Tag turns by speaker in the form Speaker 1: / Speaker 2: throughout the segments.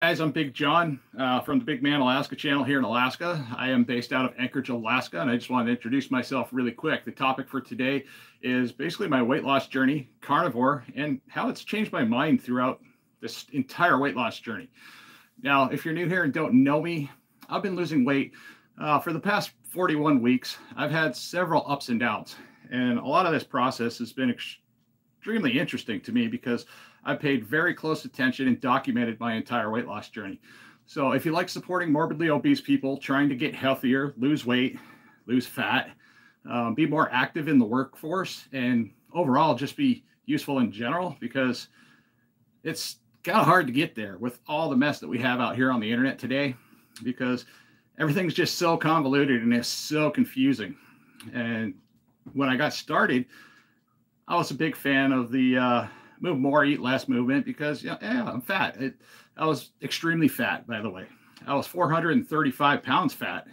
Speaker 1: Guys, I'm Big John from the Big Man Alaska channel here in Alaska. I am based out of Anchorage, Alaska, and I just wanted to introduce myself really quick. The topic for today is basically my weight loss journey, carnivore, and how it's changed my mind throughout this entire weight loss journey. Now, if you're new here and don't know me, I've been losing weight for the past 41 weeks. I've had several ups and downs, and a lot of this process has been extremely interesting to me because I paid very close attention and documented my entire weight loss journey. So if you like supporting morbidly obese people trying to get healthier, lose weight, lose fat, be more active in the workforce, and overall just be useful in general, because it's kind of hard to get there with all the mess that we have out here on the internet today, because everything's just so convoluted and it's so confusing. And when I got started, I was a big fan of the move more, eat less movement, because I'm fat. I was extremely fat, by the way. I was 435 pounds fat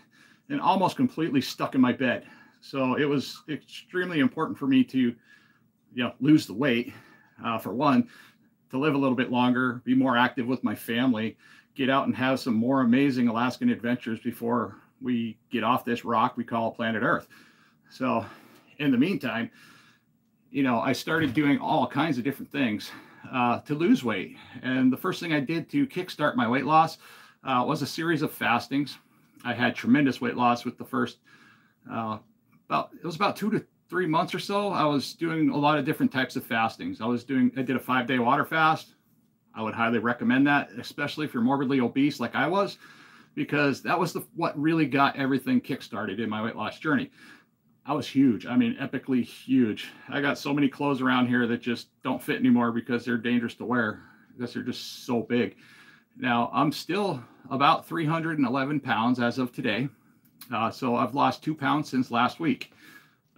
Speaker 1: and almost completely stuck in my bed. So it was extremely important for me to lose the weight, for one, to live a little bit longer, be more active with my family, get out and have some more amazing Alaskan adventures before we get off this rock we call planet Earth. So in the meantime, I started doing all kinds of different things to lose weight. And the first thing I did to kickstart my weight loss was a series of fastings. I had tremendous weight loss with the first, it was about 2 to 3 months or so. I was doing a lot of different types of fastings. I did a 5-day water fast. I would highly recommend that, especially if you're morbidly obese like I was, because that was what really got everything kickstarted in my weight loss journey. I was huge. I mean, epically huge. I got so many clothes around here that just don't fit anymore because they're dangerous to wear, because they're just so big. Now, I'm still about 311 pounds as of today. So I've lost 2 pounds since last week.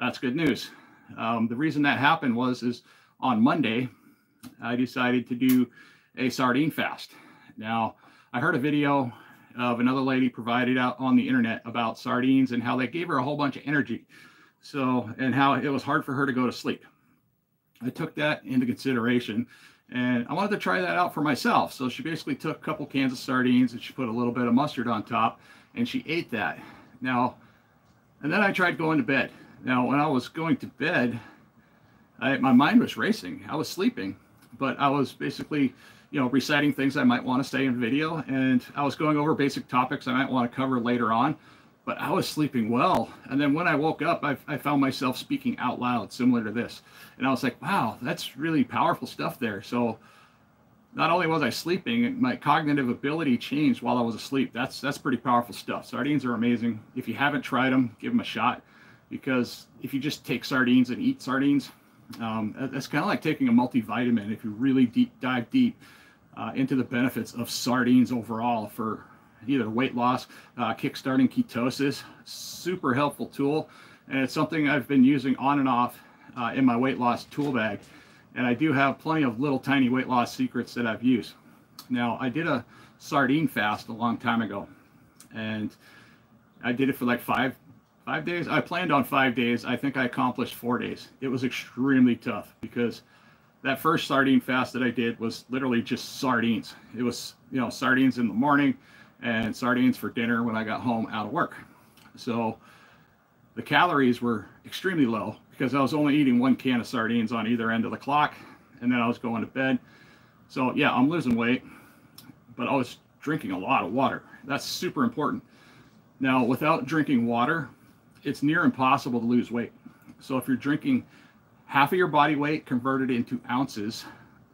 Speaker 1: That's good news. The reason that happened is on Monday, I decided to do a sardine fast. Now, I heard a video of another lady provided out on the internet about sardines and how they gave her a whole bunch of energy. And how it was hard for her to go to sleep. I took that into consideration and I wanted to try that out for myself. So she basically took a couple cans of sardines and she put a little bit of mustard on top and she ate that. And then I tried going to bed. Now, when I was going to bed, my mind was racing. I was sleeping, but I was basically, reciting things I might want to say in video, and I was going over basic topics I might want to cover later on. But I was sleeping well. And then when I woke up, I found myself speaking out loud, similar to this. And I was like, wow, that's really powerful stuff there. So not only was I sleeping, my cognitive ability changed while I was asleep. That's pretty powerful stuff. Sardines are amazing. If you haven't tried them, give them a shot. Because if you just take sardines and eat sardines, that's kind of like taking a multivitamin. If you really dive deep into the benefits of sardines overall for either weight loss, kickstarting ketosis, super helpful tool. And it's something I've been using on and off in my weight loss tool bag. And I do have plenty of little tiny weight loss secrets that I've used. Now, I did a sardine fast a long time ago, and I did it for like five days. I planned on 5 days. I think I accomplished 4 days. It was extremely tough because that first sardine fast that I did was literally just sardines. It was, sardines in the morning and sardines for dinner when I got home out of work. So the calories were extremely low because I was only eating 1 can of sardines on either end of the clock, and then I was going to bed. So yeah, I'm losing weight, but I was drinking a lot of water. That's super important. Now, without drinking water, it's near impossible to lose weight. So if you're drinking half of your body weight converted into ounces,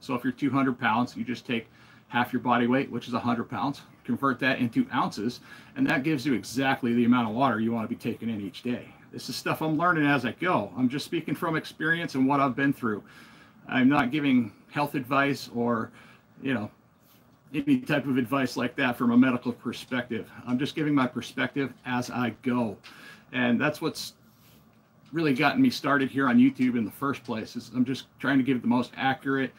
Speaker 1: so if you're 200 pounds, you just take half your body weight, which is 100 pounds, convert that into ounces, and that gives you exactly the amount of water you want to be taking in each day. This is stuff I'm learning as I go. I'm just speaking from experience and what I've been through. I'm not giving health advice or, any type of advice like that from a medical perspective. I'm just giving my perspective as I go. And that's what's really gotten me started here on YouTube in the first place, is I'm just trying to give the most accurate,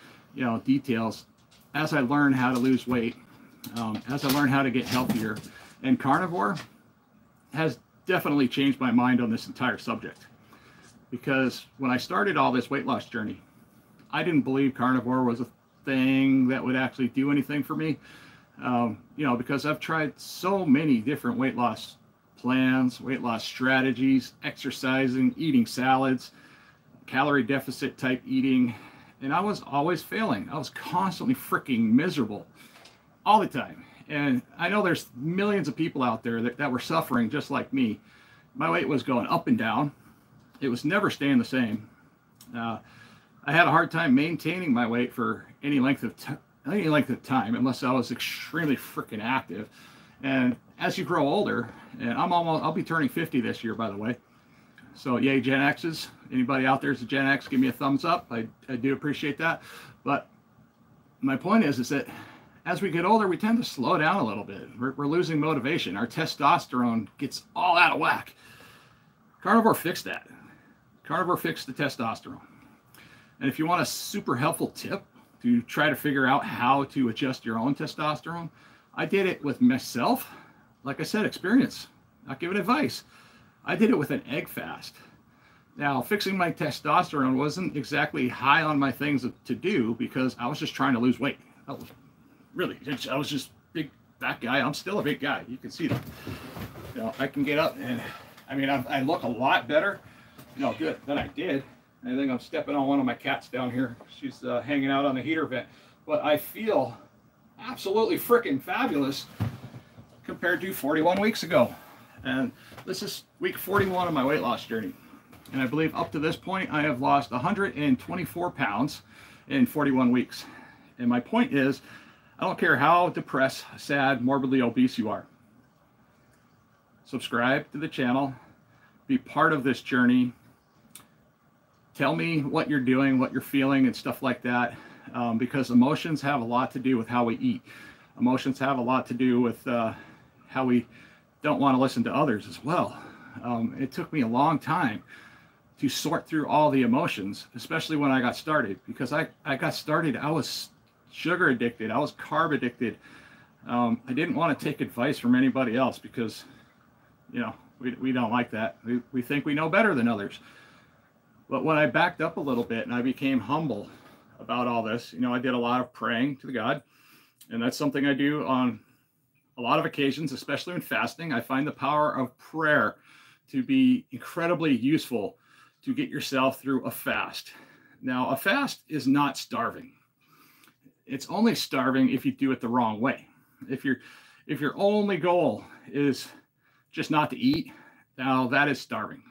Speaker 1: details as I learn how to lose weight, as I learn how to get healthier. And carnivore has definitely changed my mind on this entire subject, because when I started all this weight loss journey, I didn't believe carnivore was a thing that would actually do anything for me. Because I've tried so many different weight loss plans, weight loss strategies, exercising, eating salads, calorie deficit type eating, and I was always failing. I was constantly freaking miserable all the time. And I know there's millions of people out there that were suffering just like me. My weight was going up and down. It was never staying the same. I had a hard time maintaining my weight for any length of time, unless I was extremely freaking active. And as you grow older, and I'll be turning 50 this year, by the way. So yay, Gen X's. Anybody out there is a Gen X, give me a thumbs up. I do appreciate that. But my point is that as we get older, we tend to slow down a little bit. We're losing motivation. Our testosterone gets all out of whack. Carnivore fixed that. Carnivore fixed the testosterone. And if you want a super helpful tip to try to figure out how to adjust your own testosterone, I did it with myself. Like I said, experience, not giving advice. I did it with an egg fast. Now, fixing my testosterone wasn't exactly high on my things to do because I was just trying to lose weight. I was just big, fat guy. I'm still a big guy. You can see that. I can get up and, I look a lot better, good than I did. I think I'm stepping on one of my cats down here. She's hanging out on the heater vent. But I feel absolutely freaking fabulous compared to 41 weeks ago. And this is week 41 of my weight loss journey. And I believe up to this point, I have lost 124 pounds in 41 weeks. And my point is, I don't care how depressed, sad, morbidly obese you are. Subscribe to the channel. Be part of this journey. Tell me what you're doing, what you're feeling, and stuff like that. Because emotions have a lot to do with how we eat. Emotions have a lot to do with how we don't want to listen to others as well. It took me a long time to sort through all the emotions, especially when I got started. Because I got started, I was sugar addicted. I was carb addicted. I didn't want to take advice from anybody else because, we don't like that. We think we know better than others. But when I backed up a little bit and I became humble about all this, I did a lot of praying to God. And that's something I do on a lot of occasions, especially when fasting. I find the power of prayer to be incredibly useful to get yourself through a fast. Now, a fast is not starving. It's only starving if you do it the wrong way. If your only goal is just not to eat, now that is starving.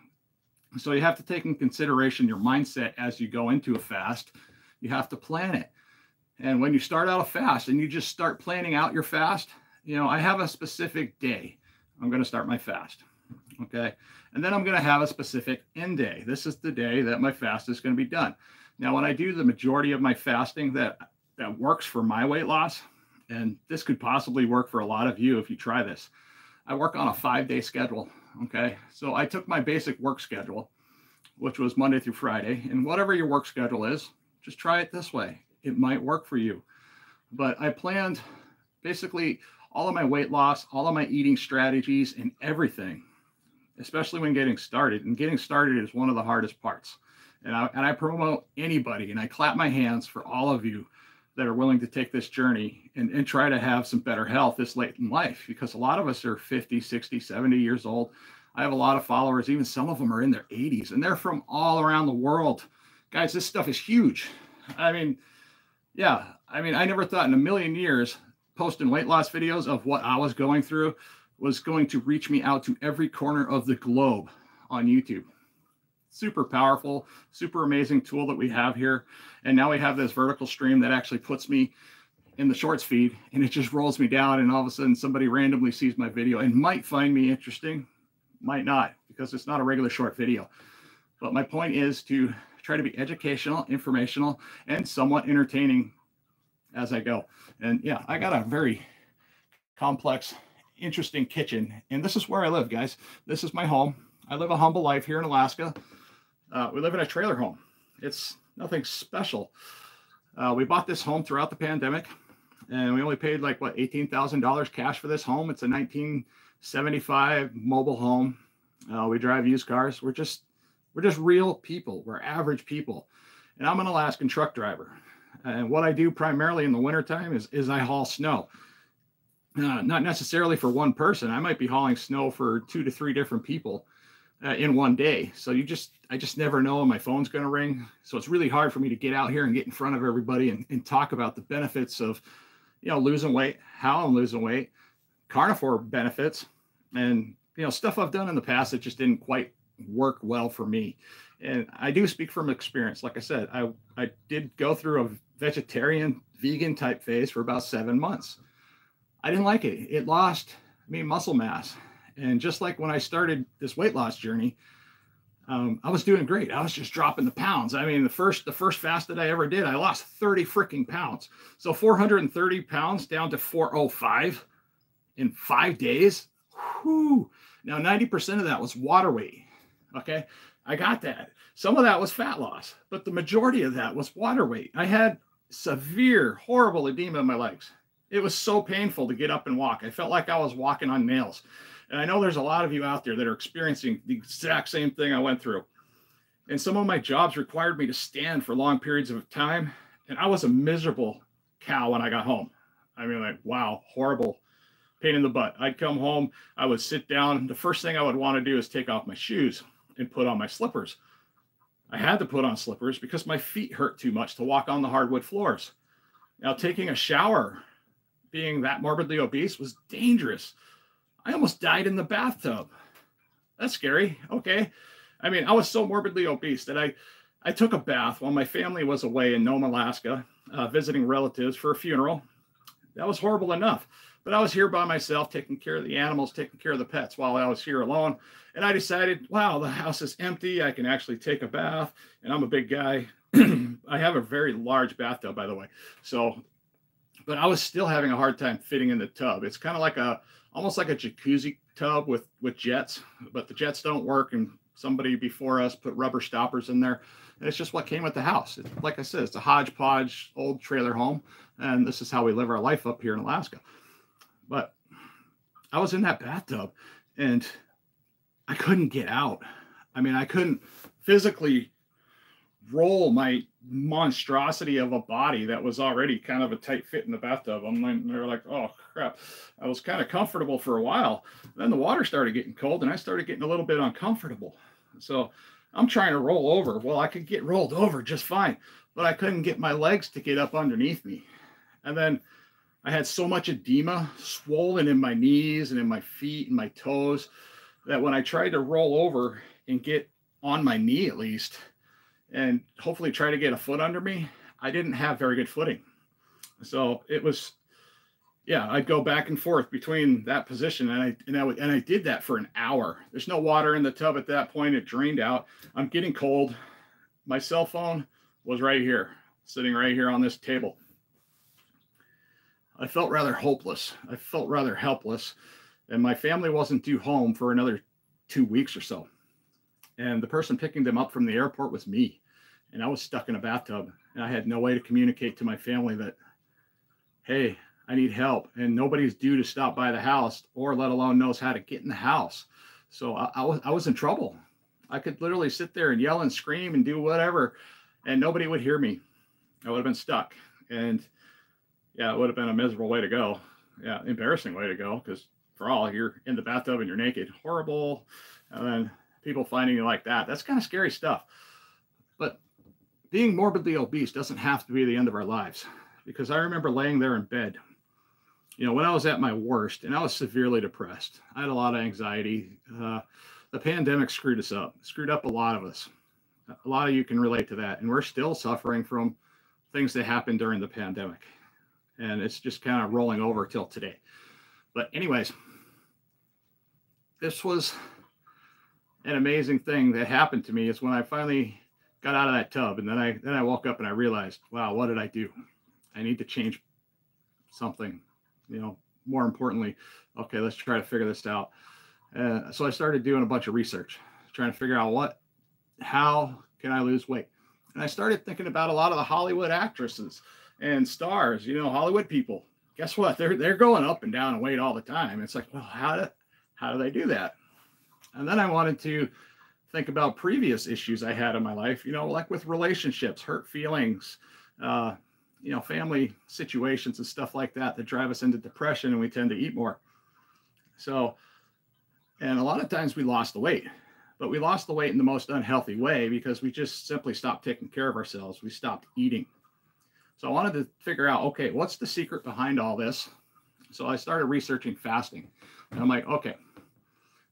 Speaker 1: So you have to take in consideration your mindset as you go into a fast. You have to plan it. And when you start out a fast and you just start planning out your fast, I have a specific day I'm going to start my fast. Okay. And then I'm going to have a specific end day. This is the day that my fast is going to be done. Now, when I do the majority of my fasting that works for my weight loss, and this could possibly work for a lot of you if you try this, I work on a 5-day schedule. Okay. So I took my basic work schedule, which was Monday through Friday, and whatever your work schedule is, just try it this way. It might work for you. But I planned basically all of my weight loss, all of my eating strategies, and everything, especially when getting started. And getting started is one of the hardest parts. And I promote anybody, and I clap my hands for all of you that are willing to take this journey and try to have some better health this late in life, because a lot of us are 50, 60, 70 years old. I have a lot of followers, even some of them are in their 80s, and they're from all around the world. Guys, this stuff is huge. I never thought in a million years posting weight loss videos of what I was going through was going to reach me out to every corner of the globe on YouTube. Super powerful, super amazing tool that we have here. And now we have this vertical stream that actually puts me in the shorts feed, and it just rolls me down, and all of a sudden somebody randomly sees my video and might find me interesting, might not, because it's not a regular short video. But my point is to try to be educational, informational, and somewhat entertaining as I go. And yeah, I got a very complex, interesting kitchen, and this is where I live, guys. This is my home. I live a humble life here in Alaska. We live in a trailer home. It's nothing special. We bought this home throughout the pandemic, and we only paid like what, $18,000 cash for this home. It's a 1975 mobile home. We drive used cars. We're just real people. We're average people. And I'm an Alaskan truck driver. And what I do primarily in the wintertime is I haul snow. not necessarily for one person. I might be hauling snow for 2 to 3 different people in one day. So I just never know when my phone's going to ring. So it's really hard for me to get out here and get in front of everybody and talk about the benefits of, losing weight, how I'm losing weight, carnivore benefits, and, stuff I've done in the past that just didn't quite work well for me. And I do speak from experience. Like I said, I did go through a vegetarian, vegan type phase for about 7 months. I didn't like it. It lost me muscle mass. And just like when I started this weight loss journey, I was doing great. I was just dropping the pounds. I mean, the first fast that I ever did, I lost 30 freaking pounds. So 430 pounds down to 405 in 5 days. Whew. Now, 90% of that was water weight. Okay. I got that. Some of that was fat loss, but the majority of that was water weight. I had severe, horrible edema in my legs. It was so painful to get up and walk. I felt like I was walking on nails. And I know there's a lot of you out there that are experiencing the exact same thing I went through. And some of my jobs required me to stand for long periods of time. And I was a miserable cow when I got home. I mean, like, wow, horrible pain in the butt. I'd come home, I would sit down. The first thing I would want to do is take off my shoes and put on my slippers. I had to put on slippers because my feet hurt too much to walk on the hardwood floors. Now, taking a shower, being that morbidly obese, was dangerous. I almost died in the bathtub. That's scary. Okay. I mean, I was so morbidly obese that I took a bath while my family was away in Nome, Alaska, visiting relatives for a funeral. That was horrible enough. But I was here by myself, taking care of the animals, taking care of the pets while I was here alone. And I decided, wow, the house is empty. I can actually take a bath. And I'm a big guy. I have a very large bathtub, by the way. So, but I was still having a hard time fitting in the tub. It's kind of like almost like a jacuzzi tub with jets, but the jets don't work. And somebody before us put rubber stoppers in there. And it's just what came with the house. Like I said, it's a hodgepodge old trailer home. And this is how we live our life up here in Alaska. But I was in that bathtub and I couldn't get out. I mean, I couldn't physically roll my monstrosity of a body that was already kind of a tight fit in the bathtub. They were like, oh crap. I was kind of comfortable for a while. Then the water started getting cold and I started getting a little bit uncomfortable. So I'm trying to roll over. Well, I could get rolled over just fine, but I couldn't get my legs to get up underneath me. And then I had so much edema swollen in my knees and in my feet and my toes that when I tried to roll over and get on my knee at least, and hopefully try to get a foot under me, I didn't have very good footing. So it was, yeah, I'd go back and forth between that position and I did that for an hour. There's no water in the tub at that point. It drained out. I'm getting cold. My cell phone was right here, sitting right here on this table. I felt rather hopeless. I felt rather helpless. And my family wasn't due home for another 2 weeks or so. And the person picking them up from the airport was me. And I was stuck in a bathtub. And I had no way to communicate to my family that, hey, I need help. And nobody's due to stop by the house or let alone knows how to get in the house. So I was in trouble. I could literally sit there and yell and scream and do whatever. And nobody would hear me. I would have been stuck. And yeah, it would have been a miserable way to go. Yeah, embarrassing way to go, because for all, you're in the bathtub and you're naked. Horrible. And then people finding you like that, that's kind of scary stuff. But being morbidly obese doesn't have to be the end of our lives, because I remember laying there in bed, when I was at my worst and I was severely depressed. I had a lot of anxiety. The pandemic screwed us up, screwed up a lot of us. A lot of you can relate to that. And we're still suffering from things that happened during the pandemic. And it's just kind of rolling over till today. But anyways, this was an amazing thing that happened to me is when I finally got out of that tub. And then I woke up and I realized, wow, what did I do? I need to change something, more importantly. Okay, let's try to figure this out. So I started doing a bunch of research, trying to figure out how can I lose weight? And I started thinking about a lot of the Hollywood actresses and stars, Hollywood people. Guess what? They're going up and down in weight all the time. It's like, well, how do they do that? And then I wanted to think about previous issues I had in my life, like with relationships, hurt feelings, family situations and stuff like that that drive us into depression, and we tend to eat more. So, and a lot of times we lost the weight, but we lost the weight in the most unhealthy way because we just simply stopped taking care of ourselves. We stopped eating. So I wanted to figure out, okay, what's the secret behind all this? So I started researching fasting, and I'm like, okay.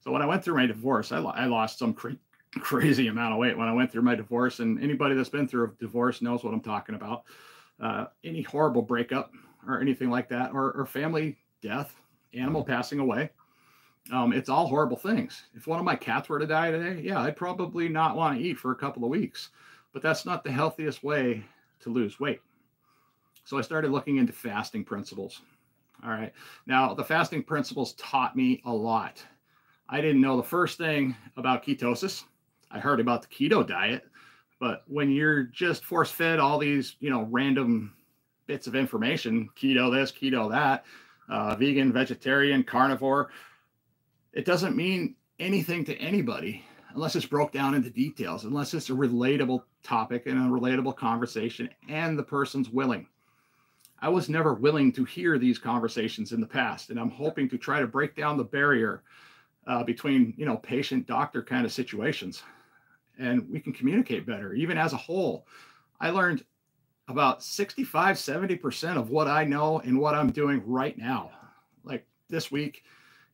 Speaker 1: So when I went through my divorce, I lost some crazy amount of weight when I went through my divorce. And anybody that's been through a divorce knows what I'm talking about. Any horrible breakup or anything like that, or family death, animal passing away. It's all horrible things. If one of my cats were to die today, yeah, I'd probably not want to eat for a couple of weeks, but that's not the healthiest way to lose weight. So I started looking into fasting principles. All right. Now, the fasting principles taught me a lot. I didn't know the first thing about ketosis. I heard about the keto diet, but when you're just force fed all these, random bits of information, keto this, keto that, vegan, vegetarian, carnivore, it doesn't mean anything to anybody unless it's broke down into details, unless it's a relatable topic and a relatable conversation and the person's willing. I was never willing to hear these conversations in the past, and I'm hoping to try to break down the barrier between, patient doctor kind of situations, and we can communicate better. Even as a whole, I learned about 65-70% of what I know and what I'm doing right now, like this week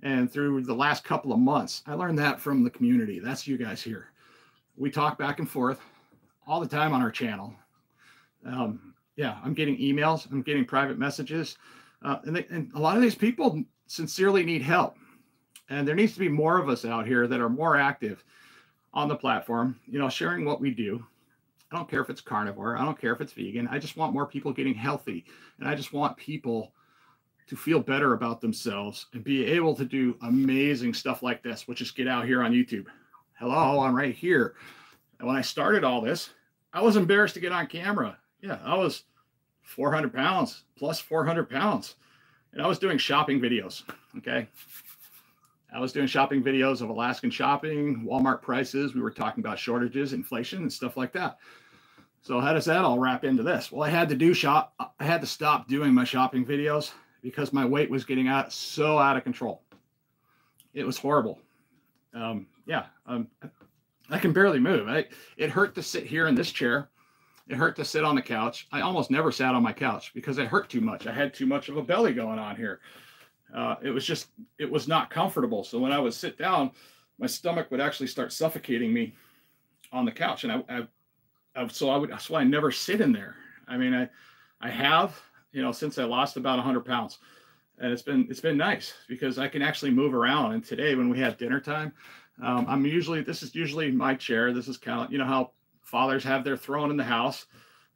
Speaker 1: and through the last couple of months. I learned that from the community. That's you guys here. We talk back and forth all the time on our channel. I'm getting emails, I'm getting private messages, and a lot of these people sincerely need help. And there needs to be more of us out here that are more active on the platform, sharing what we do. I don't care if it's carnivore. I don't care if it's vegan. I just want more people getting healthy. And I just want people to feel better about themselves and be able to do amazing stuff like this, which is get out here on YouTube. Hello, I'm right here. And when I started all this, I was embarrassed to get on camera. Yeah, I was 400 pounds plus 400 pounds. And I was doing shopping videos. Okay. I was doing shopping videos of Alaskan shopping, Walmart prices. We were talking about shortages, inflation, and stuff like that. So how does that all wrap into this? Well, I had to stop doing my shopping videos because my weight was getting so out of control. It was horrible. I can barely move. It hurt to sit here in this chair. It hurt to sit on the couch. I almost never sat on my couch because it hurt too much. I had too much of a belly going on here. It was not comfortable. So when I would sit down, my stomach would actually start suffocating me on the couch. And that's why I never sit in there. I mean, I have, since I lost about 100 pounds, and it's been nice because I can actually move around. And today when we have dinner time, this is usually my chair. This is kind of, how fathers have their throne in the house.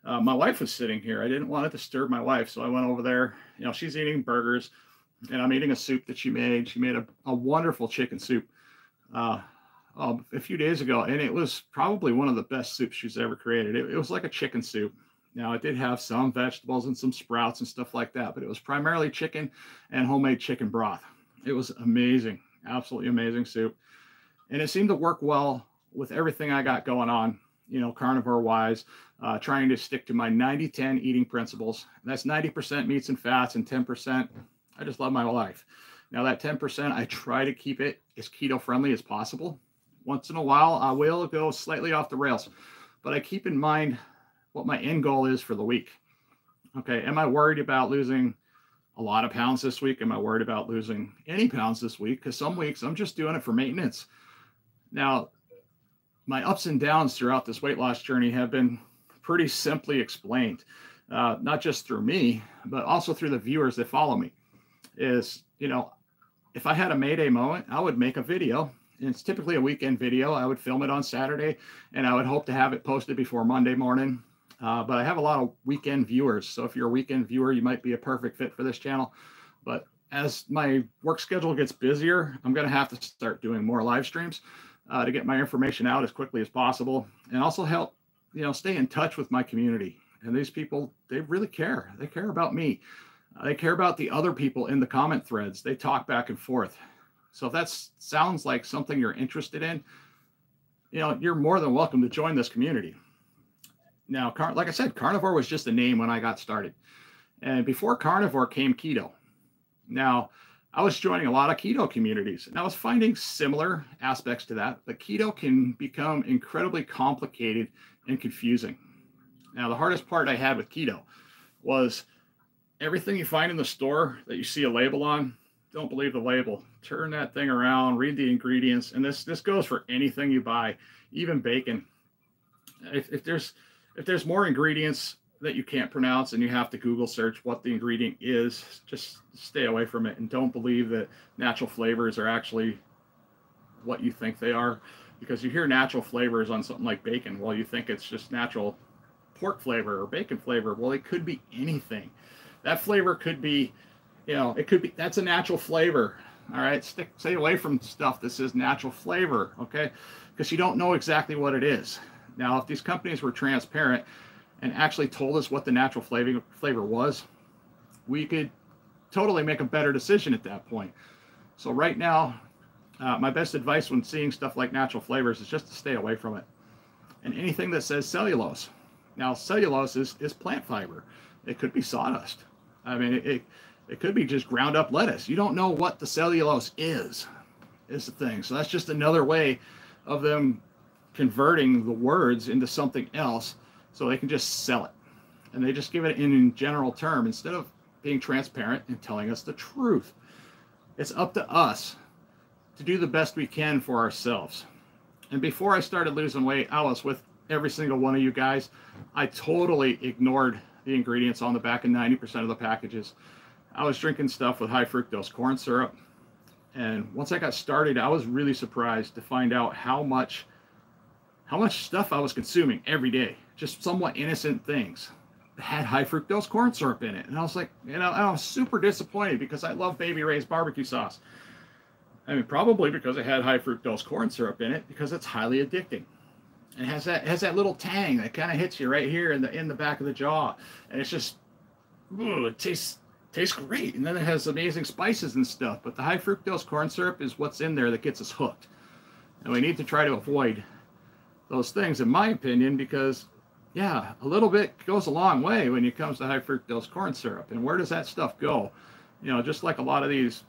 Speaker 1: My wife was sitting here. I didn't want to disturb my wife. So I went over there, she's eating burgers. And I'm eating a soup that she made. She made a wonderful chicken soup a few days ago, and it was probably one of the best soups she's ever created. It was like a chicken soup. Now, it did have some vegetables and some sprouts and stuff like that, but it was primarily chicken and homemade chicken broth. It was amazing, absolutely amazing soup. And it seemed to work well with everything I got going on, carnivore-wise, trying to stick to my 90-10 eating principles. That's 90% meats and fats and 10%. I just love my life. Now that 10%, I try to keep it as keto friendly as possible. Once in a while, I will go slightly off the rails, but I keep in mind what my end goal is for the week. Okay. Am I worried about losing a lot of pounds this week? Am I worried about losing any pounds this week? Because some weeks I'm just doing it for maintenance. Now, my ups and downs throughout this weight loss journey have been pretty simply explained, not just through me, but also through the viewers that follow me. Is, if I had a Mayday moment, I would make a video. And it's typically a weekend video. I would film it on Saturday, and I would hope to have it posted before Monday morning. But I have a lot of weekend viewers. So if you're a weekend viewer, you might be a perfect fit for this channel. But as my work schedule gets busier, I'm going to have to start doing more live streams to get my information out as quickly as possible, and also help, stay in touch with my community. And these people, they really care. They care about me. They care about the other people in the comment threads. They talk back and forth. So if that sounds like something you're interested in, you're more than welcome to join this community. Now, like I said, carnivore was just a name when I got started. And before carnivore came keto. Now, I was joining a lot of keto communities and I was finding similar aspects to that, but keto can become incredibly complicated and confusing. Now, the hardest part I had with keto was everything you find in the store that you see a label on, don't believe the label. Turn that thing around, read the ingredients, and this goes for anything you buy, even bacon. If there's more ingredients that you can't pronounce and you have to Google search what the ingredient is, just stay away from it and don't believe that natural flavors are actually what you think they are, because you hear natural flavors on something like bacon. Well, you think it's just natural pork flavor or bacon flavor. Well, it could be anything. That flavor could be, it could be, that's a natural flavor. All right, stay away from stuff that says natural flavor, okay? Because you don't know exactly what it is. Now, if these companies were transparent and actually told us what the natural flavor was, we could totally make a better decision at that point. So right now, my best advice when seeing stuff like natural flavors is just to stay away from it. And anything that says cellulose. Now, cellulose is plant fiber. It could be sawdust. I mean, it could be just ground up lettuce. You don't know what the cellulose is the thing. So that's just another way of them converting the words into something else so they can just sell it. And they just give it in general term instead of being transparent and telling us the truth. It's up to us to do the best we can for ourselves. And before I started losing weight, I was with every single one of you guys. I totally ignored the ingredients on the back of 90% of the packages. I was drinking stuff with high fructose corn syrup. And once I got started, I was really surprised to find out how much stuff I was consuming every day, just somewhat innocent things that had high fructose corn syrup in it. And I was like, I was super disappointed because I love Baby Ray's barbecue sauce. I mean, probably because it had high fructose corn syrup in it, because it's highly addicting. And it has that little tang that kind of hits you right here in the back of the jaw. And it's just, ooh, it tastes great. And then it has amazing spices and stuff. But the high fructose corn syrup is what's in there that gets us hooked. And we need to try to avoid those things, in my opinion, because, yeah, a little bit goes a long way when it comes to high fructose corn syrup. And where does that stuff go? Just like a lot of these,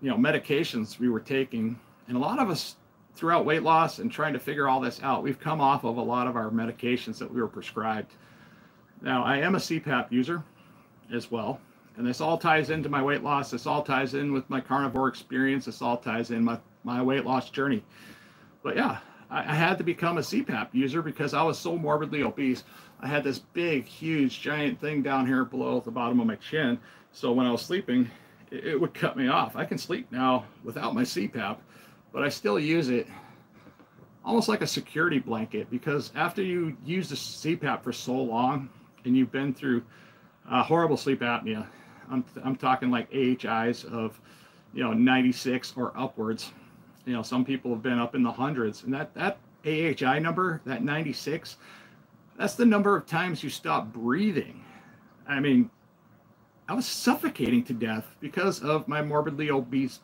Speaker 1: medications we were taking. And a lot of us, throughout weight loss and trying to figure all this out, we've come off of a lot of our medications that we were prescribed. Now, I am a CPAP user as well, and this all ties into my weight loss. This all ties in with my carnivore experience. This all ties in my weight loss journey. But yeah, I had to become a CPAP user because I was so morbidly obese. I had this big, huge, giant thing down here below the bottom of my chin. So when I was sleeping, it would cut me off. I can sleep now without my CPAP, but I still use it almost like a security blanket, because after you use the CPAP for so long and you've been through horrible sleep apnea, I'm talking like AHIs of 96 or upwards. Some people have been up in the hundreds, and that AHI number, that 96, that's the number of times you stop breathing. I mean, I was suffocating to death because of my morbidly obese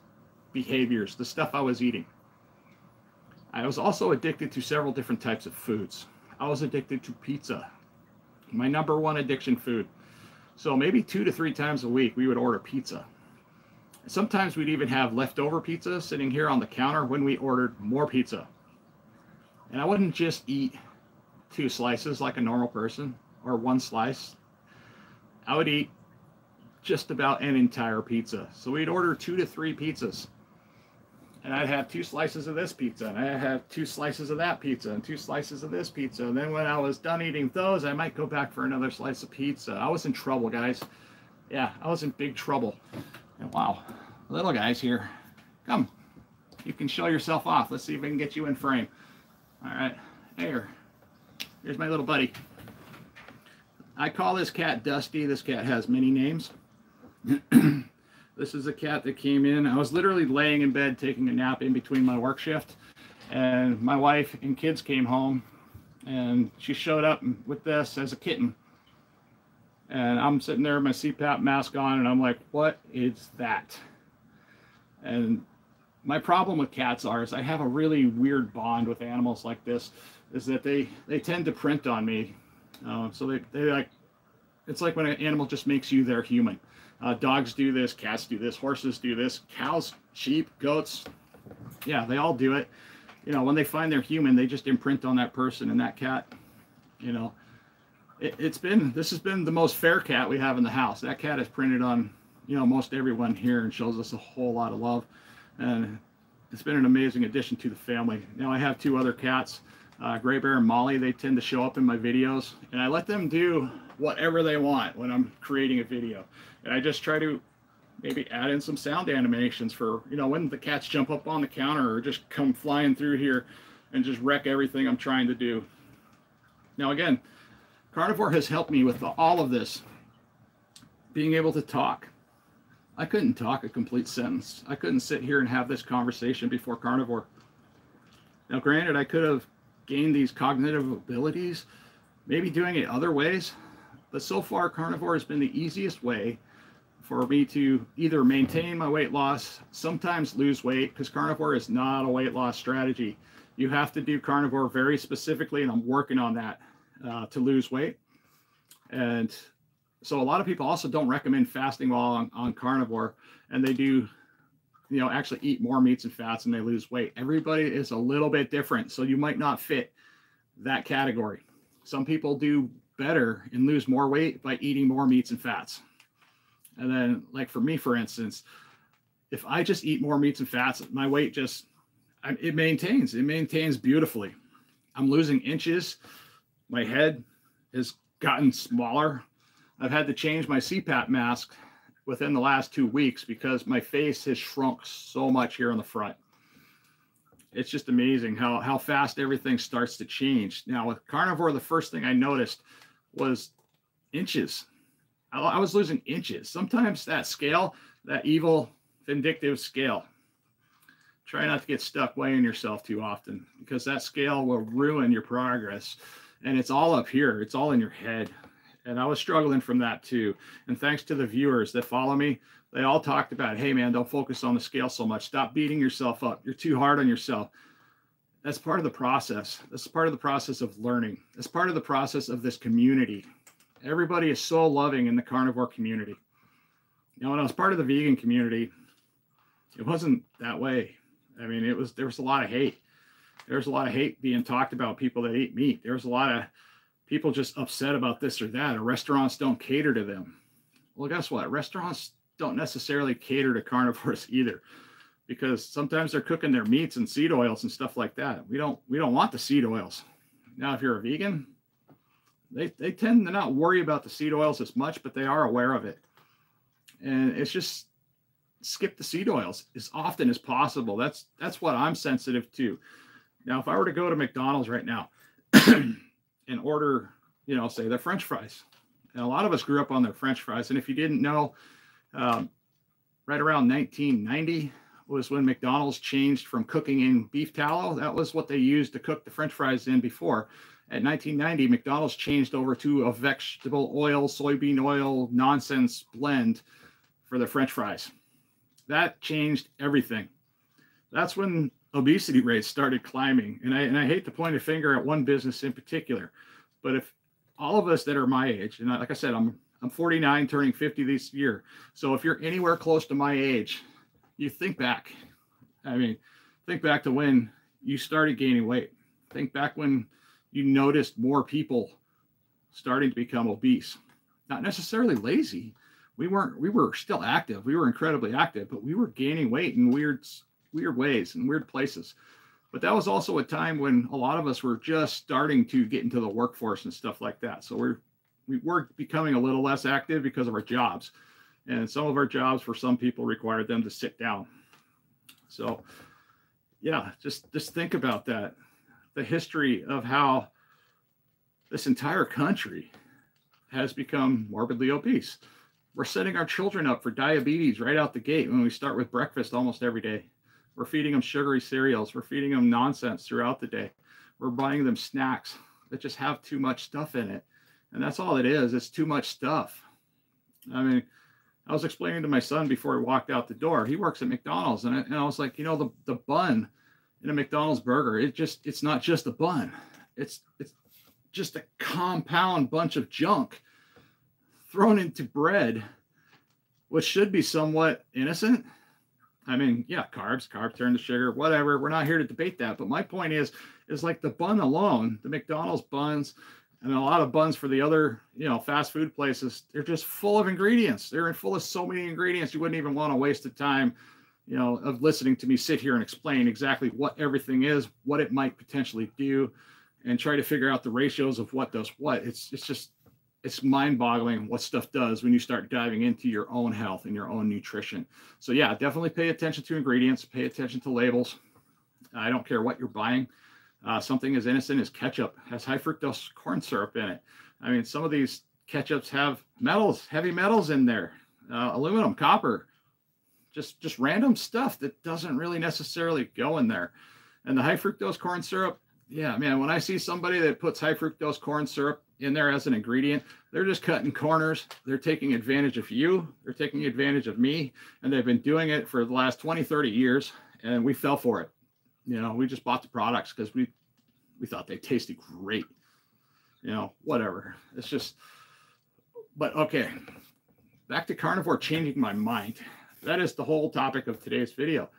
Speaker 1: behaviors, the stuff I was eating. I was also addicted to several different types of foods. I was addicted to pizza, my number one addiction food. So maybe 2 to 3 times a week, we would order pizza. Sometimes we'd even have leftover pizza sitting here on the counter when we ordered more pizza. And I wouldn't just eat 2 slices like a normal person, or 1 slice. I would eat just about an entire pizza. So we'd order 2 to 3 pizzas. And I'd have 2 slices of this pizza, and I'd have 2 slices of that pizza, and 2 slices of this pizza. And then when I was done eating those, I might go back for another slice of pizza. I was in trouble, guys. Yeah, I was in big trouble. And wow, little guys here, come. You can show yourself off. Let's see if I can get you in frame. All right, here's my little buddy. I call this cat Dusty. This cat has many names. This is a cat that came in. I was literally laying in bed taking a nap in between my work shift, and my wife and kids came home, and she showed up with this as a kitten. And I'm sitting there with my CPAP mask on, and I'm like, what is that? And my problem with cats is I have a really weird bond with animals like this, is that they tend to print on me. So they like, it's like when an animal just makes you their human. Dogs do this, cats do this, horses do this, cows, sheep, goats. Yeah, they all do it. You know, when they find they're human, they just imprint on that person and that cat. You know, this has been the most fair cat we have in the house. That cat is printed on, you know, most everyone here and shows us a whole lot of love. And it's been an amazing addition to the family. Now I have two other cats, Gray Bear and Molly. They tend to show up in my videos, and I let them do whatever they want when I'm creating a video. And I just try to maybe add in some sound animations for, you know, when the cats jump up on the counter or just come flying through here and just wreck everything I'm trying to do. Now again, Carnivore has helped me with all of this, being able to talk. I couldn't talk a complete sentence. I couldn't sit here and have this conversation before Carnivore. Now granted, I could have gained these cognitive abilities, maybe doing it other ways, but so far Carnivore has been the easiest way for me to either maintain my weight loss, sometimes lose weight, because Carnivore is not a weight loss strategy. You have to do Carnivore very specifically, and I'm working on that to lose weight. And so a lot of people also don't recommend fasting while on Carnivore, and they do, you know, actually eat more meats and fats and they lose weight. Everybody is a little bit different, so you might not fit that category. Some people do better and lose more weight by eating more meats and fats. And then, like for me, for instance, if I just eat more meats and fats, my weight just, it maintains beautifully. I'm losing inches. My head has gotten smaller. I've had to change my CPAP mask within the last 2 weeks because my face has shrunk so much here on the front. It's just amazing how fast everything starts to change. Now with Carnivore, the first thing I noticed was inches. I was losing inches. Sometimes that scale, that evil, vindictive scale, try not to get stuck weighing yourself too often, because that scale will ruin your progress. And it's all up here. It's all in your head. And I was struggling from that too. And thanks to the viewers that follow me, they all talked about, hey man, don't focus on the scale so much. Stop beating yourself up. You're too hard on yourself. That's part of the process. That's part of the process of learning. That's part of the process of this community. Everybody is so loving in the Carnivore community. Now, when I was part of the vegan community, it wasn't that way. I mean, there was a lot of hate. There was a lot of hate being talked about people that eat meat. There was a lot of people just upset about this or that, or restaurants don't cater to them. Well, guess what? Restaurants don't necessarily cater to carnivores either, because sometimes they're cooking their meats and seed oils and stuff like that. We don't want the seed oils. Now, if you're a vegan, they tend to not worry about the seed oils as much, but they are aware of it. And it's just skip the seed oils as often as possible. That's what I'm sensitive to. Now, if I were to go to McDonald's right now and order, you know, say their French fries, and a lot of us grew up on their French fries. And if you didn't know, right around 1990 was when McDonald's changed from cooking in beef tallow. That was what they used to cook the French fries in before. At 1990, McDonald's changed over to a vegetable oil, soybean oil nonsense blend for the French fries. That changed everything. That's when obesity rates started climbing. And I hate to point a finger at one business in particular, but if all of us that are my age, and like I said, I'm 49, turning 50 this year. So if you're anywhere close to my age, you think back. I mean, think back to when you started gaining weight. Think back when you noticed more people starting to become obese. Not necessarily lazy. We were still active. We were incredibly active, but we were gaining weight in weird ways and weird places. But that was also a time when a lot of us were just starting to get into the workforce and stuff like that. So we were becoming a little less active because of our jobs. And some of our jobs for some people required them to sit down. So yeah, just think about that. The history of how this entire country has become morbidly obese. We're setting our children up for diabetes right out the gate when we start with breakfast almost every day. We're feeding them sugary cereals. We're feeding them nonsense throughout the day. We're buying them snacks that just have too much stuff in it. And that's all it is. It's too much stuff. I mean, I was explaining to my son before he walked out the door. He works at McDonald's. And I was like, you know, the bun in a McDonald's burger, it's not just a bun. It's just a compound bunch of junk thrown into bread, which should be somewhat innocent. I mean, yeah, carbs turn to sugar, whatever. We're not here to debate that. But my point is like the bun alone, the McDonald's buns and a lot of buns for the other, fast food places, they're just full of ingredients. They're full of so many ingredients. You wouldn't even want to waste the time, of listening to me sit here and explain exactly what everything is, what it might potentially do, and try to figure out the ratios of what does what. It's mind-boggling what stuff does when you start diving into your own health and your own nutrition. So yeah, definitely pay attention to ingredients, pay attention to labels. I don't care what you're buying. Something as innocent as ketchup has high fructose corn syrup in it. I mean, some of these ketchups have metals, heavy metals in there, aluminum, copper, just random stuff that doesn't really necessarily go in there. And the high fructose corn syrup, yeah, man, when I see somebody that puts high fructose corn syrup in there as an ingredient, they're just cutting corners. They're taking advantage of you. They're taking advantage of me. And they've been doing it for the last 20, 30 years. And we fell for it. We just bought the products because we thought they tasted great. Whatever. It's just, but okay. Back to carnivore changing my mind. That is the whole topic of today's video.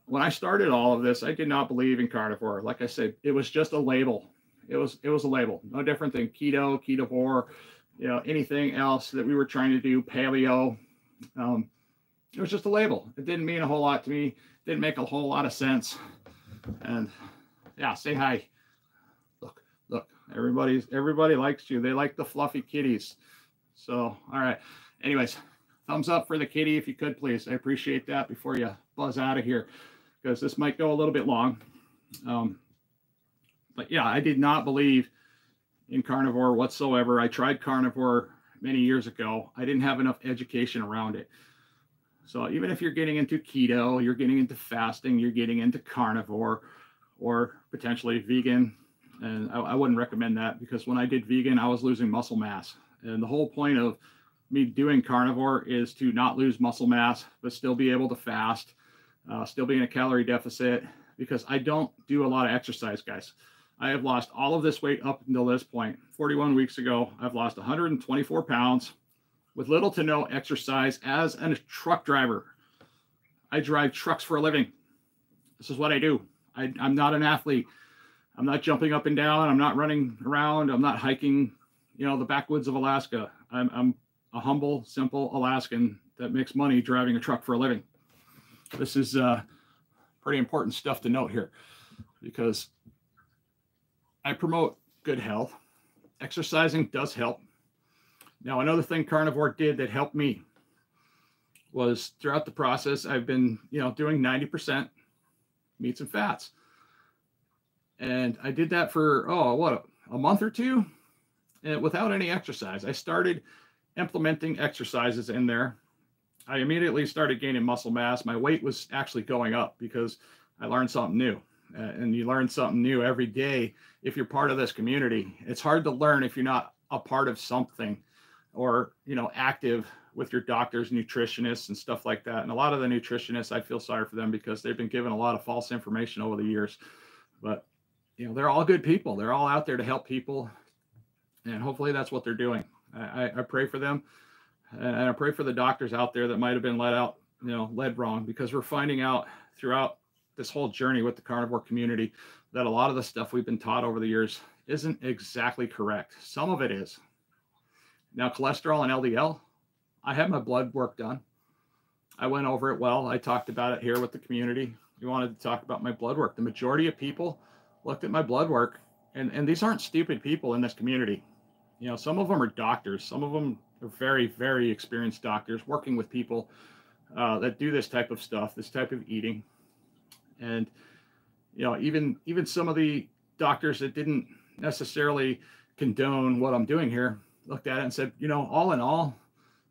Speaker 1: When I started all of this, I did not believe in carnivore. Like I said, it was just a label. It was a label, no different than keto, ketovore, anything else that we were trying to do, paleo. It was just a label. It didn't mean a whole lot to me. It didn't make a whole lot of sense. And yeah, say hi. Look, everybody likes you. They like the fluffy kitties. So, all right. Anyways, thumbs up for the kitty if you could, please. I appreciate that before you buzz out of here, because this might go a little bit long. But yeah, I did not believe in carnivore whatsoever. I tried carnivore many years ago. I didn't have enough education around it. So even if you're getting into keto, you're getting into fasting, you're getting into carnivore or potentially vegan. And I wouldn't recommend that, because when I did vegan, I was losing muscle mass. And the whole point of me doing carnivore is to not lose muscle mass, but still be able to fast, still be in a calorie deficit, because I don't do a lot of exercise, guys. I have lost all of this weight up until this point. 41 weeks ago, I've lost 124 pounds with little to no exercise as a truck driver. I drive trucks for a living. This is what I do. I'm not an athlete. I'm not jumping up and down. I'm not running around. I'm not hiking, the backwoods of Alaska. I'm a humble, simple Alaskan that makes money driving a truck for a living. This is pretty important stuff to note here, because I promote good health. Exercising does help. Now, another thing carnivore did that helped me was throughout the process, I've been, doing 90% meats and fats. And I did that for, a month or two, and without any exercise. I started implementing exercises in there. I immediately started gaining muscle mass. My weight was actually going up because I learned something new. And you learn something new every day if you're part of this community. It's hard to learn if you're not a part of something, or active with your doctors, nutritionists, and stuff like that. And a lot of the nutritionists, I feel sorry for them, because they've been given a lot of false information over the years. But they're all good people. They're all out there to help people, and hopefully that's what they're doing. I pray for them, and I pray for the doctors out there that might have been led wrong, because we're finding out throughout this whole journey with the carnivore community that a lot of the stuff we've been taught over the years isn't exactly correct. Some of it is. Now, cholesterol and LDL, I had my blood work done. I went over it well. I talked about it here with the community. We wanted to talk about my blood work. The majority of people looked at my blood work, and these aren't stupid people in this community. Some of them are doctors. Some of them are very, very experienced doctors working with people that do this type of stuff, this type of eating. And, even some of the doctors that didn't necessarily condone what I'm doing here looked at it and said, all in all,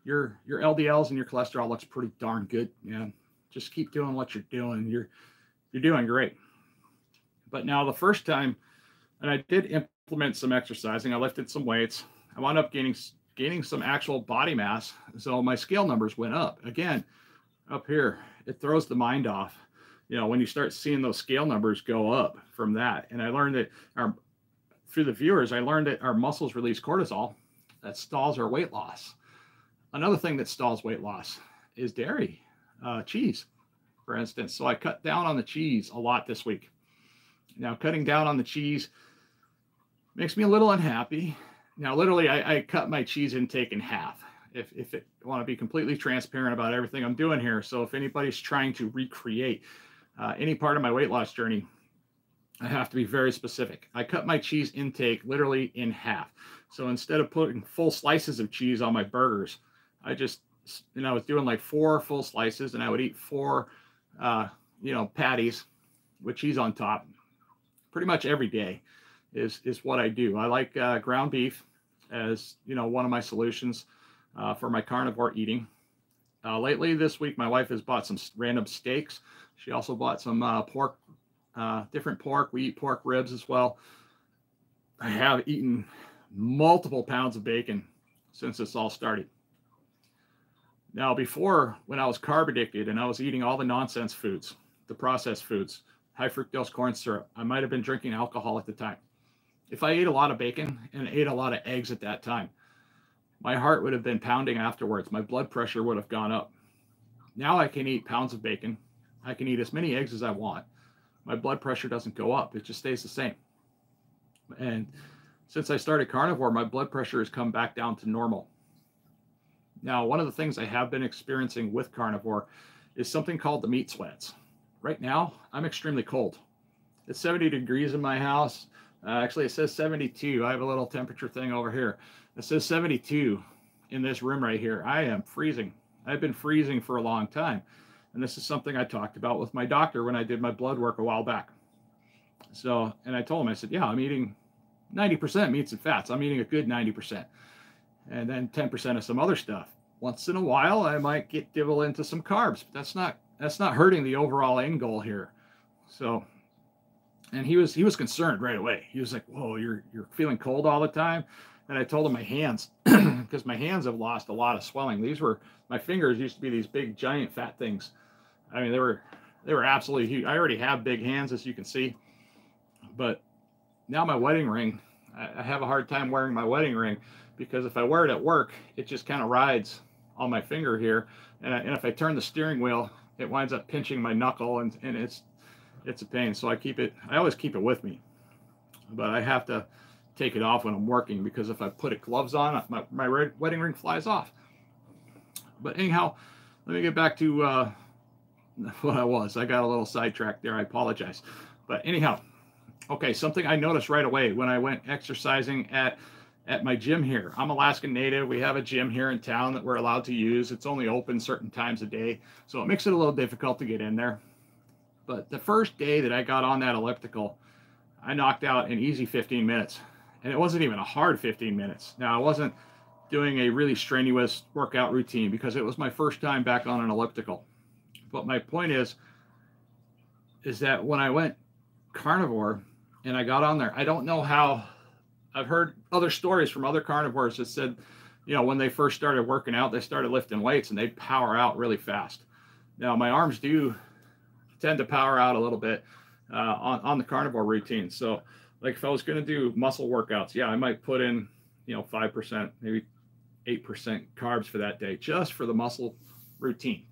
Speaker 1: your LDLs and your cholesterol looks pretty darn good, man. Just keep doing what you're doing. You're doing great. But now the first time, and I did implement some exercising, I lifted some weights. I wound up gaining some actual body mass. So my scale numbers went up. Again, up here, it throws the mind off. When you start seeing those scale numbers go up from that. And I learned that through the viewers, I learned that our muscles release cortisol that stalls our weight loss. Another thing that stalls weight loss is dairy, cheese, for instance. So I cut down on the cheese a lot this week. Now, cutting down on the cheese makes me a little unhappy. Now, literally, I cut my cheese intake in half. If it want to be completely transparent about everything I'm doing here. So if anybody's trying to recreate any part of my weight loss journey, I have to be very specific. I cut my cheese intake literally in half. So instead of putting full slices of cheese on my burgers, I just, I was doing like 4 full slices, and I would eat 4, patties with cheese on top pretty much every day is what I do. I like ground beef as, one of my solutions for my carnivore eating. Lately this week, my wife has bought some random steaks. She also bought some pork, different pork. We eat pork ribs as well. I have eaten multiple pounds of bacon since this all started. Now, before, when I was carb addicted and I was eating all the nonsense foods, the processed foods, high fructose corn syrup, I might have been drinking alcohol at the time. If I ate a lot of bacon and ate a lot of eggs at that time, my heart would have been pounding afterwards. My blood pressure would have gone up. Now I can eat pounds of bacon. I can eat as many eggs as I want. My blood pressure doesn't go up. It just stays the same. And since I started carnivore, my blood pressure has come back down to normal. Now, one of the things I have been experiencing with carnivore is something called the meat sweats. Right now, I'm extremely cold. It's 70 degrees in my house. Actually, it says 72. I have a little temperature thing over here. It says 72 in this room right here. I am freezing. I've been freezing for a long time. And this is something I talked about with my doctor when I did my blood work a while back. So, and I told him, I said, yeah, I'm eating 90% meats and fats. I'm eating a good 90%. And then 10% of some other stuff. Once in a while, I might dibble into some carbs, but that's not hurting the overall end goal here. So, and he was concerned right away. He was like, whoa, you're feeling cold all the time? And I told him my hands, because my hands have lost a lot of swelling. My fingers used to be these big, giant, fat things. I mean, they were absolutely huge. I already have big hands, as you can see. But now my wedding ring, I have a hard time wearing my wedding ring, because if I wear it at work, it just kind of rides on my finger here. And if I turn the steering wheel, it winds up pinching my knuckle, and it's a pain. So I always keep it with me. But I have to take it off when I'm working, because if I put gloves on, my wedding ring flies off. But anyhow, let me get back to what I was. I got a little sidetracked there. I apologize. But anyhow, okay, something I noticed right away when I went exercising at my gym here. I'm Alaskan Native. We have a gym here in town that we're allowed to use. It's only open certain times a day, so it makes it a little difficult to get in there. But the first day that I got on that elliptical, I knocked out an easy 15 minutes. And it wasn't even a hard 15 minutes. Now, I wasn't doing a really strenuous workout routine, because it was my first time back on an elliptical. But my point is that when I went carnivore and I got on there, I don't know how. I've heard other stories from other carnivores that said, when they first started working out, they started lifting weights and they'd power out really fast. Now, my arms do tend to power out a little bit on the carnivore routine. So, like if I was going to do muscle workouts, yeah, I might put in, 5%, maybe 8% carbs for that day, just for the muscle routine.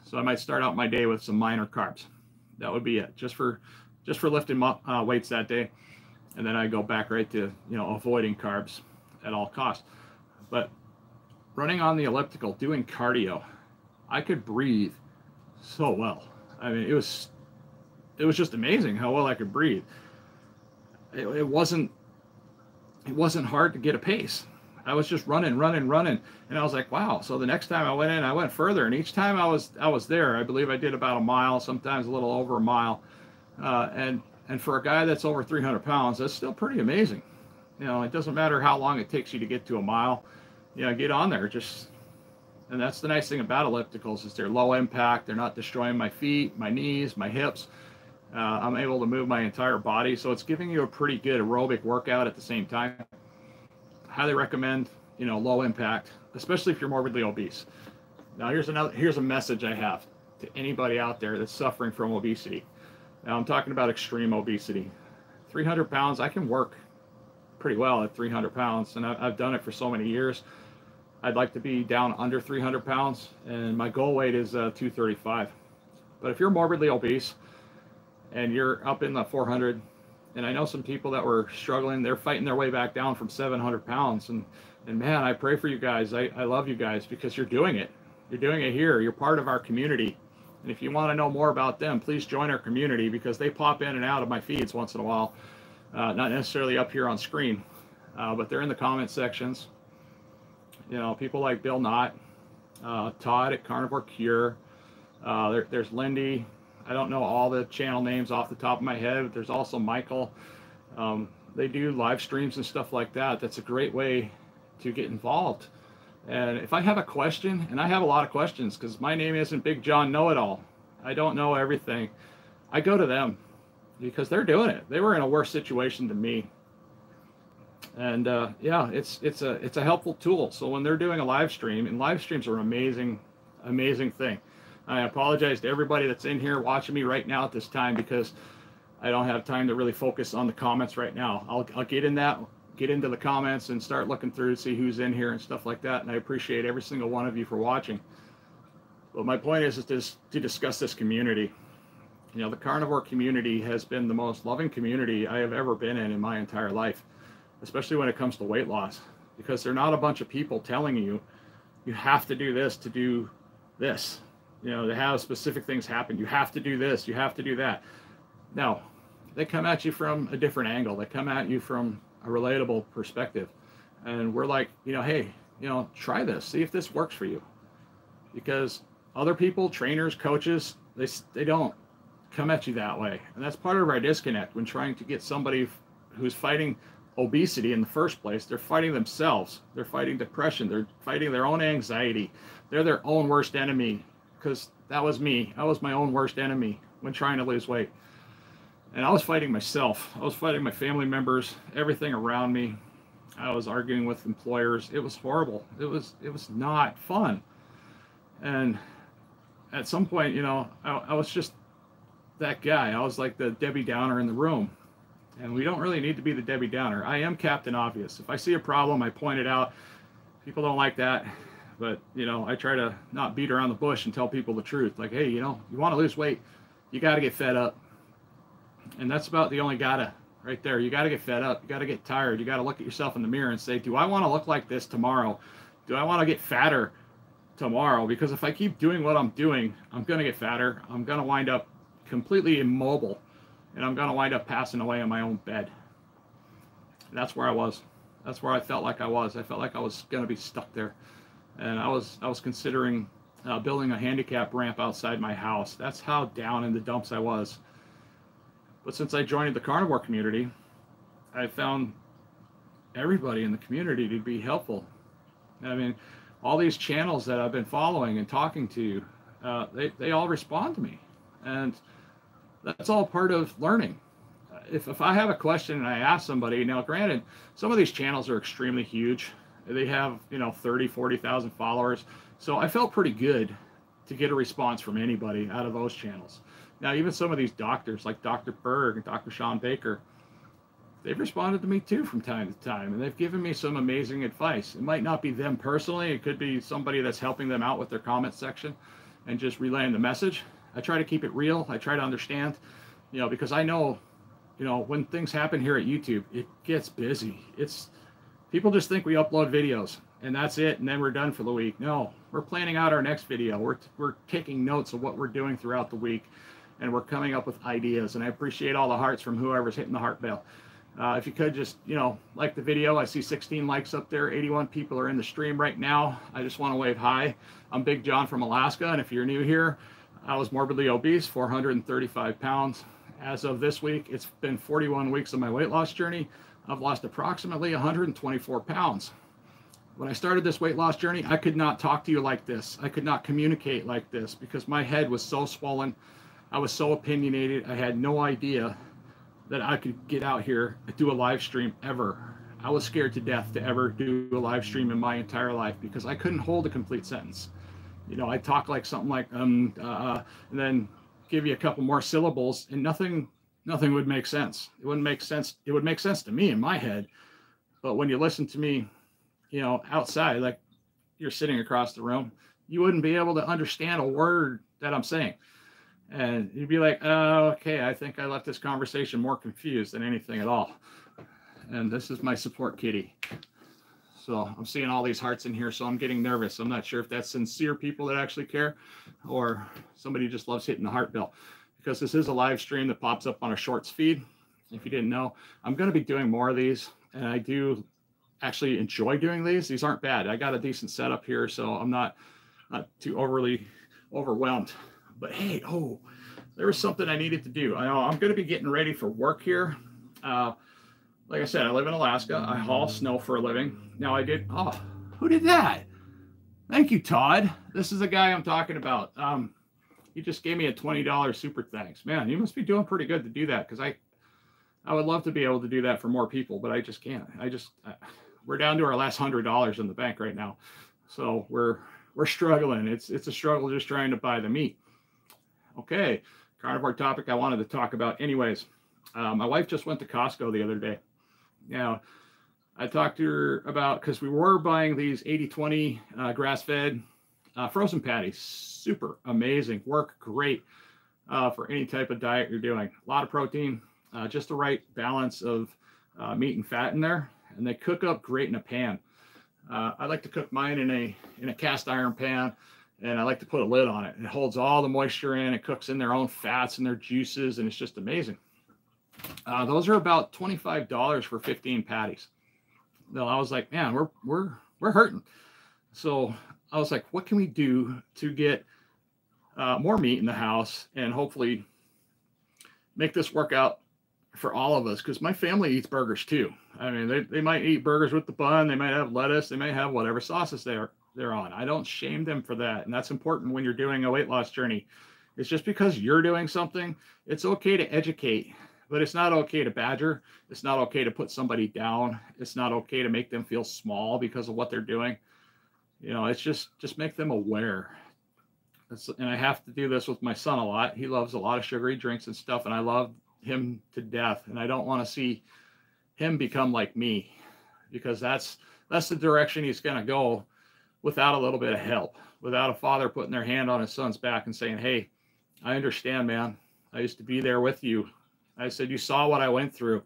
Speaker 1: So I might start out my day with some minor carbs. That would be it, just for lifting weights that day. And then I go back right to, avoiding carbs at all costs. But running on the elliptical, doing cardio, I could breathe so well. I mean, it was just amazing how well I could breathe. It wasn't hard to get a pace. I was just running, and I was like, wow. So the next time I went in, I went further, and each time I was there, I believe I did about a mile, sometimes a little over a mile, and for a guy that's over 300 pounds, that's still pretty amazing. It doesn't matter how long it takes you to get to a mile. Get on there. And that's the nice thing about ellipticals, is they're low impact. They're not destroying my feet, my knees, my hips. I'm able to move my entire body, so it's giving you a pretty good aerobic workout at the same time. Highly recommend, low impact, especially if you're morbidly obese. Now, here's a message I have to anybody out there that's suffering from obesity. Now, I'm talking about extreme obesity. 300 pounds, I can work pretty well at 300 pounds, and I've done it for so many years. I'd like to be down under 300 pounds, and my goal weight is 235. But if you're morbidly obese and you're up in the 400, and I know some people that were struggling, they're fighting their way back down from 700 pounds. And man, I pray for you guys. I love you guys because you're doing it. You're doing it here. You're part of our community. And if you want to know more about them, please join our community because they pop in and out of my feeds once in a while. Not necessarily up here on screen, but they're in the comment sections. You know, people like Bill Knott, Todd at Carnivore Cure. There's Lindy. I don't know all the channel names off the top of my head, but there's also Michael. They do live streams and stuff like that. That's a great way to get involved. And if I have a question, and I have a lot of questions because my name isn't Big John Know-It-All. I don't know everything. I go to them because they're doing it. They were in a worse situation than me. And yeah, it's a helpful tool. So when they're doing a live stream, and live streams are an amazing thing. I apologize to everybody that's in here watching me right now at this time because I don't have time to really focus on the comments right now. I'll get into the comments and start looking through to see who's in here and stuff like that. And I appreciate every single one of you for watching. But my point is to discuss this community. You know, the carnivore community has been the most loving community I have ever been in my entire life, especially when it comes to weight loss, because they're not a bunch of people telling you, you have to do this to do this. You know, to have specific things happen. You have to do this, you have to do that. No, they come at you from a different angle. They come at you from a relatable perspective. And we're like, you know, hey, you know, try this, see if this works for you. Because other people, trainers, coaches, they don't come at you that way. And that's part of our disconnect when trying to get somebody who's fighting obesity in the first place. They're fighting themselves. They're fighting depression. They're fighting their own anxiety. They're their own worst enemy. Because that was me. I was my own worst enemy when trying to lose weight. And I was fighting myself. I was fighting my family members, everything around me. I was arguing with employers. It was horrible. It was not fun. And at some point, you know, I was just that guy. I was like the Debbie Downer in the room. And we don't really need to be the Debbie Downer. I am Captain Obvious. If I see a problem, I point it out. People don't like that. But, you know, I try to not beat around the bush and tell people the truth. Like, hey, you know, you want to lose weight, you got to get fed up. And that's about the only gotta right there. You got to get fed up. You got to get tired. You got to look at yourself in the mirror and say, do I want to look like this tomorrow? Do I want to get fatter tomorrow? Because if I keep doing what I'm doing, I'm going to get fatter. I'm going to wind up completely immobile. And I'm going to wind up passing away in my own bed. And that's where I was. That's where I felt like I was. I felt like I was going to be stuck there. And I was considering building a handicap ramp outside my house. That's how down in the dumps I was. But since I joined the carnivore community, I found everybody in the community to be helpful. I mean, all these channels that I've been following and talking to, they all respond to me. And that's all part of learning. If I have a question and I ask somebody, now granted, some of these channels are extremely huge. They have, you know, 30, 40,000 followers. So I felt pretty good to get a response from anybody out of those channels. Now, even some of these doctors like Dr. Berg and Dr. Sean Baker, they've responded to me too from time to time. And they've given me some amazing advice. It might not be them personally. It could be somebody that's helping them out with their comment section and just relaying the message. I try to keep it real. I try to understand, you know, because I know, you know, when things happen here at YouTube, it gets busy. People just think we upload videos and that's it, and then we're done for the week. No, we're planning out our next video. We're taking notes of what we're doing throughout the week, and we're coming up with ideas. And I appreciate all the hearts from whoever's hitting the heart bell. If you could just, you know, like the video. I see 16 likes up there. 81 people are in the stream right now. I just want to wave hi. I'm Big John from Alaska, and if you're new here, I was morbidly obese, 435 pounds. As of this week, it's been 41 weeks of my weight loss journey. I've lost approximately 124 pounds. When I started this weight loss journey, I could not talk to you like this. I could not communicate like this because my head was so swollen. I was so opinionated. I had no idea that I could get out here and do a live stream ever. I was scared to death to ever do a live stream in my entire life because I couldn't hold a complete sentence. You know, I'd talk like something like, and then give you a couple more syllables and nothing would make sense. It wouldn't make sense. It would make sense to me in my head, But when you listen to me, you know, outside, like you're sitting across the room, you wouldn't be able to understand a word that I'm saying. And you'd be like, oh, okay, I think I left this conversation more confused than anything at all. And this is my support kitty. So I'm seeing all these hearts in here, so I'm getting nervous. I'm not sure if that's sincere people that actually care or somebody just loves hitting the heart bell, because this is a live stream that pops up on a shorts feed. If you didn't know, I'm going to be doing more of these, and I do actually enjoy doing these. These aren't bad. I got a decent setup here, so I'm not too overly overwhelmed. But hey, oh, there was something I needed to do. I know I'm going to be getting ready for work here. Like I said, I live in Alaska. I haul snow for a living. Now I did, oh, who did that? Thank you, Todd. This is the guy I'm talking about. He just gave me a $20 super thanks. Man, you must be doing pretty good to do that, because I would love to be able to do that for more people, but I just can't. We're down to our last $100 in the bank right now. So we're struggling. It's a struggle just trying to buy the meat. Okay, carnivore topic I wanted to talk about anyways. My wife just went to Costco the other day. Now, I talked to her about, because we were buying these 80/20 grass-fed frozen patties. Super amazing, work great for any type of diet you're doing. A lot of protein, just the right balance of meat and fat in there, and they cook up great in a pan. I like to cook mine in a cast iron pan, and I like to put a lid on it. It holds all the moisture in. It cooks in their own fats and their juices, and it's just amazing. Those are about $25 for 15 patties. No, I was like, man, we're hurting. So I was like, what can we do to get more meat in the house and hopefully make this work out for all of us? Because my family eats burgers too. I mean, they might eat burgers with the bun. They might have lettuce. They might have whatever sauces they're on. I don't shame them for that. And that's important when you're doing a weight loss journey. It's just because you're doing something, it's okay to educate. But it's not okay to badger. It's not okay to put somebody down. It's not okay to make them feel small because of what they're doing. You know, it's just make them aware. And I have to do this with my son a lot. He loves a lot of sugary drinks and stuff, and I love him to death. And I don't want to see him become like me, because that's the direction he's going to go without a little bit of help, without a father putting their hand on his son's back and saying, hey, I understand, man. I used to be there with you. I said, you saw what I went through.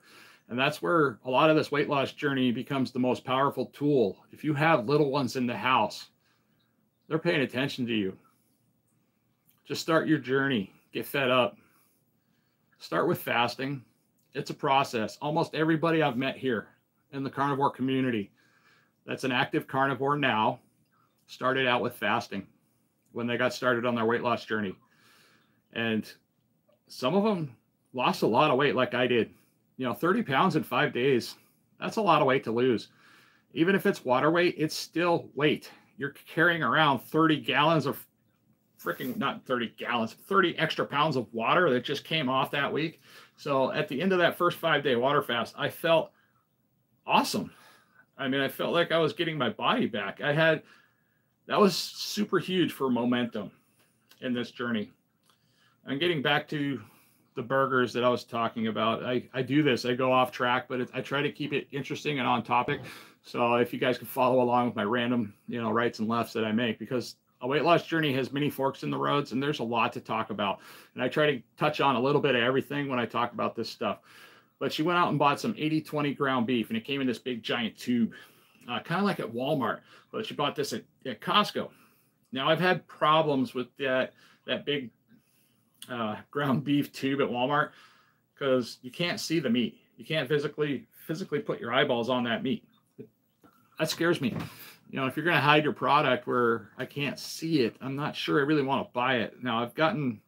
Speaker 1: And that's where a lot of this weight loss journey becomes the most powerful tool. If you have little ones in the house, they're paying attention to you. Just start your journey. Get fed up. Start with fasting. It's a process. Almost everybody I've met here in the carnivore community that's an active carnivore now started out with fasting when they got started on their weight loss journey. And some of them lost a lot of weight like I did. You know, 30 pounds in 5 days, that's a lot of weight to lose. Even if it's water weight, it's still weight. You're carrying around 30 gallons of not 30 gallons, 30 extra pounds of water that just came off that week. So at the end of that first 5-day water fast, I felt awesome. I mean, I felt like I was getting my body back. That was super huge for momentum in this journey. I'm getting back to the burgers that I was talking about. I do this, I go off track, but I try to keep it interesting and on topic. So if you guys can follow along with my random, rights and lefts that I make, because a weight loss journey has many forks in the roads, and there's a lot to talk about. And I try to touch on a little bit of everything when I talk about this stuff. But she went out and bought some 80/20 ground beef, and it came in this big giant tube, kind of like at Walmart, but she bought this at Costco. Now I've had problems with that big ground beef tube at Walmart, because you can't see the meat. You can't physically put your eyeballs on that meat. That scares me. If you're going to hide your product where I can't see it, I'm not sure I really want to buy it. Now, I've gotten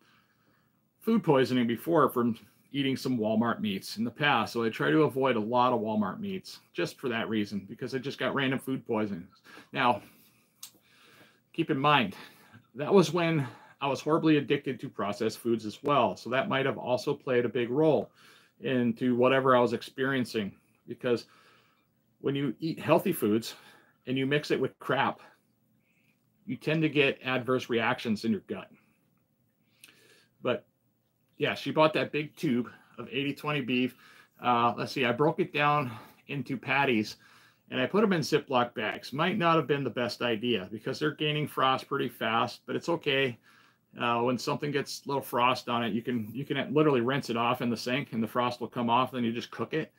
Speaker 1: food poisoning before from eating some Walmart meats in the past, so I try to avoid a lot of Walmart meats just for that reason, because I just got random food poisoning. Now, keep in mind, that was when I was horribly addicted to processed foods as well. So that might have also played a big role into whatever I was experiencing, because when you eat healthy foods and you mix it with crap, you tend to get adverse reactions in your gut. But yeah, she bought that big tube of 80/20 beef. Let's see, I broke it down into patties. and I put them in Ziploc bags. Might not have been the best idea because they're gaining frost pretty fast, but it's okay. When something gets a little frost on it, you can literally rinse it off in the sink and the frost will come off. Then you just cook it,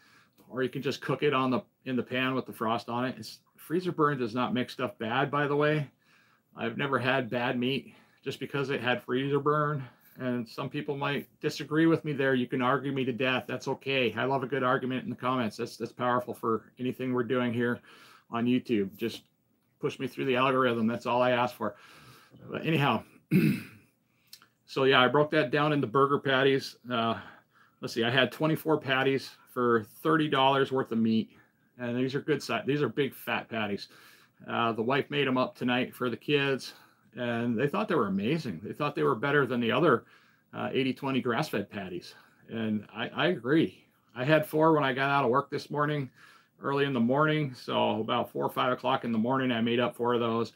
Speaker 1: or you can just cook it in the pan with the frost on it. Freezer burn does not make stuff bad, by the way. I've never had bad meat just because it had freezer burn. And some people might disagree with me there. You can argue me to death. That's okay. I love a good argument in the comments. That's powerful for anything we're doing here on YouTube. Just push me through the algorithm. That's all I ask for. But anyhow, so yeah, I broke that down into burger patties. Let's see, I had 24 patties for $30 worth of meat. And these are good size. These are big fat patties. The wife made them up tonight for the kids, and they thought they were amazing. They thought they were better than the other 80/20 grass-fed patties. And I agree. I had 4 when I got out of work this morning, early in the morning. So about 4 or 5 o'clock in the morning, I made up 4 of those.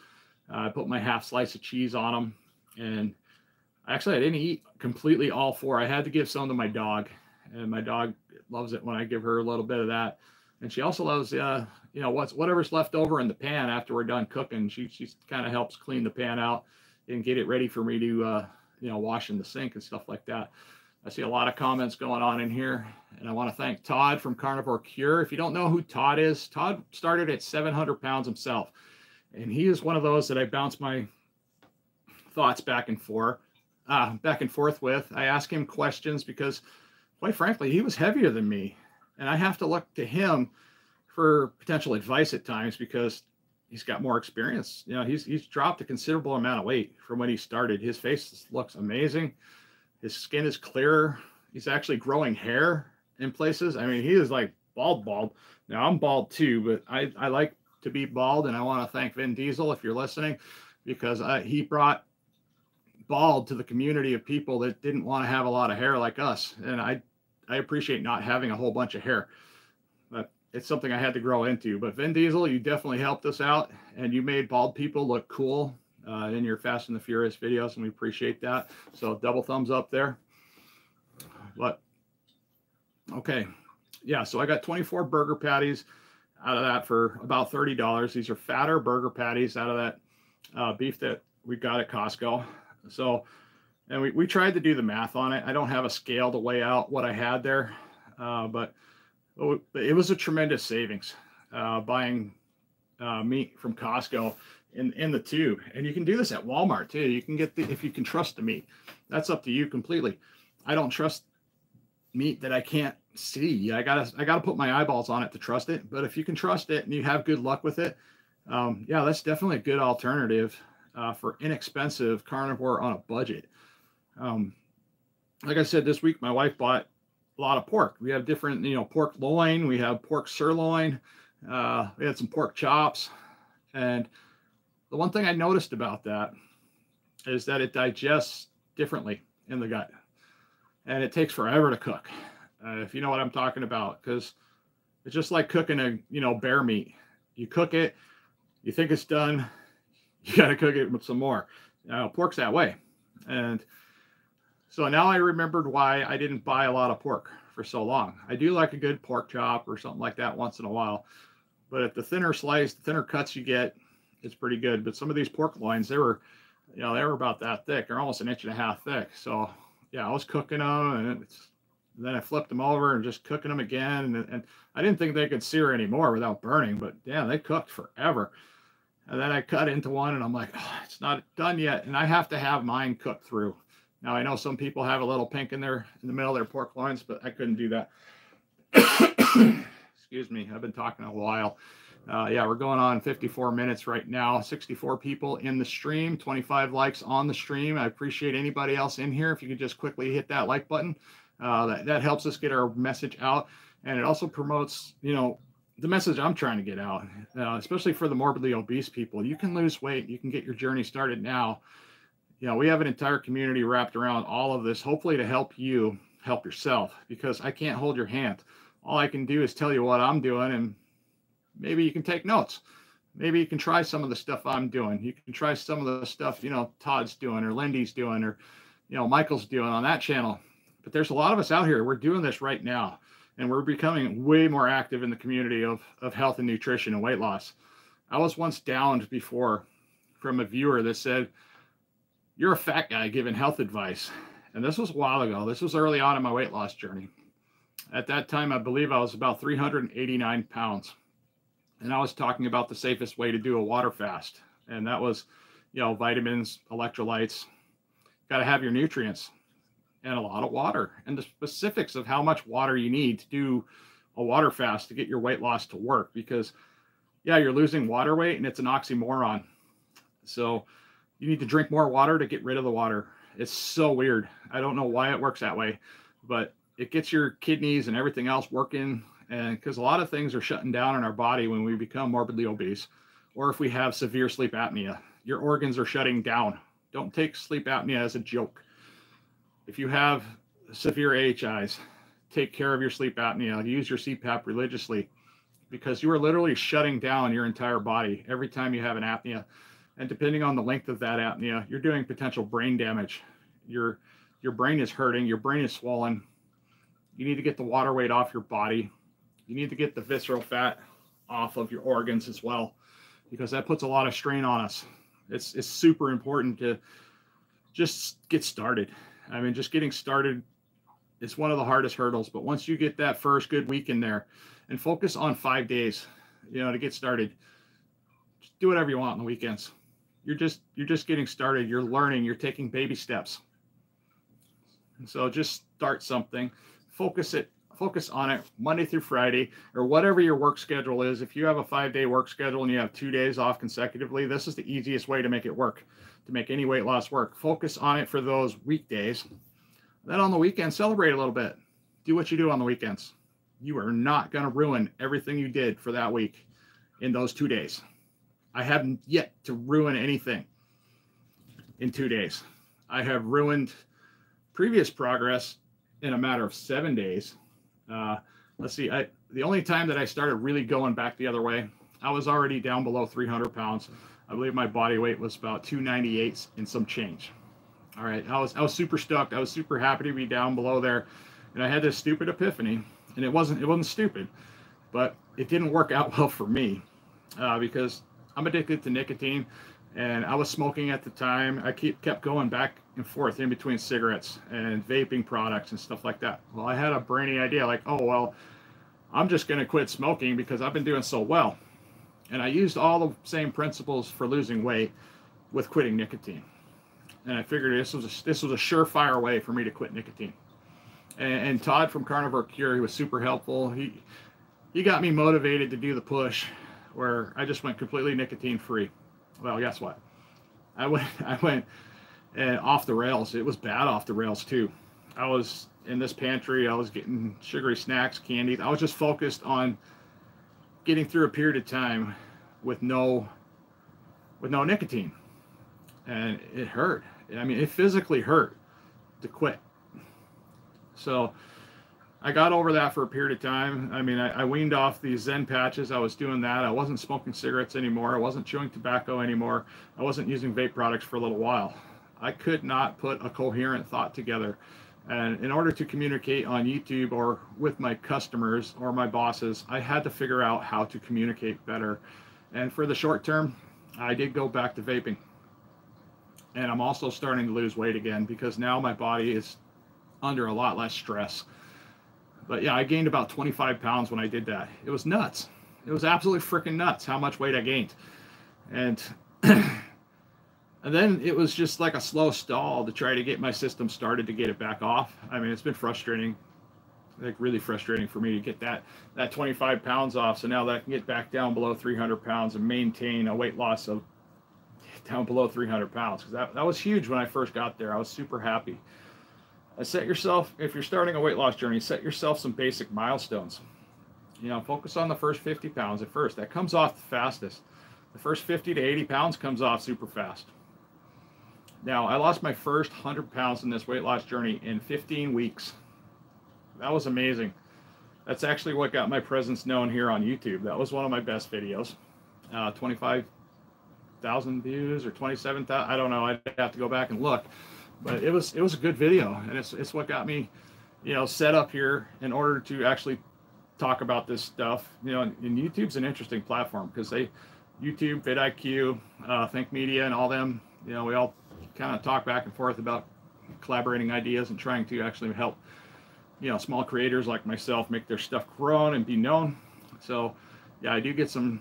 Speaker 1: I put my half slice of cheese on them. And actually, I didn't eat completely all 4. I had to give some to my dog. And my dog loves it when I give her a little bit of that. And she also loves, whatever's left over in the pan after we're done cooking. She kind of helps clean the pan out and get it ready for me to, wash in the sink and stuff like that. I see a lot of comments going on in here. And I want to thank Todd from Carnivore Cure. If you don't know who Todd is, Todd started at 700 pounds himself. And he is one of those that I bounce my thoughts back and forth with. I ask him questions because, quite frankly, he was heavier than me. And I have to look to him for potential advice at times because he's got more experience. He's dropped a considerable amount of weight from when he started. His face looks amazing. His skin is clearer. He's actually growing hair in places. I mean, he is like bald. Now I'm bald too, but I like to be bald. And I want to thank Vin Diesel, if you're listening, because he brought bald to the community of people that didn't want to have a lot of hair like us. And I appreciate not having a whole bunch of hair, but it's something I had to grow into. But Vin Diesel, you definitely helped us out, and you made bald people look cool in your Fast and the Furious videos, and we appreciate that. So double thumbs up there. But okay, yeah, so I got 24 burger patties out of that for about $30. These are fatter burger patties out of that beef that we got at Costco. So, and we tried to do the math on it. I don't have a scale to weigh out what I had there, but it was a tremendous savings buying meat from Costco in the tube. And you can do this at Walmart too. You can get if you can trust the meat. That's up to you completely. I don't trust meat that I can't see. I gotta put my eyeballs on it to trust it. But if you can trust it and you have good luck with it, yeah, that's definitely a good alternative for inexpensive carnivore on a budget. Like I said, this week my wife bought a lot of pork. We have different, pork loin, we have pork sirloin, we had some pork chops. And the one thing I noticed about that is that it digests differently in the gut, and it takes forever to cook. If you know what I'm talking about, because it's just like cooking a, bear meat. You cook it, you think it's done, you got to cook it with some more. Pork's that way. And so now I remembered why I didn't buy a lot of pork for so long. I do like a good pork chop or something like that once in a while. But at the thinner slice, the thinner cuts you get, it's pretty good. But some of these pork loins, they were about that thick. They're almost 1.5 inches thick. So yeah, I was cooking them, and then I flipped them over and just cooking them again. And I didn't think they could sear anymore without burning, but yeah, they cooked forever. And then I cut into one, and I'm like, oh, it's not done yet. And I have to have mine cooked through. Now, I know some people have a little pink in the middle of their pork loins, but I couldn't do that. Excuse me. I've been talking a while. Yeah, we're going on 54 minutes right now. 64 people in the stream, 25 likes on the stream. I appreciate anybody else in here. If you could just quickly hit that like button, that helps us get our message out. And it also promotes, the message I'm trying to get out, especially for the morbidly obese people. You can lose weight. You can get your journey started now. We have an entire community wrapped around all of this, hopefully to help you help yourself, because I can't hold your hand. All I can do is tell you what I'm doing, and maybe you can take notes. Maybe you can try some of the stuff I'm doing. You can try some of the stuff, Todd's doing, or Lindy's doing, or, Michael's doing on that channel. But there's a lot of us out here. We're doing this right now. and we're becoming way more active in the community of health and nutrition and weight loss. I was once downed before from a viewer that said, "You're a fat guy giving health advice." And this was a while ago. This was early on in my weight loss journey. At that time, I believe I was about 389 pounds. And I was talking about the safest way to do a water fast. And that was, vitamins, electrolytes, got to have your nutrients and a lot of water, and the specifics of how much water you need to do a water fast to get your weight loss to work. Because you're losing water weight and it's an oxymoron. So you need to drink more water to get rid of the water. It's so weird. I don't know why it works that way, but it gets your kidneys and everything else working. And because a lot of things are shutting down in our body when we become morbidly obese, or if we have severe sleep apnea, your organs are shutting down. Don't take sleep apnea as a joke. If you have severe AHIs, take care of your sleep apnea. Use your CPAP religiously, because you are literally shutting down your entire body every time you have an apnea. And depending on the length of that apnea, you're doing potential brain damage. Your brain is hurting. Your brain is swollen. You need to get the water weight off your body. You need to get the visceral fat off of your organs as well, because that puts a lot of strain on us. It's super important to just get started. I mean, just getting started is one of the hardest hurdles. But once you get that first good week in there, and focus on 5 days, to get started, just do whatever you want on the weekends. You're just getting started. You're learning. You're taking baby steps. And so just start something. Focus on it Monday through Friday, or whatever your work schedule is. If you have a 5-day work schedule and you have 2 days off consecutively, this is the easiest way to make it work, to make any weight loss work. Focus on it for those weekdays. Then on the weekend, celebrate a little bit. Do what you do on the weekends. You are not going to ruin everything you did for that week in those 2 days. I haven't yet to ruin anything in 2 days. I have ruined previous progress in a matter of 7 days. Let's see, the only time that I started really going back the other way, I was already down below 300 pounds. I believe my body weight was about 298 and some change. All right, I was super stoked. I was super happy to be down below there. And I had this stupid epiphany, and it wasn't stupid, but it didn't work out well for me, because I'm addicted to nicotine, and I was smoking at the time. I kept going back and forth in between cigarettes and vaping products and stuff like that. Well, I had a brainy idea, like, oh, well, I'm just going to quit smoking because I've been doing so well. And I used all the same principles for losing weight with quitting nicotine. And I figured this was a surefire way for me to quit nicotine. And Todd from Carnivore Cure, he was super helpful. He got me motivated to do the push, where I just went completely nicotine free. Well, guess what? I went off the rails. It was bad off the rails too. I was in this pantry. I was getting sugary snacks, candy. I was just focused on getting through a period of time with no nicotine, and it hurt. I mean, it physically hurt to quit. So I got over that for a period of time. I mean, I weaned off these Zen patches. I was doing that. I wasn't smoking cigarettes anymore. I wasn't chewing tobacco anymore. I wasn't using vape products for a little while. I could not put a coherent thought together. And in order to communicate on YouTube or with my customers or my bosses, I had to figure out how to communicate better. And for the short term, I did go back to vaping. And I'm also starting to lose weight again, because now my body is under a lot less stress. But yeah, I gained about 25 pounds when I did that. It was nuts. It was absolutely freaking nuts how much weight I gained. And and then it was just like a slow stall to try to get my system started to get it back off. I mean, it's been frustrating, like really frustrating for me to get that 25 pounds off. So now that I can get back down below 300 pounds and maintain a weight loss of down below 300 pounds. Because that was huge when I first got there. I was super happy. Set yourself, if you're starting a weight loss journey, set yourself some basic milestones. Focus on the first 50 pounds at first. That comes off the fastest. The first 50 to 80 pounds comes off super fast. Now, I lost my first 100 pounds in this weight loss journey in 15 weeks. That was amazing. That's actually what got my presence known here on YouTube. That was one of my best videos. 25,000 views or 27,000. I don't know. I'd have to go back and look. But it was a good video, and it's what got me, set up here in order to actually talk about this stuff. You know, and YouTube's an interesting platform because YouTube, vidIQ, Think Media, and all them, you know, we all kind of talk back and forth about collaborating ideas and trying to actually help, you know, small creators like myself make their stuff grown and be known. So yeah, I do get some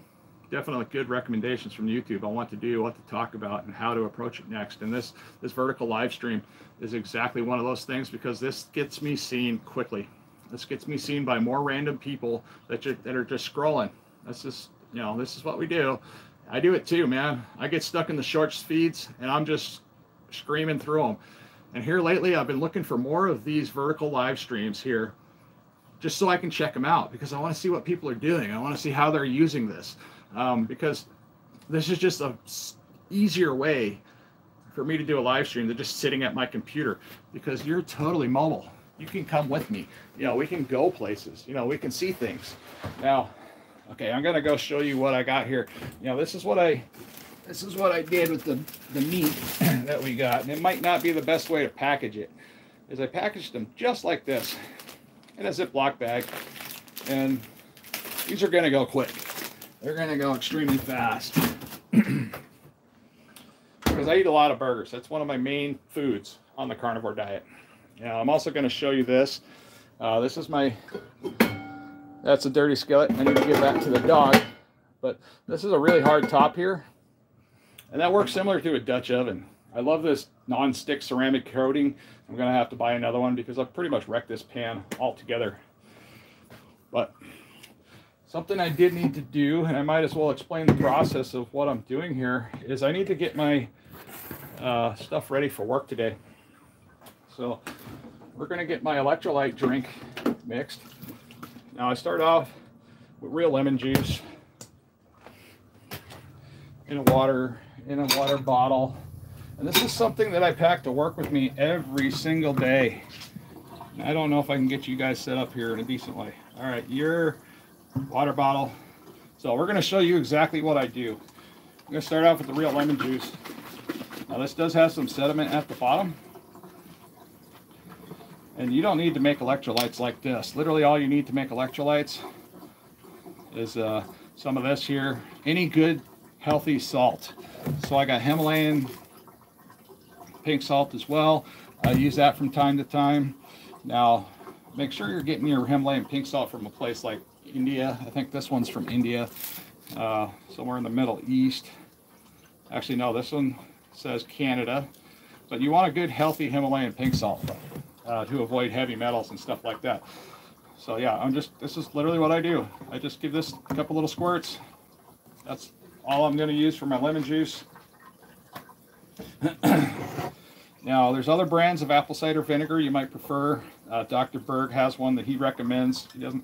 Speaker 1: definitely good recommendations from YouTube on what to do, what to talk about, and how to approach it next. And this vertical live stream is exactly one of those things, because this gets me seen quickly. This gets me seen by more random people that are just scrolling. That's just, you know, this is what we do. I do it too, man. I get stuck in the shorts feeds and I'm just screaming through them. And here lately, I've been looking for more of these vertical live streams here, just so I can check them out, because I want to see what people are doing. I want to see how they're using this, because this is just a easier way for me to do a live stream than just sitting at my computer, because you're totally mobile. You can come with me. You know, we can go places. You know, we can see things. Now, okay, I'm gonna go show you what I got here. You know, this is what I did with the meat that we got. And it might not be the best way to package it, is I packaged them just like this in a Ziploc bag. And these are gonna go quick. They're gonna go extremely fast. Because I eat a lot of burgers. That's one of my main foods on the carnivore diet. Now, I'm also gonna show you this. This is that's a dirty skillet. I need to get back to the dog. But this is a really hard top here. And that works similar to a Dutch oven. I love this non-stick ceramic coating. I'm gonna have to buy another one because I've pretty much wrecked this pan altogether. But something I did need to do, and I might as well explain the process of what I'm doing here, is I need to get my stuff ready for work today. So we're gonna get my electrolyte drink mixed. Now I start off with real lemon juice in a water bottle. And this is something that I pack to work with me every single day. I don't know if I can get you guys set up here in a decent way. All right, your water bottle. So we're gonna show you exactly what I do. I'm gonna start off with the real lemon juice. Now this does have some sediment at the bottom. And you don't need to make electrolytes like this. Literally all you need to make electrolytes is some of this here. Any good, healthy salt. So I got Himalayan pink salt as well. I use that from time to time. Now, make sure you're getting your Himalayan pink salt from a place like India. I think this one's from India, somewhere in the Middle East. Actually, no, this one says Canada. But you want a good, healthy Himalayan pink salt to avoid heavy metals and stuff like that. So yeah, this is literally what I do. I just give this a couple little squirts. That's all I'm going to use for my lemon juice. Now, there's other brands of apple cider vinegar you might prefer. Dr. Berg has one that he recommends. He doesn't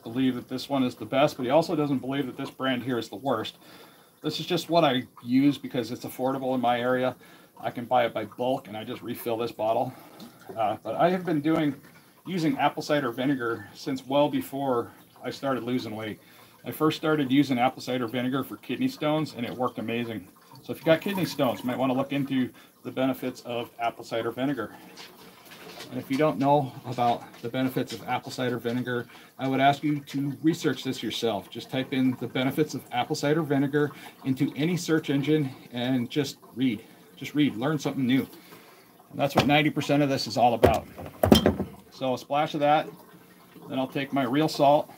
Speaker 1: believe that this one is the best, but he also doesn't believe that this brand here is the worst. This is just what I use because it's affordable in my area. I can buy it by bulk, and I just refill this bottle. But I have been using apple cider vinegar since well before I started losing weight. I first started using apple cider vinegar for kidney stones, and it worked amazing. So if you got kidney stones, you might want to look into the benefits of apple cider vinegar. And if you don't know about the benefits of apple cider vinegar, I would ask you to research this yourself. Just type in the benefits of apple cider vinegar into any search engine and just read. Just read, learn something new. And that's what 90% of this is all about. So a splash of that, then I'll take my real salt,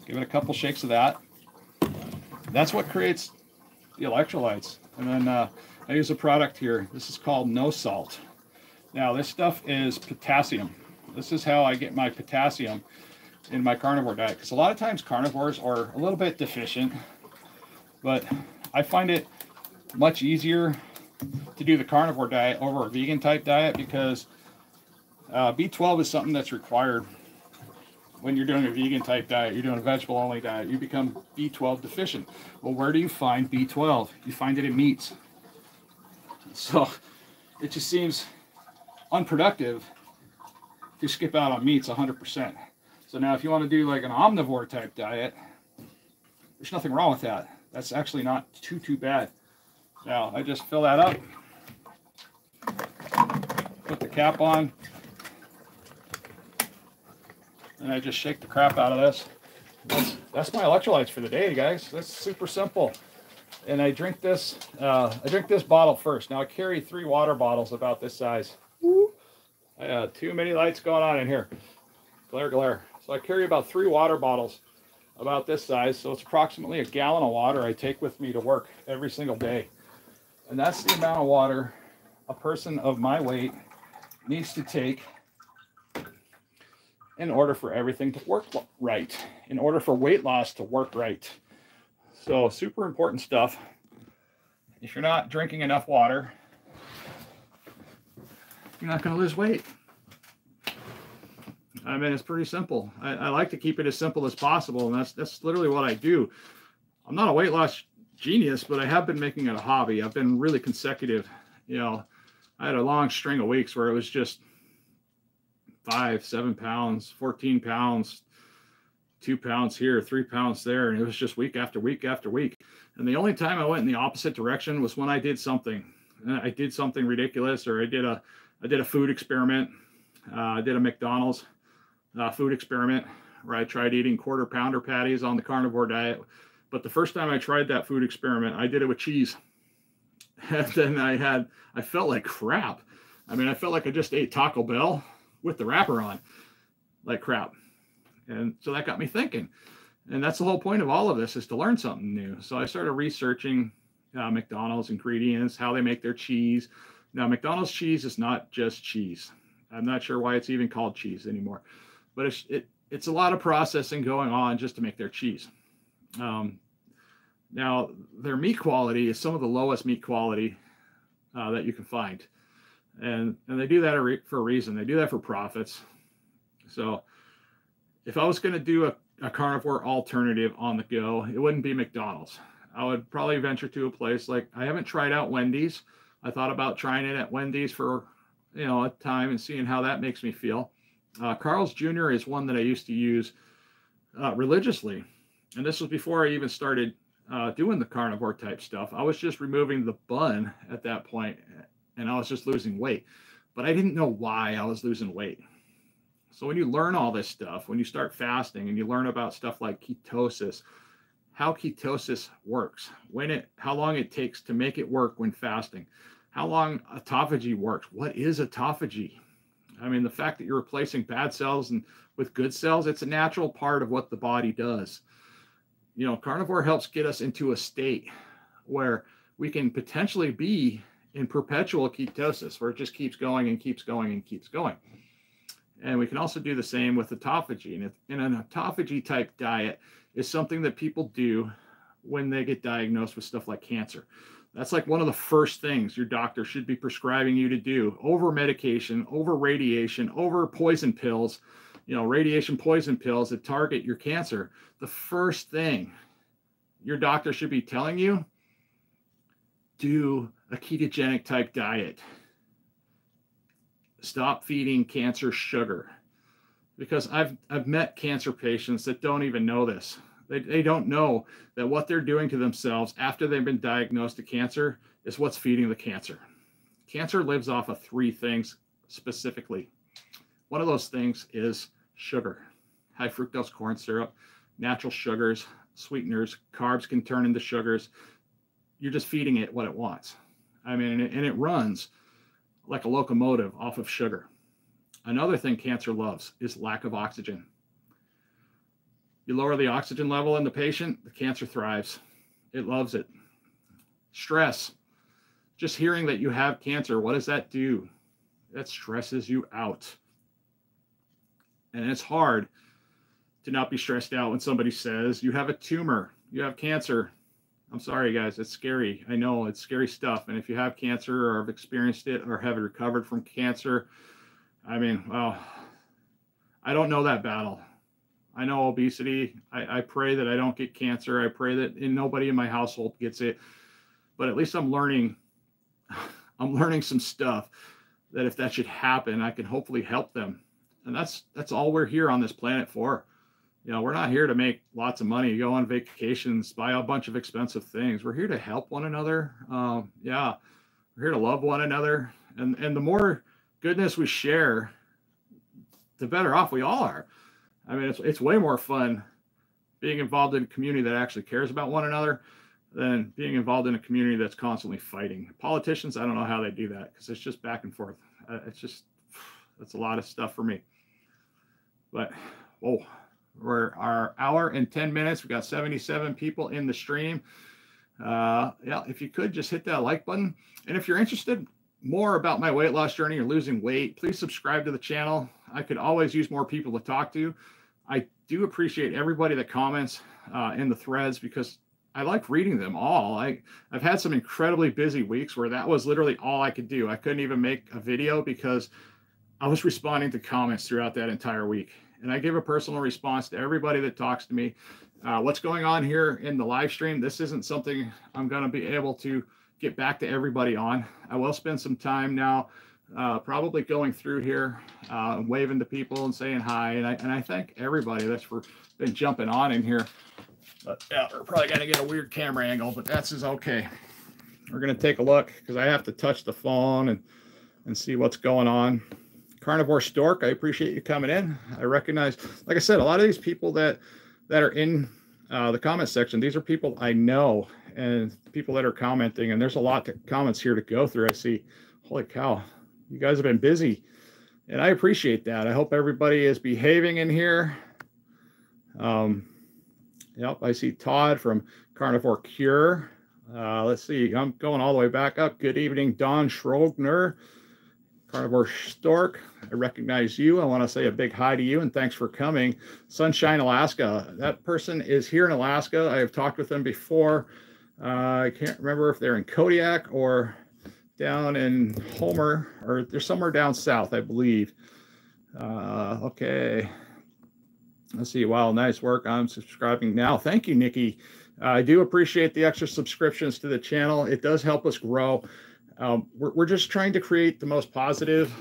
Speaker 1: give it a couple shakes of that. That's what creates the electrolytes. And then I use a product here. This is called No Salt. Now this stuff is potassium. This is how I get my potassium in my carnivore diet. Because a lot of times carnivores are a little bit deficient, but I find it much easier to do the carnivore diet over a vegan type diet because B12 is something that's required when you're doing a vegan type diet. You're doing a vegetable only diet, you become B12 deficient. Well, where do you find B12? You find it in meats. So it just seems unproductive to skip out on meats 100%. So now if you want to do like an omnivore type diet, there's nothing wrong with that. That's actually not too bad. Now I just fill that up, put the cap on, and I just shake the crap out of this. That's my electrolytes for the day, guys. That's super simple. And I drink this. I drink this bottle first. Now I carry 3 water bottles about this size. I got too many lights going on in here. Glare. So I carry about 3 water bottles about this size. So it's approximately a gallon of water I take with me to work every single day. And that's the amount of water a person of my weight needs to take in order for everything to work right, in order for weight loss to work right. So super important stuff. If you're not drinking enough water, you're not going to lose weight. I mean, it's pretty simple. I like to keep it as simple as possible, and that's literally what I do. I'm not a weight loss genius, but I have been making it a hobby. I've been really consecutive. You know, I had a long string of weeks where it was just 5, 7 pounds, 14 pounds, 2 pounds here, 3 pounds there. And it was just week after week after week. And the only time I went in the opposite direction was when I did something. I did something ridiculous, or I did a food experiment. I did a McDonald's food experiment where I tried eating quarter pounder patties on the carnivore diet. But the first time I tried that food experiment, I did it with cheese. And then I felt like crap. I mean, I felt like I just ate Taco Bell with the wrapper on, like crap. And so that got me thinking. And that's the whole point of all of this, is to learn something new. So I started researching McDonald's ingredients, how they make their cheese. Now, McDonald's cheese is not just cheese. I'm not sure why it's even called cheese anymore, but it's a lot of processing going on just to make their cheese. Now, their meat quality is some of the lowest meat quality that you can find. And they do that for a reason. They do that for profits. So if I was going to do a carnivore alternative on the go, it wouldn't be McDonald's. I would probably venture to a place like, I haven't tried out Wendy's. I thought about trying it at Wendy's for, a time and seeing how that makes me feel. Carl's Jr. is one that I used to use religiously. And this was before I even started doing the carnivore type stuff. I was just removing the bun at that point, and I was just losing weight. But I didn't know why I was losing weight. So when you learn all this stuff, when you start fasting and you learn about stuff like ketosis, how ketosis works, how long it takes to make it work when fasting, how long autophagy works. What is autophagy? I mean, the fact that you're replacing bad cells with good cells, it's a natural part of what the body does. Carnivore helps get us into a state where we can potentially be in perpetual ketosis, where it just keeps going and keeps going and keeps going. And we can also do the same with autophagy. And in an autophagy type diet is something that people do when they get diagnosed with stuff like cancer. That's like one of the first things your doctor should be prescribing you to do, over medication, over radiation, over poison pills, radiation poison pills that target your cancer. The first thing your doctor should be telling you, do a ketogenic type diet. Stop feeding cancer sugar. Because I've met cancer patients that don't even know this. They don't know that what they're doing to themselves after they've been diagnosed with cancer is what's feeding the cancer. Cancer lives off of 3 things specifically. One of those things is sugar, high fructose corn syrup, natural sugars, sweeteners. Carbs can turn into sugars. You're just feeding it what it wants. I mean, and it runs like a locomotive off of sugar. Another thing cancer loves is lack of oxygen. You lower the oxygen level in the patient, the cancer thrives. It loves it. Stress. Just hearing that you have cancer, what does that do? That stresses you out. And it's hard to not be stressed out when somebody says you have a tumor, you have cancer. I'm sorry, guys, it's scary. I know it's scary stuff. And if you have cancer or have experienced it or have recovered from cancer, I mean, well, I don't know that battle. I know obesity. I pray that I don't get cancer. I pray that nobody in my household gets it. But at least I'm learning some stuff that if that should happen, I can hopefully help them. And that's all we're here on this planet for. We're not here to make lots of money, go on vacations, buy a bunch of expensive things. We're here to help one another. We're here to love one another. And the more goodness we share, the better off we all are. I mean, it's way more fun being involved in a community that actually cares about one another than being involved in a community that's constantly fighting. Politicians, I don't know how they do that, because it's just back and forth. That's a lot of stuff for me. But, oh, we're our hour and 10 minutes. We got 77 people in the stream. Yeah, if you could just hit that like button. And if you're interested more about my weight loss journey or losing weight, please subscribe to the channel. I could always use more people to talk to. I do appreciate everybody that comments in the threads, because I like reading them all. I've had some incredibly busy weeks where that was literally all I could do. I couldn't even make a video because I was responding to comments throughout that entire week. And I give a personal response to everybody that talks to me. What's going on here in the live stream, this isn't something I'm going to be able to get back to everybody on. I will spend some time now probably going through here, waving to people and saying hi. And I thank everybody that's been jumping on in here. But yeah, we're probably going to get a weird camera angle, but that's okay. We're going to take a look, because I have to touch the phone and see what's going on. Carnivore Stork, I appreciate you coming in. I recognize, like I said, a lot of these people that are in the comment section, these are people I know, and people that are commenting, and there's a lot of comments here to go through. I see, holy cow, you guys have been busy, and I appreciate that. I hope everybody is behaving in here. Yep, I see Todd from Carnivore Cure. Let's see, I'm going all the way back up. Good evening, Don Schrogner. Carnivore Stork, I recognize you. I want to say a big hi to you, and thanks for coming. Sunshine, Alaska. That person is here in Alaska. I have talked with them before. I can't remember if they're in Kodiak or down in Homer, or they're somewhere down south, I believe. Okay. Let's see. Wow, nice work. I'm subscribing now. Thank you, Nikki. I do appreciate the extra subscriptions to the channel. It does help us grow. We're just trying to create the most positive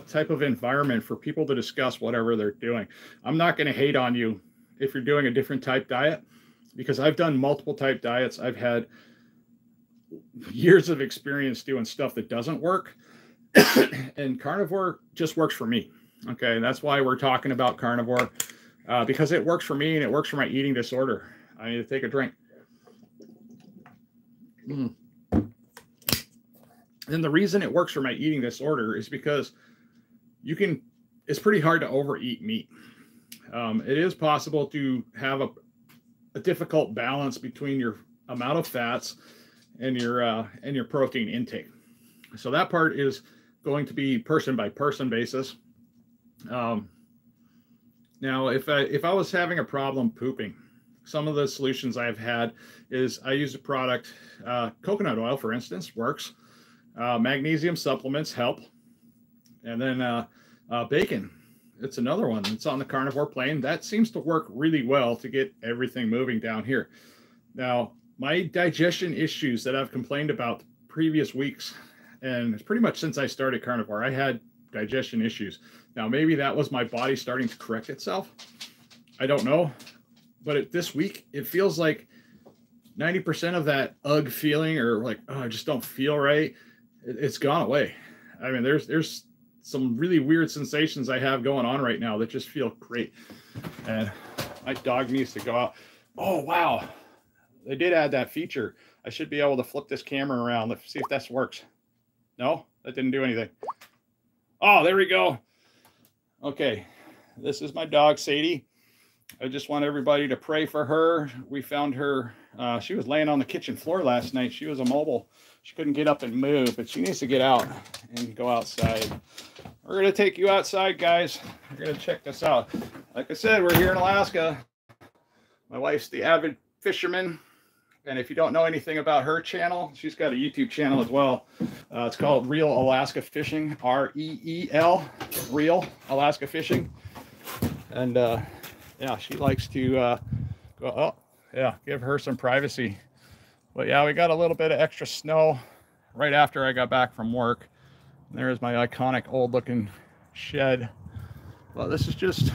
Speaker 1: type of environment for people to discuss whatever they're doing. I'm not going to hate on you if you're doing a different type diet, because I've done multiple type diets. I've had years of experience doing stuff that doesn't work, and carnivore just works for me. Okay, and that's why we're talking about carnivore, because it works for me and it works for my eating disorder. I need to take a drink. And the reason it works for my eating disorder is because it's pretty hard to overeat meat. It is possible to have a difficult balance between your amount of fats and your protein intake. So that part is going to be person by person basis. Now, if I was having a problem pooping, some of the solutions I've had is I use a product, coconut oil, for instance, works. Magnesium supplements help. And then bacon, it's another one. It's on the carnivore plane. That seems to work really well to get everything moving down here. Now, my digestion issues that I've complained about previous weeks, and it's pretty much since I started carnivore, I had digestion issues. Now, maybe that was my body starting to correct itself. I don't know. But this week, it feels like 90% of that ugh feeling, or like, oh, I just don't feel right, it's gone away. I mean, there's some really weird sensations I have going on right now that just feel great. And my dog needs to go out. Oh, wow. They did add that feature. I should be able to flip this camera around. Let's see if this works. No, that didn't do anything. Oh, there we go. Okay. This is my dog, Sadie. I just want everybody to pray for her. We found her. She was laying on the kitchen floor last night. She was immobile. She couldn't get up and move, but she needs to get out and go outside. We're going to take you outside, guys. We're going to check this out. Like I said, we're here in Alaska. My wife's the avid fisherman. And if you don't know anything about her channel, she's got a YouTube channel as well. It's called Real Alaska Fishing, R-E-E-L, Real Alaska Fishing. And yeah, she likes to go, oh, yeah, give her some privacy. But yeah, we got a little bit of extra snow right after I got back from work. And there's my iconic old looking shed. Well, this is just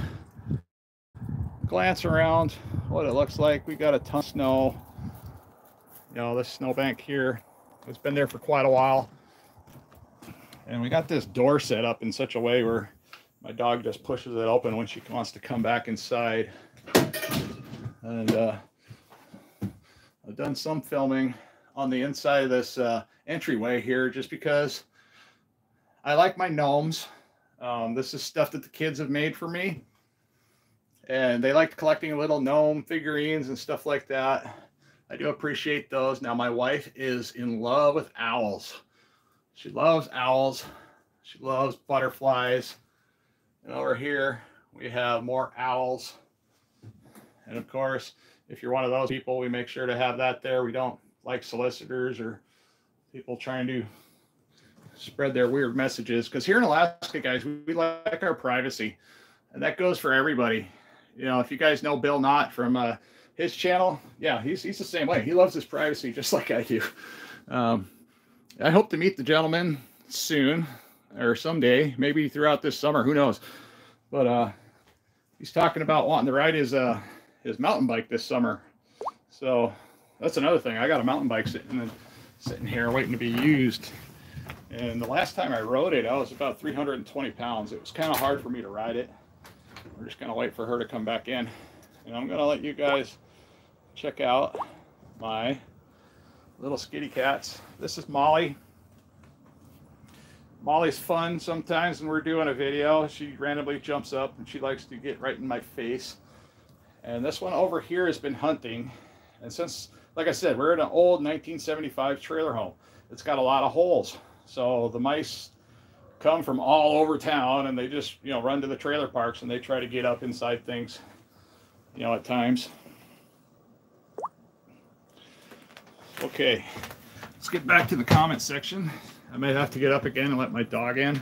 Speaker 1: glance around what it looks like. We got a ton of snow. You know, this snowbank here has been there for quite a while. And we got this door set up in such a way where My dog just pushes it open when she wants to come back inside. And I've done some filming on the inside of this entryway here just because I like my gnomes. This is stuff that the kids have made for me. And they like collecting little gnome figurines and stuff like that. I do appreciate those. Now, my wife is in love with owls. She loves owls. She loves butterflies. And over here, we have more owls. And of course, if you're one of those people, we make sure to have that there. We don't like solicitors or people trying to spread their weird messages. Because here in Alaska, guys, we like our privacy. And that goes for everybody. You know, if you guys know Bill Knott from his channel, yeah, he's the same way. He loves his privacy just like I do. I hope to meet the gentleman soon or someday, maybe throughout this summer, who knows. But he's talking about wanting to ride his mountain bike this summer. So that's another thing. I got a mountain bike sitting here waiting to be used. And the last time I rode it, I was about 320 pounds. It was kind of hard for me to ride it. We're just going to wait for her to come back in. And I'm going to let you guys check out my little skitty cats. This is Molly. Molly's fun sometimes when we're doing a video. She randomly jumps up and she likes to get right in my face. And this one over here has been hunting. And since, like I said, we're in an old 1975 trailer home. It's got a lot of holes. So the mice come from all over town and they just, you know, run to the trailer parks and they try to get up inside things, you know, at times. Okay, let's get back to the comment section. I may have to get up again and let my dog in.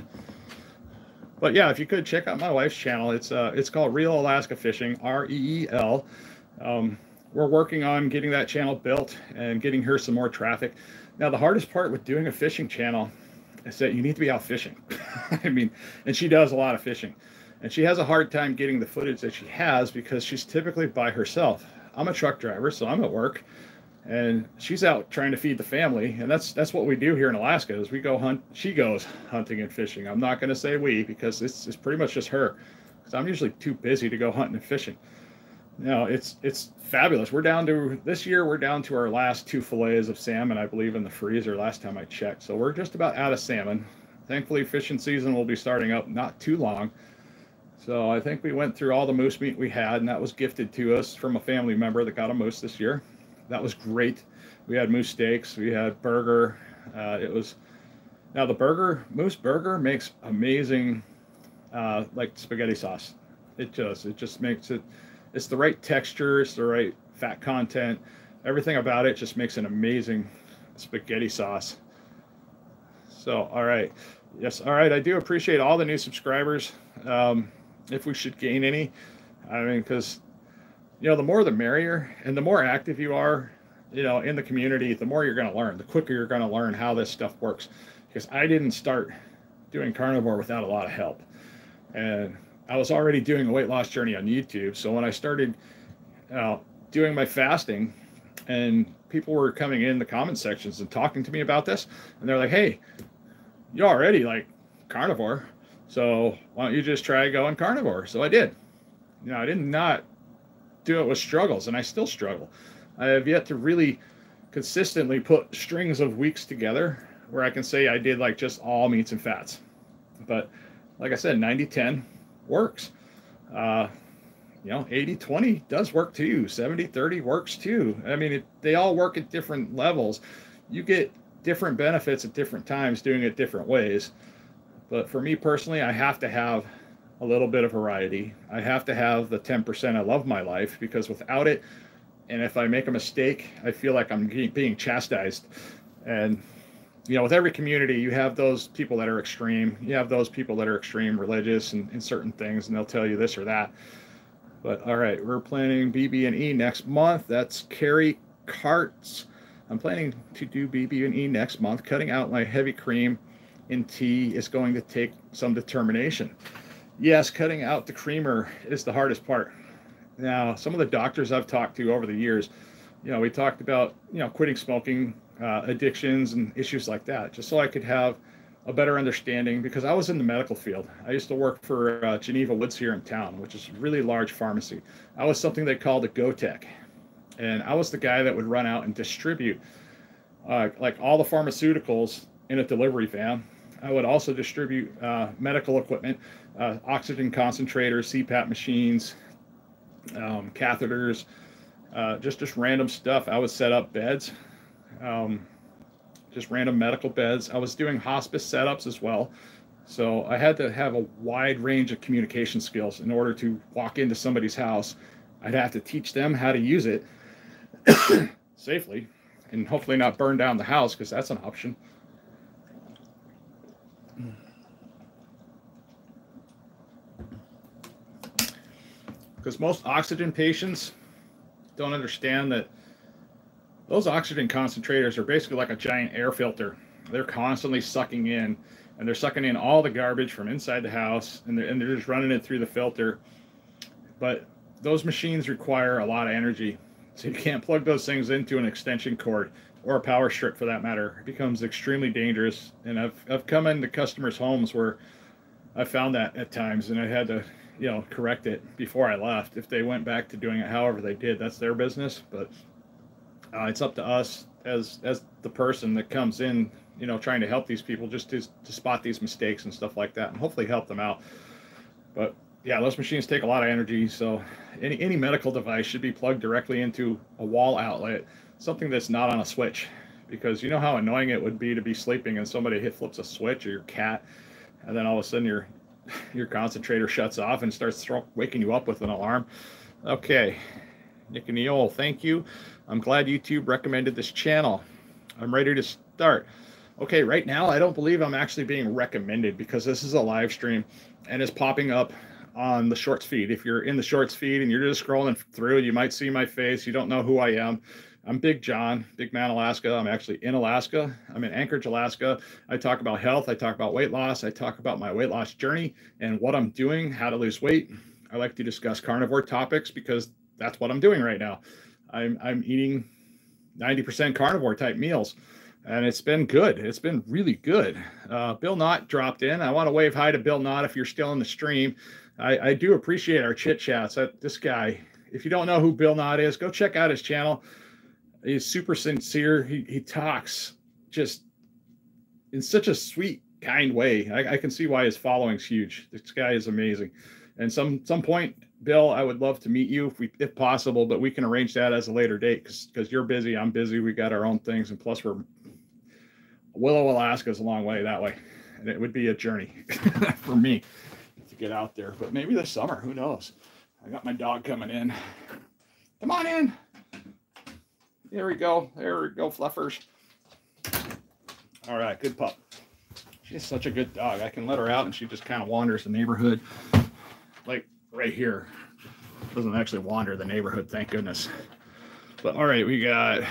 Speaker 1: But yeah, if you could check out my wife's channel, it's called Real Alaska Fishing, REEL. We're working on getting that channel built and getting her some more traffic. Now, the hardest part with doing a fishing channel is that you need to be out fishing. I mean, and she does a lot of fishing. And she has a hard time getting the footage that she has because she's typically by herself. I'm a truck driver, so I'm at work. And she's out trying to feed the family, and that's what we do here in Alaska. Is we go hunt. She goes hunting and fishing. I'm not going to say we because it's pretty much just her, because I'm usually too busy to go hunting and fishing. Now it's fabulous. We're down to this year. We're down to our last 2 fillets of salmon, I believe, in the freezer. Last time I checked, so we're just about out of salmon. Thankfully, fishing season will be starting up not too long. So I think we went through all the moose meat we had, and that was gifted to us from a family member that got a moose this year. That was great. We had moose steaks, we had burger. Now the moose burger makes amazing like spaghetti sauce. It just makes it, it's the right texture, it's the right fat content. Everything about it just makes an amazing spaghetti sauce. So, all right. Yes, all right. I do appreciate all the new subscribers. If we should gain any, I mean, because you know, the more the merrier, and the more active you are, you know, in the community, the more you're going to learn, the quicker you're going to learn how this stuff works. Because I didn't start doing carnivore without a lot of help. And I was already doing a weight loss journey on YouTube. So when I started doing my fasting, and people were coming in the comment sections and talking to me about this, and they're like, hey, you already like carnivore, so why don't you just try going carnivore? So I did. You know, I did not do it with struggles, and I still struggle. I have yet to really consistently put strings of weeks together where I can say I did like just all meats and fats. But like I said, 90-10 works. You know, 80-20 does work too. 70-30 works too. I mean, they all work at different levels. You get different benefits at different times doing it different ways. But for me personally, I have to have a little bit of variety. I have to have the 10% I love my life, because without it, and if I make a mistake, I feel like I'm being chastised. And you know, with every community, you have those people that are extreme. You have those people that are extreme religious in certain things, and they'll tell you this or that. But all right, we're planning BB&E next month. That's Carrie Carts. I'm planning to do BB&E next month. Cutting out my heavy cream in tea is going to take some determination. Yes, cutting out the creamer is the hardest part. Now, some of the doctors I've talked to over the years, you know, we talked about, you know, quitting smoking, addictions and issues like that, just so I could have a better understanding, because I was in the medical field. I used to work for Geneva Woods here in town, which is a really large pharmacy. I was something they called a go-tech, and I was the guy that would run out and distribute like all the pharmaceuticals in a delivery van. I would also distribute medical equipment, oxygen concentrators, CPAP machines, catheters, just random stuff. I would set up beds, just random medical beds. I was doing hospice setups as well. So I had to have a wide range of communication skills in order to walk into somebody's house. I'd have to teach them how to use it safely and hopefully not burn down the house, because that's an option. Because most oxygen patients don't understand that those oxygen concentrators are basically like a giant air filter. They're constantly sucking in, and they're sucking in all the garbage from inside the house, and they're just running it through the filter. But those machines require a lot of energy, so you can't plug those things into an extension cord or a power strip for that matter. It becomes extremely dangerous, and I've come into customers' homes where I found that at times, and I had to, you know, correct it before I left. If they went back to doing it however they did, that's their business. But it's up to us as the person that comes in, you know, trying to help these people, just to spot these mistakes and stuff like that, and hopefully help them out. But yeah, those machines take a lot of energy, so any medical device should be plugged directly into a wall outlet, something that's not on a switch, because you know how annoying it would be to be sleeping and somebody flips a switch, or your cat, and then all of a sudden your concentrator shuts off and starts waking you up with an alarm. Okay, Nick and Neol, thank you. I'm glad YouTube recommended this channel. I'm ready to start. Okay, right now I don't believe I'm actually being recommended, because this is a live stream and it's popping up on the shorts feed. If you're in the shorts feed and you're just scrolling through, you might see my face. You don't know who I am. I'm Big John, Big Man Alaska. I'm actually in Alaska. I'm in Anchorage, Alaska. I talk about health. I talk about weight loss. I talk about my weight loss journey and what I'm doing, how to lose weight. I like to discuss carnivore topics because that's what I'm doing right now. I'm eating 90% carnivore type meals, and it's been good. It's been really good. Bill Knott dropped in. I want to wave hi to Bill Knott if you're still in the stream. I do appreciate our chit chats. This guy, if you don't know who Bill Knott is, go check out his channel. He's super sincere. He talks just in such a sweet, kind way. I can see why his following's huge. This guy is amazing. And some point, Bill, I would love to meet you if possible, but we can arrange that as a later date, because you're busy, I'm busy, we got our own things, and plus Willow, Alaska is a long way that way, and it would be a journey for me to get out there. But maybe this summer, who knows? I got my dog coming in. Come on in. There we go, Fluffers. All right, good pup. She's such a good dog. I can let her out and she just kind of wanders the neighborhood, like right here. Doesn't actually wander the neighborhood, thank goodness. But all right, we got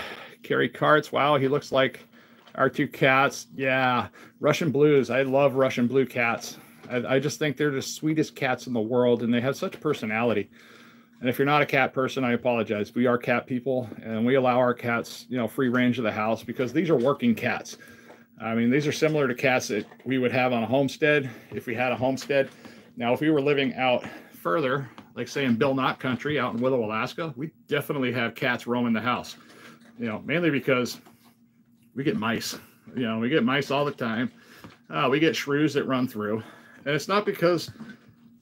Speaker 1: Kerry Carts. Wow, he looks like our two cats. Yeah, Russian blues. I love Russian blue cats. I just think they're the sweetest cats in the world, and they have such personality. And if you're not a cat person, I apologize. We are cat people, and we allow our cats, you know, free range of the house, because these are working cats. I mean, these are similar to cats that we would have on a homestead if we had a homestead. Now, if we were living out further, like say in Bill Knott country out in Willow, Alaska, we definitely have cats roaming the house. You know, mainly because we get mice. You know, we get mice all the time. We get shrews that run through. And it's not because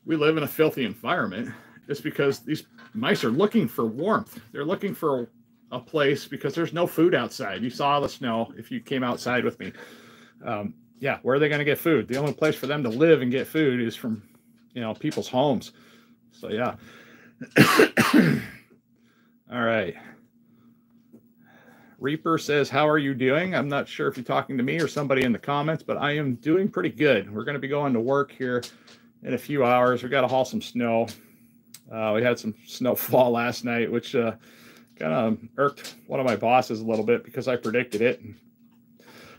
Speaker 1: we live in a filthy environment. It's because these mice are looking for warmth. They're looking for a place, because there's no food outside. You saw the snow if you came outside with me. Yeah, where are they going to get food? The only place for them to live and get food is from, you know, people's homes. So yeah. All right. Reaper says, how are you doing? I'm not sure if you're talking to me or somebody in the comments, but I am doing pretty good. We're going to be going to work here in a few hours. We got to haul some snow. We had some snowfall last night, which kind of irked one of my bosses a little bit, because I predicted it.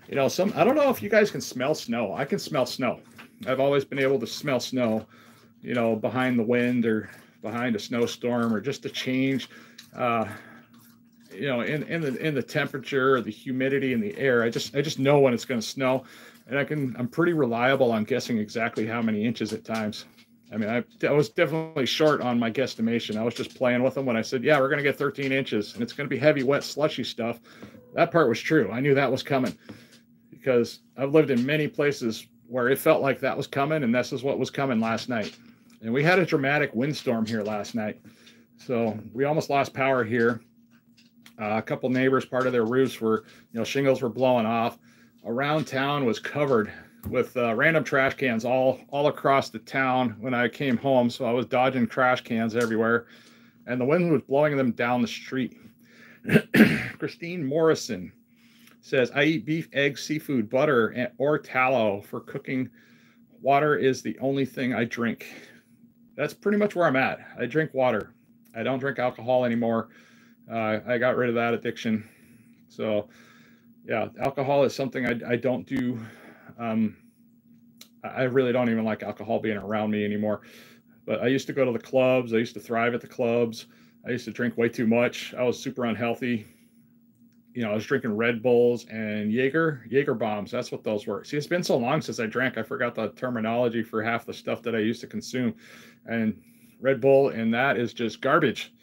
Speaker 1: You know, I don't know if you guys can smell snow. I can smell snow. I've always been able to smell snow, you know, behind the wind or behind a snowstorm, or just a change, you know, in the temperature or the humidity in the air. I just know when it's going to snow. And I'm pretty reliable on guessing exactly how many inches at times. I mean, I was definitely short on my guesstimation. I was just playing with them when I said, yeah, we're going to get 13 inches and it's going to be heavy, wet, slushy stuff. That part was true. I knew that was coming because I've lived in many places where it felt like that was coming, and this is what was coming last night. And we had a dramatic windstorm here last night. So we almost lost power here. A couple neighbors, part of their roofs were, shingles were blowing off. Around town was covered with random trash cans all across the town when I came home. So I was dodging trash cans everywhere, and the wind was blowing them down the street. Christine Morrison says, I eat beef, eggs, seafood, butter, or tallow for cooking. Water is the only thing I drink. That's pretty much where I'm at. I drink water. I don't drink alcohol anymore. I got rid of that addiction. So yeah, alcohol is something I don't do. I really don't even like alcohol being around me anymore. But I used to go to the clubs. I used to thrive at the clubs. I used to drink way too much. I was super unhealthy. I was drinking Red Bulls and Jaeger bombs. That's what those were. See, it's been so long since I drank. I forgot the terminology for half the stuff that I used to consume. And Red Bull and that is just garbage.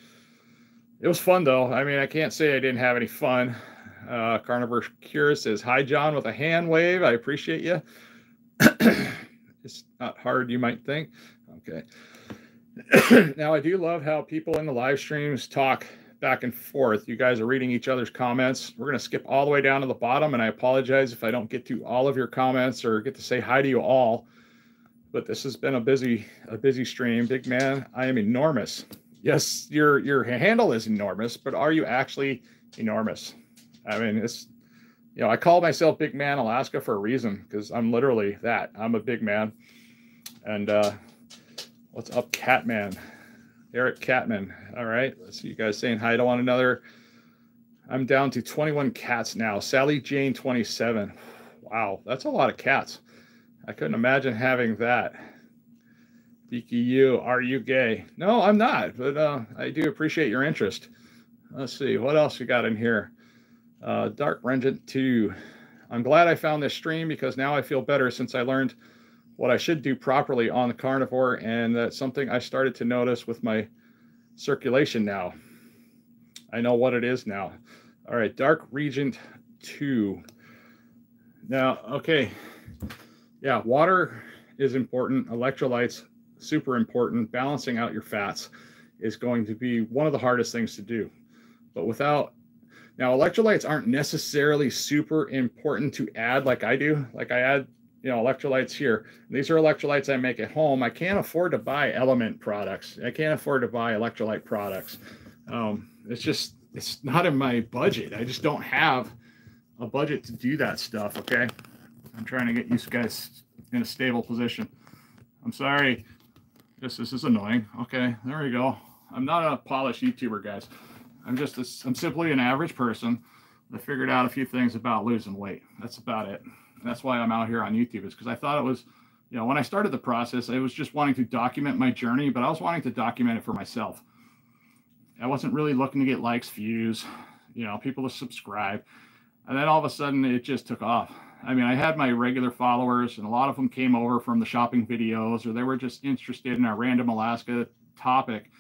Speaker 1: It was fun though. I mean, I can't say I didn't have any fun. Carnivore Cure says, hi, John, with a hand wave. I appreciate you. It's not hard, you might think. Okay. Now, I do love how people in the live streams talk back and forth. You guys are reading each other's comments. We're going to skip all the way down to the bottom, and I apologize if I don't get to all of your comments or get to say hi to you all. But this has been a busy stream. Big man, I am enormous. Yes, your handle is enormous, but are you actually enormous? I mean, it's, I call myself Big Man Alaska for a reason, because I'm literally that. I'm a big man. And what's up, Catman? Eric Catman. All right, let's see you guys saying hi to one another. I'm down to 21 cats now. Sally Jane 27. Wow, that's a lot of cats. I couldn't imagine having that. DKU, are you gay? No, I'm not, but I do appreciate your interest. Let's see, what else we got in here? Dark Regent 2. I'm glad I found this stream because now I feel better since I learned what I should do properly on the carnivore, and that's something I started to notice with my circulation now. I know what it is now. All right, Dark Regent 2. Now, okay, yeah, water is important. Electrolytes, super important. Balancing out your fats is going to be one of the hardest things to do. But now electrolytes aren't necessarily super important to add like I do. Like I add, electrolytes here. These are electrolytes I make at home. I can't afford to buy element products. I can't afford to buy electrolyte products. It's not in my budget. I just don't have a budget to do that stuff, okay? I'm trying to get you guys in a stable position. I'm sorry. This is annoying. Okay, there we go. I'm not a polished YouTuber, guys. I'm simply an average person that figured out a few things about losing weight. That's about it. And that's why I'm out here on YouTube, is because I thought it was, when I started the process, I was just wanting to document my journey, but I was wanting to document it for myself. I wasn't really looking to get likes, views, people to subscribe. And then all of a sudden it just took off. I mean, I had my regular followers, and a lot of them came over from the shopping videos, or they were just interested in our random Alaska topic,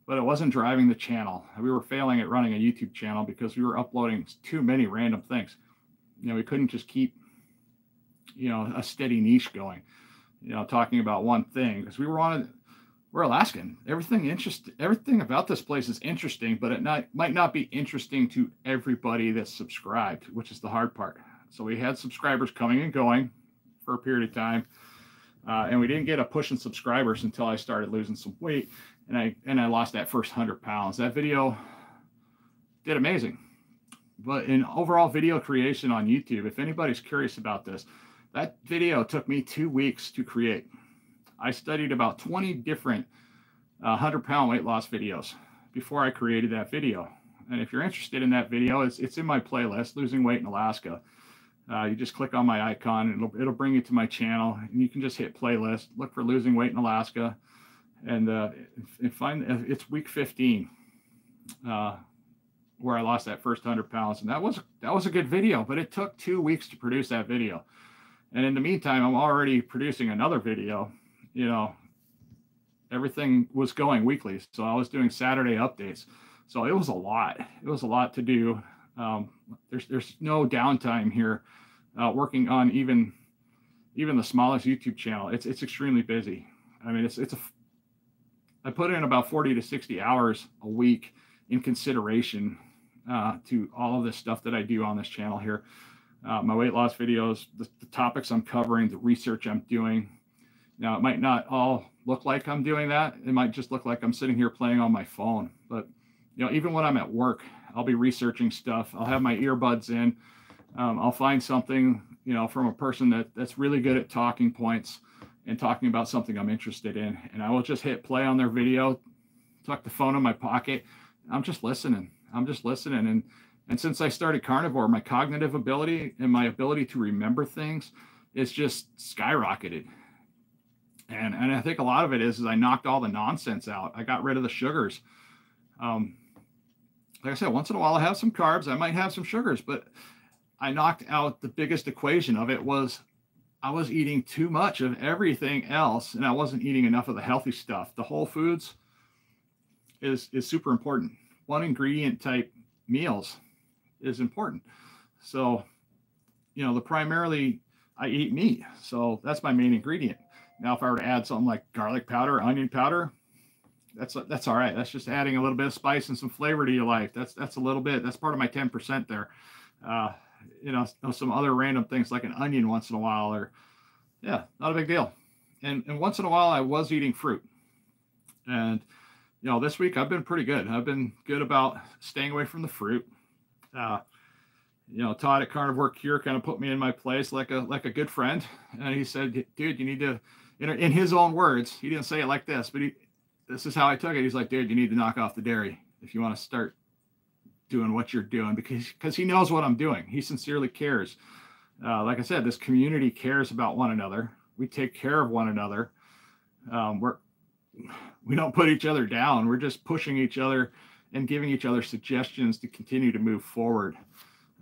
Speaker 1: but it wasn't driving the channel. We were failing at running a YouTube channel because we were uploading too many random things. We couldn't just keep, a steady niche going, talking about one thing, because we're Alaskan. Everything about this place is interesting, but it might not be interesting to everybody that's subscribed, which is the hard part. So we had subscribers coming and going for a period of time, and we didn't get a push in subscribers until I started losing some weight, and I lost that first 100 pounds. That video did amazing. But in overall video creation on YouTube, if anybody's curious about this, that video took me 2 weeks to create. I studied about 20 different 100-pound weight loss videos before I created that video. And if you're interested in that video, it's in my playlist, Losing Weight in Alaska. You just click on my icon, and it'll bring you to my channel, and you can just hit playlist, look for Losing Weight in Alaska, and find it's week 15 where I lost that first 100 pounds. And that was a good video, but it took 2 weeks to produce that video. And in the meantime, I'm already producing another video. You know, everything was going weekly. So I was doing Saturday updates. So it was a lot. It was a lot to do. There's no downtime here. Working on even the smallest YouTube channel, it's extremely busy. I mean, I put in about 40 to 60 hours a week in consideration to all of this stuff that I do on this channel here. My weight loss videos, the topics I'm covering, the research I'm doing. Now, it might not all look like I'm doing that. It might just look like I'm sitting here playing on my phone. But, you know, even when I'm at work, I'll be researching stuff. I'll have my earbuds in. I'll find something, you know, from a person that's really good at talking points and talking about something I'm interested in. And I will just hit play on their video, tuck the phone in my pocket. I'm just listening. And since I started Carnivore, my cognitive ability and my ability to remember things is just skyrocketed. And I think a lot of it is I knocked all the nonsense out. I got rid of the sugars. Like I said, once in a while I have some carbs. I might have some sugars, but I knocked out the biggest equation of it was I was eating too much of everything else, and I wasn't eating enough of the healthy stuff. The whole foods is super important. One ingredient type meals is important. So, you know, primarily I eat meat. So that's my main ingredient. Now, if I were to add something like garlic powder, onion powder, that's all right. That's just adding a little bit of spice and some flavor to your life. That's a little bit. That's part of my 10% there. You know, some other random things like an onion once in a while, or yeah, not a big deal. And once in a while I was eating fruit. And you know, this week I've been pretty good. I've been good about staying away from the fruit. You know, Todd at Carnivore Cure kind of put me in my place like a good friend. And he said, dude, you need to, in his own words, he didn't say it like this, but this is how I took it. He's like, dude, you need to knock off the dairy if you want to start doing what you're doing, because he knows what I'm doing. He sincerely cares. Like I said, this community cares about one another. We take care of one another. We don't put each other down. We're just pushing each other and giving each other suggestions to continue to move forward.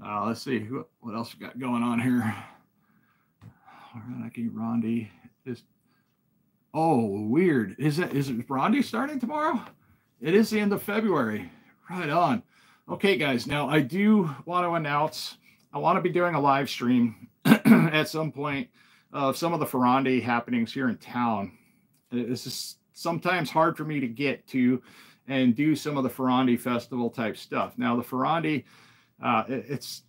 Speaker 1: Let's see what else we got going on here. Rondi is, oh, weird. Is it Rondi starting tomorrow? It is the end of February. Right on. Okay, guys. Now I do want to announce I want to be doing a live stream at some point of some of the Ferrandi happenings here in town. This is sometimes hard for me to get to and do some of the Ferrandi festival type stuff. Now the Ferrandi, it's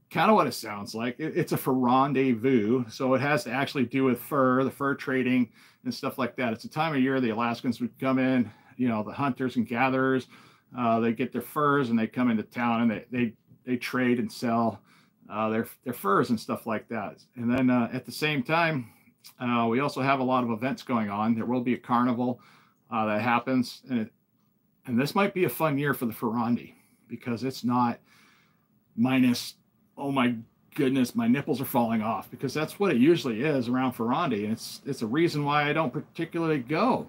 Speaker 1: kind of what it sounds like. It's a rendezvous, so it has to actually do with the fur trading and stuff like that. It's a time of year the Alaskans would come in, you know, the hunters and gatherers, they get their furs and they come into town and they trade and sell their furs and stuff like that. And then at the same time, we also have a lot of events going on. There will be a carnival that happens, and this might be a fun year for the Ferrandi because it's not minus, oh my goodness, my nipples are falling off, because that's what it usually is around Ferrandi. And it's a reason why I don't particularly go.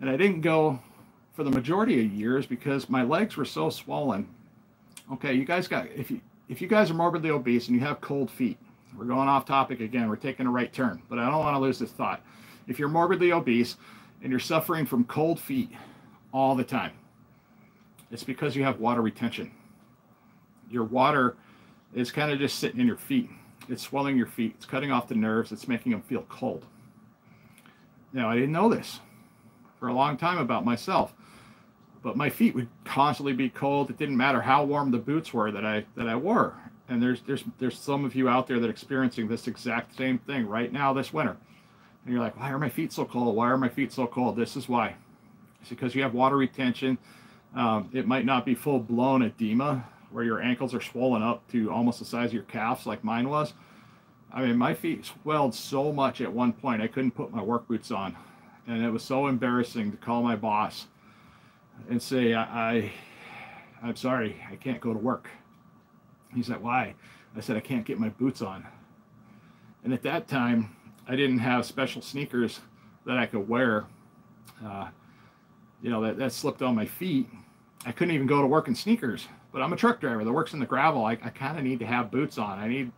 Speaker 1: And I didn't go for the majority of years because my legs were so swollen. Okay, you guys got, if you guys are morbidly obese and you have cold feet, we're going off topic again, we're taking a right turn, but I don't want to lose this thought. If you're morbidly obese and you're suffering from cold feet all the time, it's because you have water retention. Your water is kind of just sitting in your feet. It's swelling your feet. It's cutting off the nerves. It's making them feel cold. Now, I didn't know this for a long time about myself, but my feet would constantly be cold. It didn't matter how warm the boots were that I wore. And there's some of you out there that are experiencing this exact same thing right now this winter. And you're like, why are my feet so cold? Why are my feet so cold? This is why. It's because you have water retention. It might not be full-blown edema where your ankles are swollen up to almost the size of your calves like mine was. I mean, my feet swelled so much at one point I couldn't put my work boots on. And it was so embarrassing to call my boss and say, I'm sorry, I can't go to work. He said, why? I said, I can't get my boots on. And at that time, I didn't have special sneakers that I could wear, you know, that slipped on my feet. I couldn't even go to work in sneakers. But I'm a truck driver that works in the gravel. I kind of need to have boots on. I need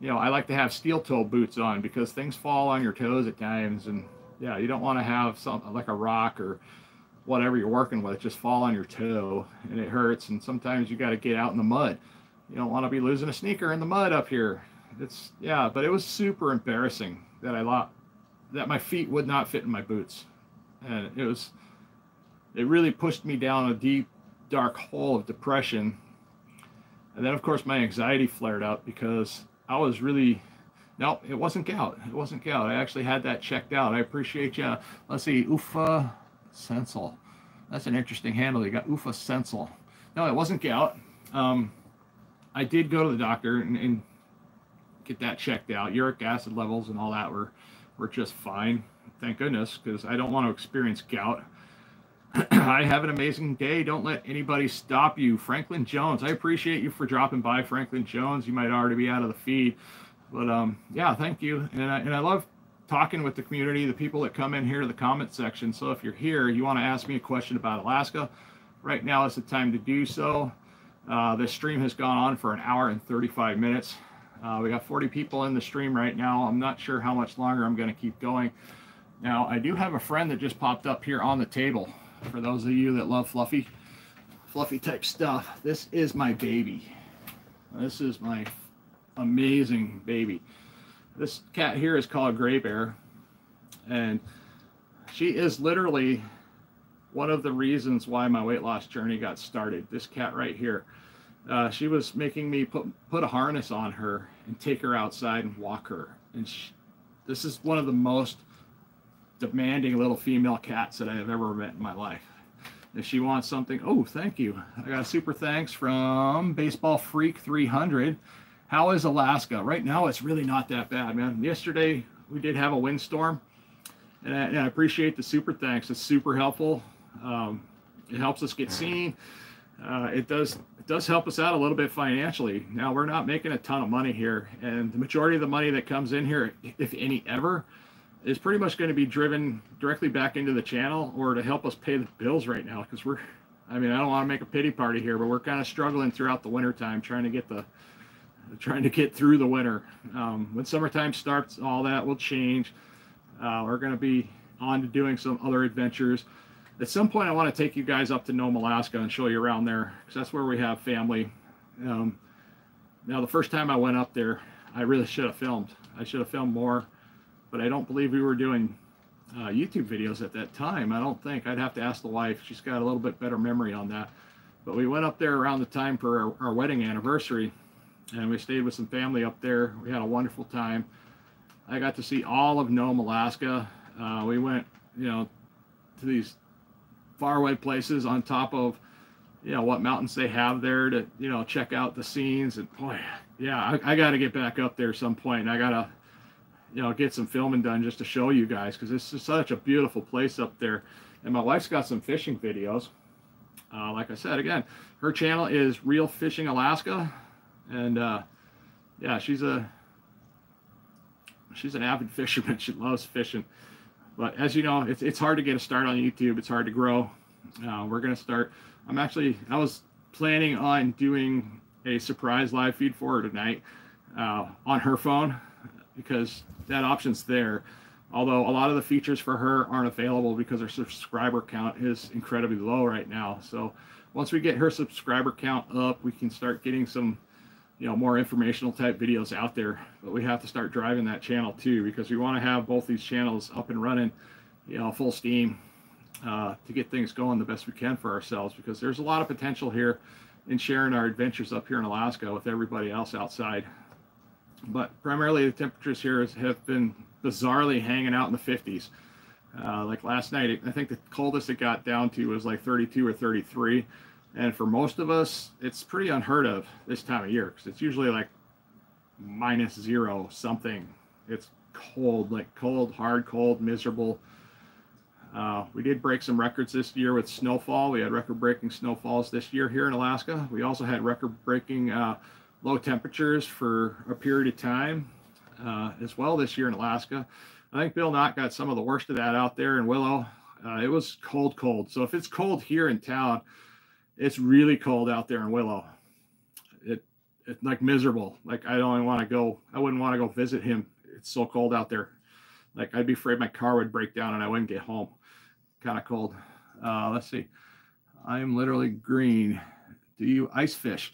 Speaker 1: you know, I like to have steel toe boots on because things fall on your toes at times, and yeah, you don't want to have something like a rock or whatever you're working with just fall on your toe and it hurts. And sometimes you got to get out in the mud. You don't want to be losing a sneaker in the mud up here. It's, yeah, but it was super embarrassing that I thought that my feet would not fit in my boots, and it really pushed me down a deep dark hole of depression. And then of course my anxiety flared up because I was really, no, it wasn't gout. It wasn't gout. I actually had that checked out. I appreciate you. Let's see, Ufa Sensel. That's an interesting handle. You got Ufa Sensel. No, it wasn't gout. I did go to the doctor and get that checked out. Uric acid levels and all that were just fine. Thank goodness, because I don't want to experience gout. I have an amazing day. Don't let anybody stop you. Franklin Jones. I appreciate you for dropping by, Franklin Jones. You might already be out of the feed. But yeah, thank you. And I love talking with the community, the people that come in here to the comment section. So if you're here, you want to ask me a question about Alaska, right now is the time to do so. This stream has gone on for 1 hour and 35 minutes. We got 40 people in the stream right now. I'm not sure how much longer I'm going to keep going. Now, I do have a friend that just popped up here on the table. For those of you that love fluffy type stuff, this is my baby. This is my amazing baby. This cat here is called Gray Bear, and she is literally one of the reasons why my weight loss journey got started. This cat right here. She was making me put a harness on her and take her outside and walk her. And this is one of the most demanding little female cats that I have ever met in my life. If she wants something, oh, thank you. I got a super thanks from Baseball Freak 300. How is Alaska? Right now, it's really not that bad, man. Yesterday, we did have a windstorm, and I appreciate the super thanks. It's super helpful. It helps us get seen. It does help us out a little bit financially. Now, we're not making a ton of money here, and the majority of the money that comes in here, if any ever, is pretty much going to be driven directly back into the channel or to help us pay the bills right now, because I don't want to make a pity party here, but we're kind of struggling throughout the winter time trying to get through the winter. When summertime starts, all that will change. We're going to be on to doing some other adventures. At some point, I want to take you guys up to Nome, Alaska and show you around there, because that's where we have family. Now, the first time I went up there, I really should have filmed. I should have filmed more, but I don't believe we were doing YouTube videos at that time. I don't think. I'd have to ask the wife. She's got a little bit better memory on that. But we went up there around the time for our wedding anniversary, and we stayed with some family up there. We had a wonderful time. I got to see all of Nome, Alaska. We went, to these faraway places on top of, what mountains they have there to, check out the scenes. And boy, yeah, I got to get back up there some point. And I got to, get some filming done just to show you guys, because it's just such a beautiful place up there. And my wife's got some fishing videos. Like I said, again, her channel is Real Fishing Alaska. And yeah, she's an avid fisherman. She loves fishing. But as you know, it's hard to get a start on YouTube. It's hard to grow. We're going to start. I was planning on doing a surprise live feed for her tonight on her phone, because that option's there. Although a lot of the features for her aren't available because her subscriber count is incredibly low right now. So once we get her subscriber count up, we can start getting some, more informational type videos out there. But we have to start driving that channel too, because we want to have both these channels up and running, full steam, to get things going the best we can for ourselves, because there's a lot of potential here in sharing our adventures up here in Alaska with everybody else outside. But primarily the temperatures here have been bizarrely hanging out in the 50s. Like last night, I think the coldest it got down to was like 32 or 33. And for most of us, it's pretty unheard of this time of year, because it's usually like -0 something. It's cold, like cold, hard cold, miserable. We did break some records this year with snowfall. We had record-breaking snowfalls this year here in Alaska. We also had record-breaking low temperatures for a period of time as well this year in Alaska. I think Bill Knott got some of the worst of that out there in Willow. It was cold. So if it's cold here in town, it's really cold out there in Willow. it's like miserable. Like I don't want to go. I wouldn't want to go visit him. It's so cold out there. Like I'd be afraid my car would break down and I wouldn't get home. Kind of cold. Let's see. I am literally green. Do you ice fish?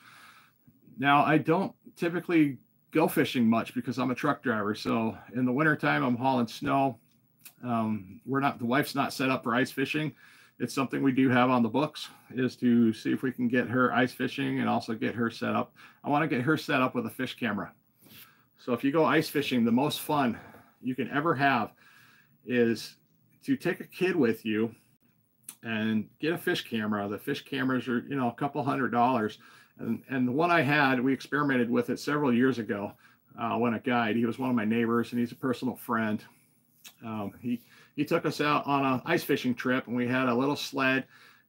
Speaker 1: Now I don't typically go fishing much because I'm a truck driver. So in the wintertime, I'm hauling snow. The wife's not set up for ice fishing. It's something we do have on the books, is to see if we can get her ice fishing and also get her set up. I want to get her set up with a fish camera. So if you go ice fishing, the most fun you can ever have is to take a kid with you and get a fish camera. The fish cameras are, a couple $100. And the one I had, we experimented with it several years ago when a guide, he was one of my neighbors and he's a personal friend. He took us out on an ice fishing trip, and we had a little sled,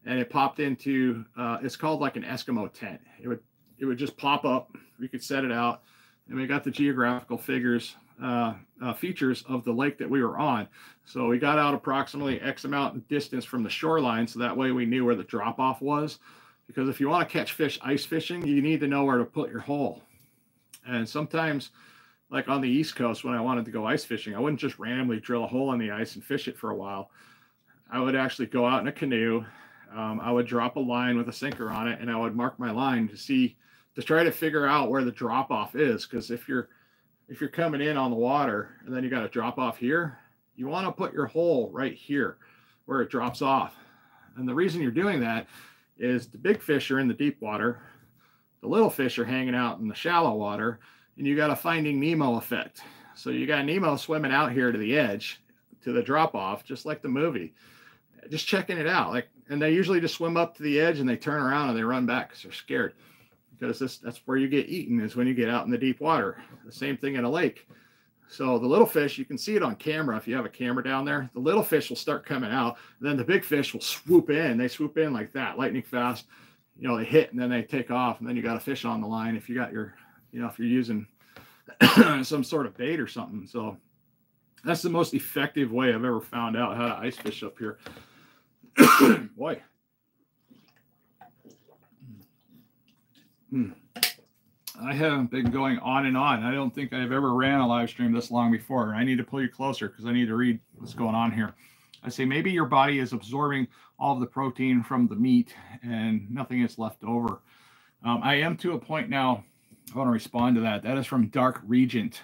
Speaker 1: and it popped into it's called like an Eskimo tent. It would just pop up. We could set it out, and we got the geographical features of the lake that we were on. So we got out approximately X amount of distance from the shoreline, so that way we knew where the drop off was. Because if you want to catch fish ice fishing, you need to know where to put your hole. And sometimes, like on the East Coast, when I wanted to go ice fishing, I wouldn't just randomly drill a hole in the ice and fish it for a while. I would actually go out in a canoe. I would drop a line with a sinker on it, and I would mark my line to try to figure out where the drop off is. Because if you're coming in on the water and then you got a drop off here, you want to put your hole right here where it drops off. And the reason you're doing that is the big fish are in the deep water, the little fish are hanging out in the shallow water, and you got a Finding Nemo effect. So you got Nemo swimming out here to the edge, to the drop off, just like the movie, just checking it out. And they usually just swim up to the edge and they turn around and they run back because they're scared. Because that's where you get eaten, is when you get out in the deep water. The same thing in a lake. So the little fish, you can see it on camera if you have a camera down there. The little fish will start coming out, and then the big fish will swoop in. They swoop in like that, lightning fast. They hit and then they take off, and then you got a fish on the line if you got your, if you're using some sort of bait or something. So that's the most effective way I've ever found out how to ice fish up here. Boy. I haven't been going on and on. I don't think I've ever ran a live stream this long before. I need to pull you closer because I need to read what's going on here. I say maybe your body is absorbing all of the protein from the meat and nothing is left over. I am to a point now. I want to respond to that. That is from Dark Regent,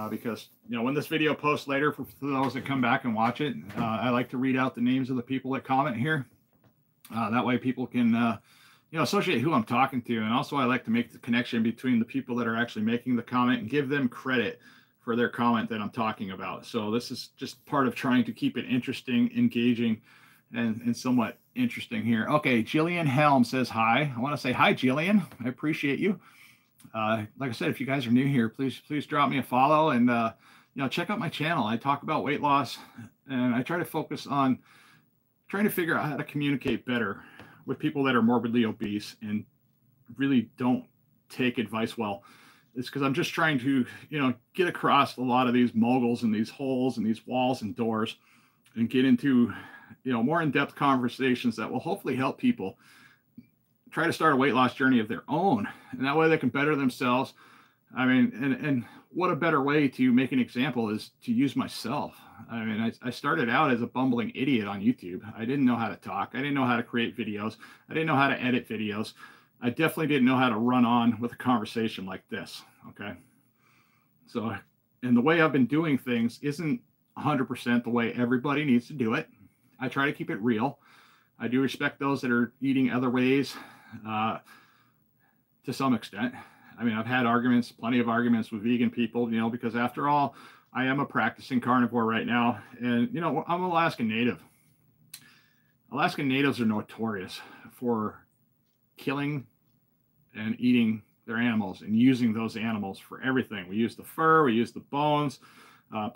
Speaker 1: because when this video posts later, for those that come back and watch it, I like to read out the names of the people that comment here. That way people can associate who I'm talking to. And also I like to make the connection between the people that are actually making the comment and give them credit for their comment that I'm talking about. So this is just part of trying to keep it interesting, engaging, and somewhat interesting here. Okay, Jillian Helm says hi. I want to say hi, Jillian. I appreciate you. Like I said, if you guys are new here, please drop me a follow and check out my channel. I talk about weight loss, and I try to focus on trying to figure out how to communicate better with people that are morbidly obese and really don't take advice well. It's because I'm just trying to, get across a lot of these moguls and these holes and these walls and doors and get into, more in-depth conversations that will hopefully help people try to start a weight loss journey of their own. And that way they can better themselves. I mean, and what a better way to make an example is to use myself. I mean, I started out as a bumbling idiot on YouTube. I didn't know how to talk. I didn't know how to create videos. I didn't know how to edit videos. I definitely didn't know how to run on with a conversation like this. Okay. So, and the way I've been doing things isn't 100% the way everybody needs to do it. I try to keep it real. I do respect those that are eating other ways to some extent. I mean, I've had plenty of arguments with vegan people, because after all, I am a practicing carnivore right now. And, I'm an Alaskan Native. Alaskan Natives are notorious for killing and eating their animals and using those animals for everything. We use the fur, we use the bones,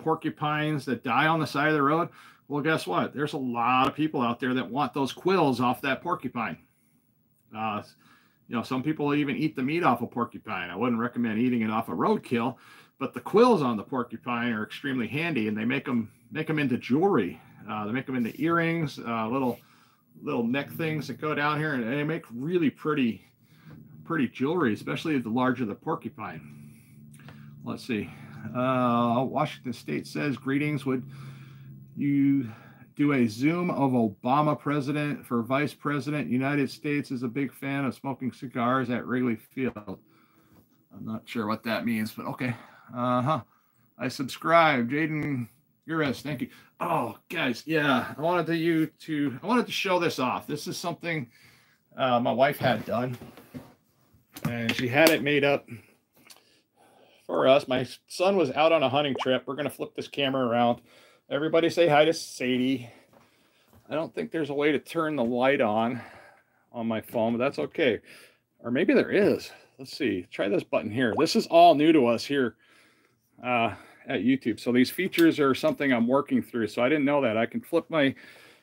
Speaker 1: porcupines that die on the side of the road. Well, guess what? There's a lot of people out there that want those quills off that porcupine. Some people even eat the meat off a porcupine. I wouldn't recommend eating it off a roadkill, but the quills on the porcupine are extremely handy, and they make them into jewelry. They make them into earrings, little neck things that go down here, and they make really pretty pretty jewelry, especially the larger the porcupine. Let's see. Washington State says, greetings. Would you do a Zoom of Obama president for vice president? United States is a big fan of smoking cigars at Wrigley Field. I'm not sure what that means, but okay. I subscribe. Jaden Uris, thank you. Oh, guys, yeah, I wanted to show this off. This is something my wife had done, and she had it made up for us. My son was out on a hunting trip. We're going to flip this camera around. Everybody say hi to Sadie. I don't think there's a way to turn the light on my phone, but that's okay. Or maybe there is. Let's see. Try this button here. This is all new to us here at YouTube. So these features are something I'm working through. So I didn't know that. I can flip my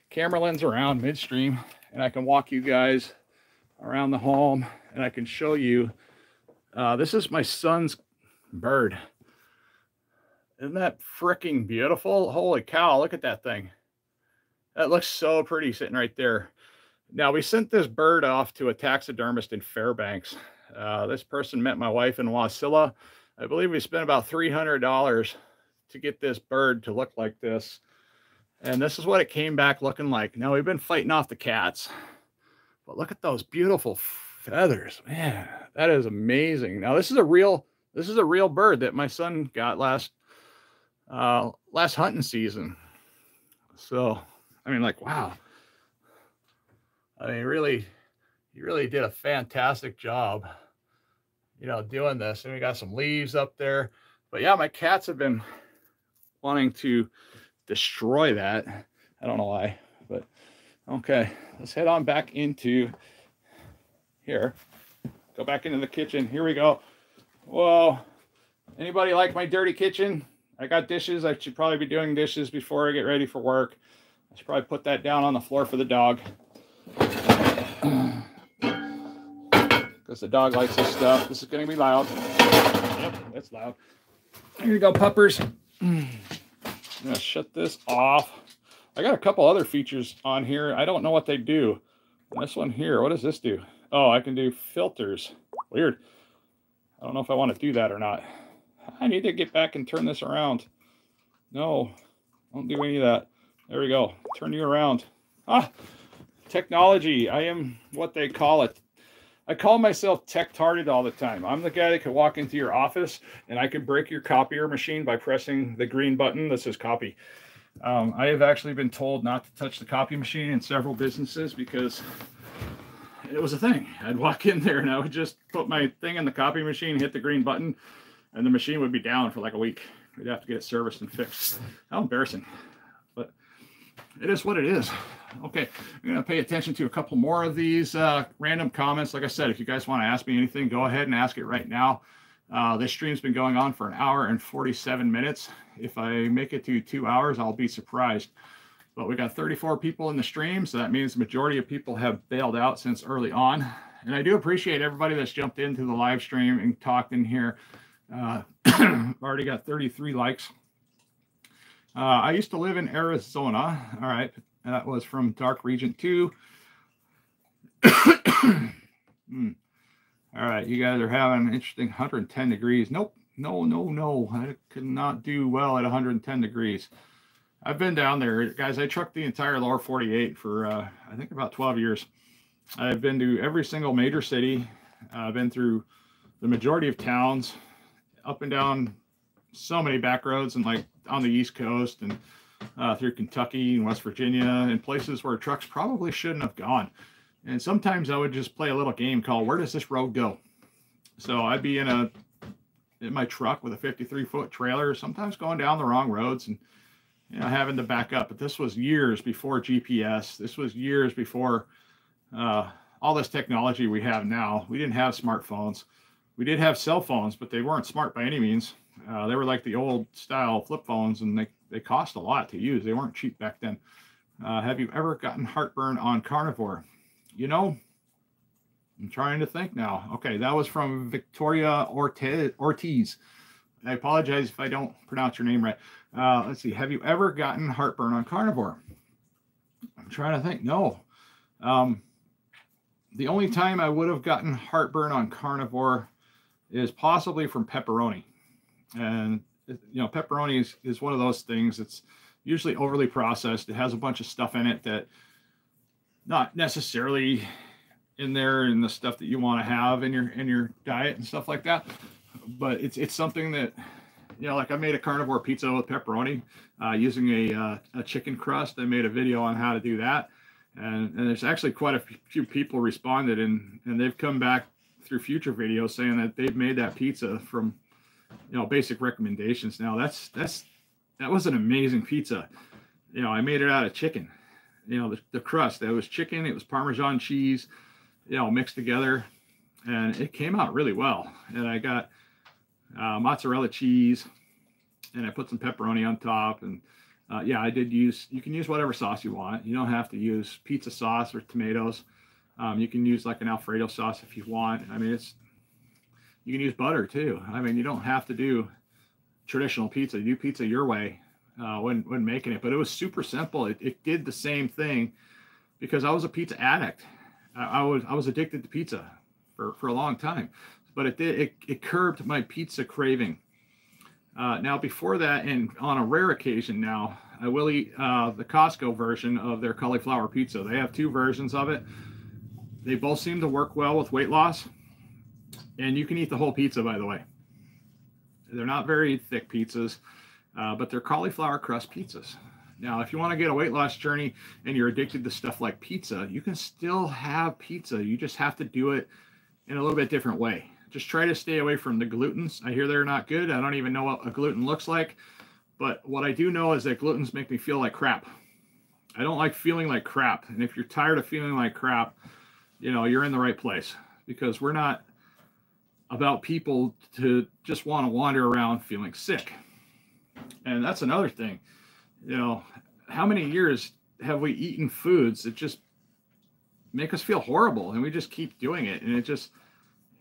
Speaker 1: camera lens around midstream, and I can walk you guys around the home, and I can show you. This is my son's bird. Isn't that freaking beautiful? Holy cow, look at that thing. That looks so pretty sitting right there. Now, we sent this bird off to a taxidermist in Fairbanks. This person met my wife in Wasilla. I believe we spent about $300 to get this bird to look like this. And this is what it came back looking like. Now, we've been fighting off the cats, but look at those beautiful feathers. Man, that is amazing. Now, this is a real bird that my son got last hunting season. So, I mean, like, wow. I mean, he really did a fantastic job, you know, doing this. And we got some leaves up there. But yeah, my cats have been wanting to destroy that. I don't know why, but okay. Let's head on back into here. Go back into the kitchen. Here we go. Whoa. Anybody like my dirty kitchen? I got dishes. I should probably be doing dishes before I get ready for work. I should probably put that down on the floor for the dog, because the dog likes this stuff. This is going to be loud. Yep, that's loud. Here you go, puppers. I'm going to shut this off. I got a couple other features on here. I don't know what they do. This one here, what does this do? Oh, I can do filters. Weird. I don't know if I want to do that or not. I need to get back and turn this around. No, don't do any of that. There we go. Turn you around. Ah, technology. I am what they call it. I call myself tech-tarded all the time. I'm the guy that can walk into your office and I can break your copier machine by pressing the green button that says copy. I have actually been told not to touch the copy machine in several businesses because it was a thing. I'd walk in there and I would just put my thing in the copy machine, hit the green button, and the machine would be down for like a week. We'd have to get it serviced and fixed. How embarrassing. But it is what it is. Okay, I'm going to pay attention to a couple more of these random comments. Like I said, if you guys want to ask me anything, go ahead and ask it right now. This stream's been going on for 1 hour and 47 minutes. If I make it to 2 hours, I'll be surprised. But we got 34 people in the stream, so that means the majority of people have bailed out since early on. And I do appreciate everybody that's jumped into the live stream and talked in here. Already got 33 likes. I used to live in Arizona. All right. That was from Dark Region 2. All right. You guys are having an interesting 110 degrees. Nope. No. I could not do well at 110 degrees. I've been down there. Guys, I trucked the entire lower 48 for, I think, about 12 years. I've been to every single major city. I've been through the majority of towns, up and down so many back roads, and like on the East Coast and through Kentucky and West Virginia and places where trucks probably shouldn't have gone. And sometimes I would just play a little game called Where Does This Road Go? So I'd be in my truck with a 53-foot trailer, sometimes going down the wrong roads and, you know, having to back up. But this was years before GPS. This was years before all this technology we have now. We didn't have smartphones. We did have cell phones, but they weren't smart by any means. They were like the old style flip phones, and they cost a lot to use. They weren't cheap back then. Have you ever gotten heartburn on Carnivore? You know, I'm trying to think now. Okay, that was from Victoria Ortiz. I apologize if I don't pronounce your name right. Let's see. Have you ever gotten heartburn on Carnivore? I'm trying to think. No. The only time I would have gotten heartburn on Carnivore is possibly from pepperoni. And, you know, pepperoni is one of those things that's usually overly processed. It has a bunch of stuff in it that not necessarily in there in the stuff that you want to have in your diet and stuff like that. But it's something that, you know, like I made a carnivore pizza with pepperoni using a chicken crust. I made a video on how to do that. And there's actually quite a few people responded, and they've come back through future videos saying that they've made that pizza from, you know, basic recommendations. Now that was an amazing pizza. You know, I made it out of chicken. You know, the crust, that was chicken, it was Parmesan cheese, you know, mixed together, and it came out really well. And I got mozzarella cheese, and I put some pepperoni on top, and yeah, I did use, you can use whatever sauce you want. You don't have to use pizza sauce or tomatoes. You can use like an Alfredo sauce if you want. I mean, you can use butter too. I mean, you don't have to do traditional pizza. You do pizza your way when making it. But it was super simple. It did the same thing because I was a pizza addict. I was addicted to pizza for a long time. But it curbed my pizza craving. Now, before that, and on a rare occasion now, I will eat the Costco version of their cauliflower pizza. They have two versions of it. They both seem to work well with weight loss. And you can eat the whole pizza, by the way. They're not very thick pizzas, but they're cauliflower crust pizzas. Now, if you want to get a weight loss journey and you're addicted to stuff like pizza, you can still have pizza. You just have to do it in a little bit different way. Just try to stay away from the glutens. I hear they're not good. I don't even know what a gluten looks like. But what I do know is that glutens make me feel like crap. I don't like feeling like crap. And if you're tired of feeling like crap, you know, you're in the right place, because we're not about people to just want to wander around feeling sick. And that's another thing. You know, how many years have we eaten foods that just make us feel horrible, and we just keep doing it? And it just,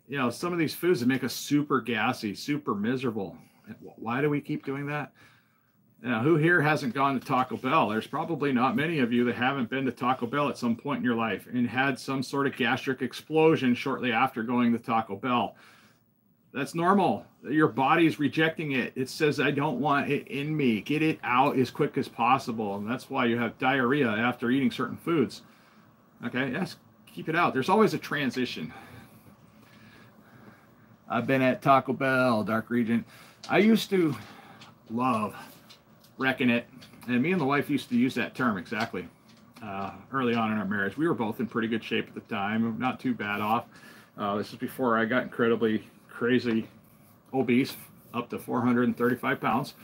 Speaker 1: you know, some of these foods that make us super gassy, super miserable. Why do we keep doing that? Now, who here hasn't gone to Taco Bell? There's probably not many of you that haven't been to Taco Bell at some point in your life and had some sort of gastric explosion shortly after going to Taco Bell. That's normal. Your body's rejecting it. It says, I don't want it in me. Get it out as quick as possible. And that's why you have diarrhea after eating certain foods. Okay, yes, keep it out. There's always a transition. I've been at Taco Bell, Dark Region. I used to love wrecking it. And me and the wife used to use that term exactly early on in our marriage. We were both in pretty good shape at the time, not too bad off. This is before I got incredibly crazy obese, up to 435 pounds.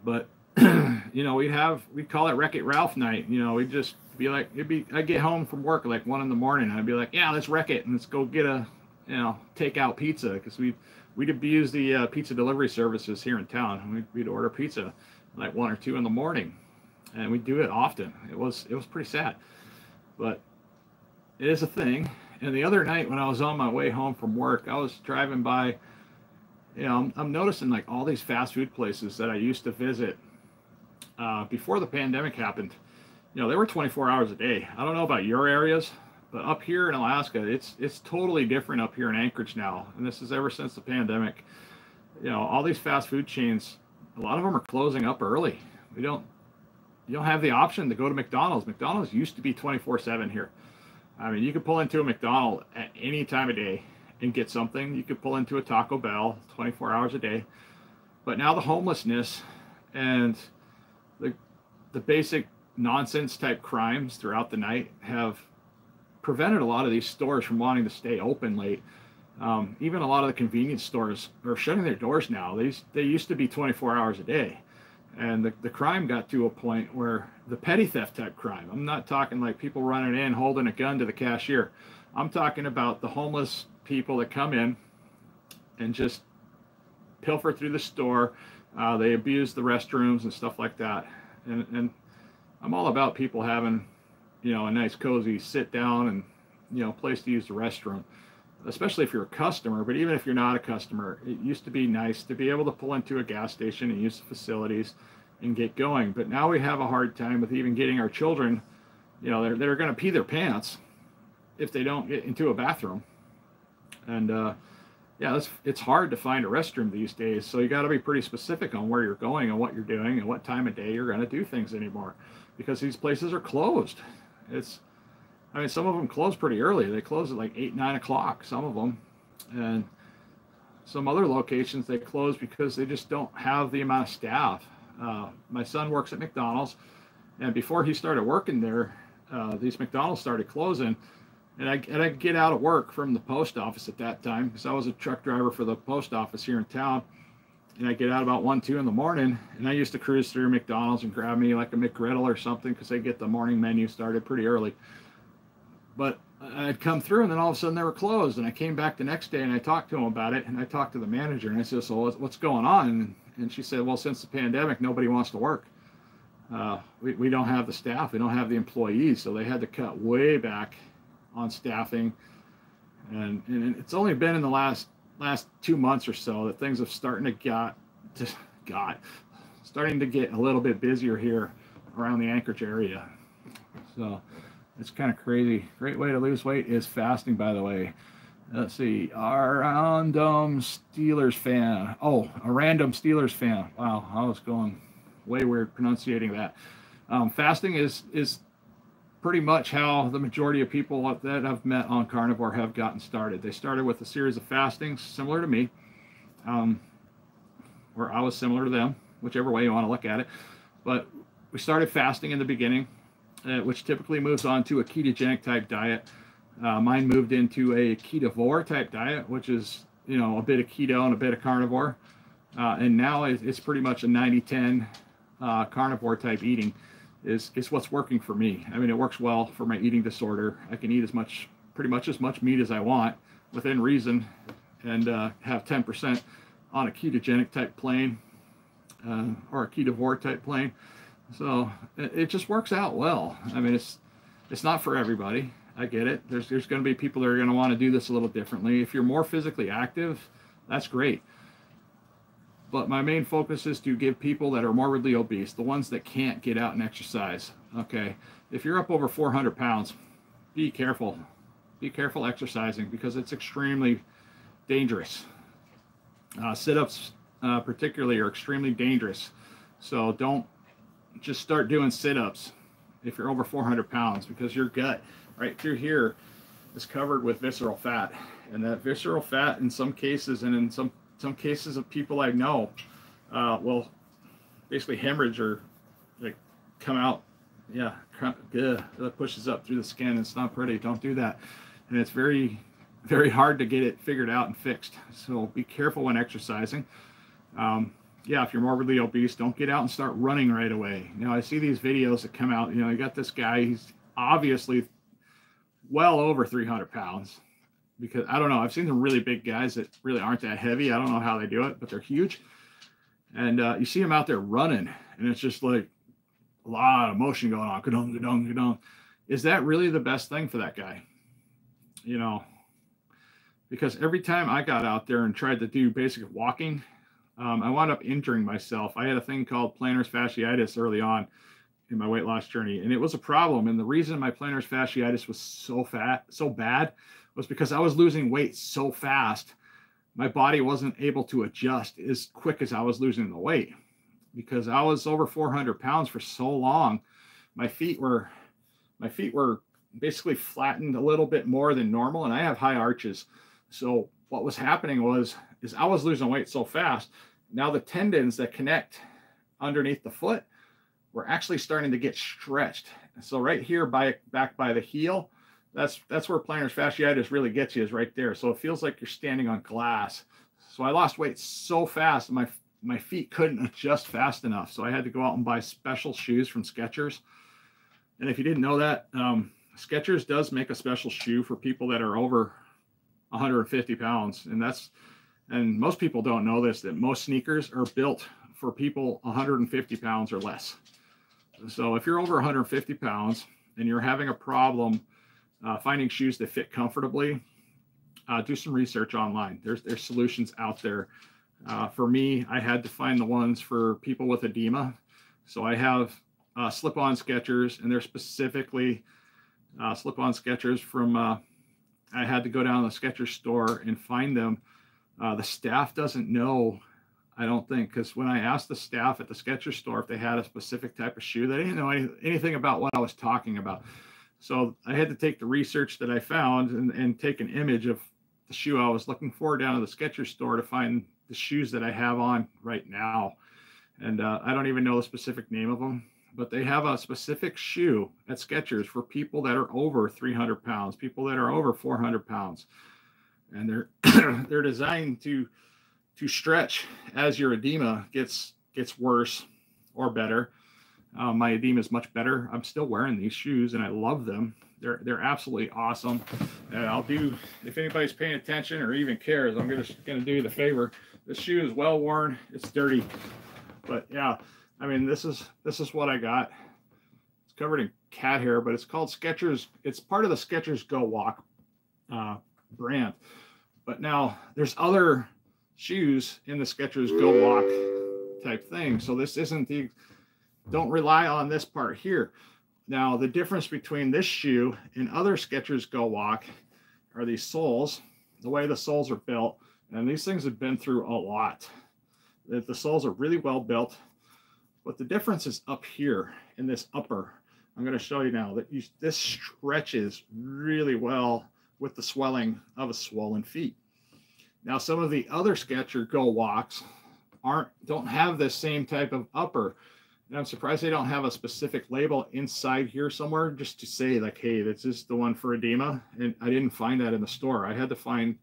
Speaker 1: But, you know, we'd call it Wreck-It Ralph night. You know, we'd just be like, I'd get home from work at like 1 in the morning, and I'd be like, yeah, let's wreck it, and let's go get a, you know, takeout pizza, because we'd abuse the pizza delivery services here in town, and we'd order pizza like 1 or 2 in the morning, and we'd do it often. It was pretty sad, but it is a thing. And the other night when I was on my way home from work, I was driving by, you know, I'm noticing like all these fast food places that I used to visit before the pandemic happened. You know, they were 24 hours a day. I don't know about your areas, but up here in Alaska, it's totally different up here in Anchorage now. And this is ever since the pandemic. You know, all these fast food chains, a lot of them are closing up early. You don't have the option to go to McDonald's. McDonald's used to be 24/7 here. I mean, you could pull into a McDonald's at any time of day and get something. You could pull into a Taco Bell 24 hours a day. But now the homelessness and the basic nonsense type crimes throughout the night have prevented a lot of these stores from wanting to stay open late. Even a lot of the convenience stores are shutting their doors now. They used to be 24 hours a day. And the crime got to a point where the petty theft type crime, I'm not talking like people running in holding a gun to the cashier. I'm talking about the homeless people that come in and just pilfer through the store. They abuse the restrooms and stuff like that. And I'm all about people having, you know, a nice cozy sit down and, you know, place to use the restroom, especially if you're a customer. But even if you're not a customer, it used to be nice to be able to pull into a gas station and use the facilities and get going. But now we have a hard time with even getting our children, you know, they're going to pee their pants if they don't get into a bathroom. And yeah, it's hard to find a restroom these days. So you got to be pretty specific on where you're going and what you're doing and what time of day you're going to do things anymore, because these places are closed. I mean, some of them close pretty early. They close at like 8, 9 o'clock, some of them. And some other locations, they close because they just don't have the amount of staff. My son works at McDonald's, and before he started working there, these McDonald's started closing. And I get out of work from the post office at that time, because I was a truck driver for the post office here in town. And I get out about 1, 2 in the morning, and I used to cruise through McDonald's and grab me like a McGriddle or something, because they get the morning menu started pretty early. But I'd come through, and then all of a sudden they were closed. And I came back the next day, and I talked to him about it, and I talked to the manager, and I said, so what's going on? And she said, well, since the pandemic, nobody wants to work. We don't have the staff. We don't have the employees. So they had to cut way back on staffing. And it's only been in the last 2 months or so that things have starting to get a little bit busier here around the Anchorage area. So it's kind of crazy. Great way to lose weight is fasting, by the way. Let's see, a random Steelers fan. Oh, a random Steelers fan. Wow, I was going way weird pronunciating that. Fasting is pretty much how the majority of people that I've met on Carnivore have gotten started. They started with a series of fastings similar to me, or I was similar to them, whichever way you want to look at it. But we started fasting in the beginning, which typically moves on to a ketogenic type diet. Mine moved into a ketovore type diet, which is, you know, a bit of keto and a bit of carnivore. And now it's pretty much a 90-10 carnivore type eating is what's working for me. I mean, it works well for my eating disorder. I can eat pretty much as much meat as I want within reason, and have 10% on a ketogenic type plane, or a ketovore type plane. So it just works out well. I mean, it's not for everybody. I get it. There's going to be people that are going to want to do this a little differently. If you're more physically active, that's great. But my main focus is to give people that are morbidly obese, the ones that can't get out and exercise. Okay, if you're up over 400 pounds, be careful. Be careful exercising, because it's extremely dangerous. Sit-ups particularly are extremely dangerous. So don't just start doing sit-ups if you're over 400 pounds, because your gut right through here is covered with visceral fat. And that visceral fat, in some cases, and in some cases of people I know, will basically hemorrhage or like come out. Yeah, it pushes up through the skin. It's not pretty. Don't do that. And it's very, very hard to get it figured out and fixed. So be careful when exercising. Yeah, if you're morbidly obese, don't get out and start running right away. You know, I see these videos that come out. You know, you got this guy, he's obviously well over 300 pounds. Because I don't know, I've seen some really big guys that really aren't that heavy. I don't know how they do it, but they're huge. And you see them out there running, and it's just like a lot of motion going on. Ga-dong, ga-dong, ga-dong. Is that really the best thing for that guy? You know, because every time I got out there and tried to do basic walking, I wound up injuring myself. I had a thing called plantar fasciitis early on in my weight loss journey, and it was a problem. And the reason my plantar fasciitis was so bad, was because I was losing weight so fast. My body wasn't able to adjust as quick as I was losing the weight, because I was over 400 pounds for so long. My feet were basically flattened a little bit more than normal, and I have high arches. So what was happening is I was losing weight so fast. Now the tendons that connect underneath the foot were actually starting to get stretched. So right here back by the heel, that's where plantar fasciitis really gets you, is right there. So it feels like you're standing on glass. So I lost weight so fast, my feet couldn't adjust fast enough. So I had to go out and buy special shoes from Skechers. And if you didn't know that, Skechers does make a special shoe for people that are over 150 pounds. And most people don't know this, that most sneakers are built for people 150 pounds or less. So if you're over 150 pounds and you're having a problem finding shoes that fit comfortably, do some research online. There's solutions out there. For me, I had to find the ones for people with edema. So I have slip-on Skechers, and they're specifically slip-on Skechers from, I had to go down to the Skechers store and find them. The staff doesn't know, I don't think, because when I asked the staff at the Skechers store if they had a specific type of shoe, they didn't know anything about what I was talking about. So I had to take the research that I found and take an image of the shoe I was looking for down to the Skechers store to find the shoes that I have on right now. And I don't even know the specific name of them, but they have a specific shoe at Skechers for people that are over 300 pounds, people that are over 400 pounds. And they're they're designed to stretch as your edema gets worse or better. My edema is much better. I'm still wearing these shoes and I love them. They're absolutely awesome. And I'll do, if anybody's paying attention or even cares, I'm gonna do you the favor. This shoe is well worn. It's dirty, but yeah, I mean, this is what I got. It's covered in cat hair, but it's called Skechers. It's part of the Skechers Go Walk brand. But now there's other shoes in the Skechers Go Walk type thing. So this isn't the, don't rely on this part here. Now the difference between this shoe and other Skechers Go Walk are these soles, the way the soles are built. And these things have been through a lot. The soles are really well built, but the difference is up here in this upper. I'm going to show you now that this stretches really well with the swelling of a swollen feet. Now, some of the other Skechers Go Walks don't have this same type of upper. And I'm surprised they don't have a specific label inside here somewhere just to say like, hey, this is the one for edema. And I didn't find that in the store. I had to find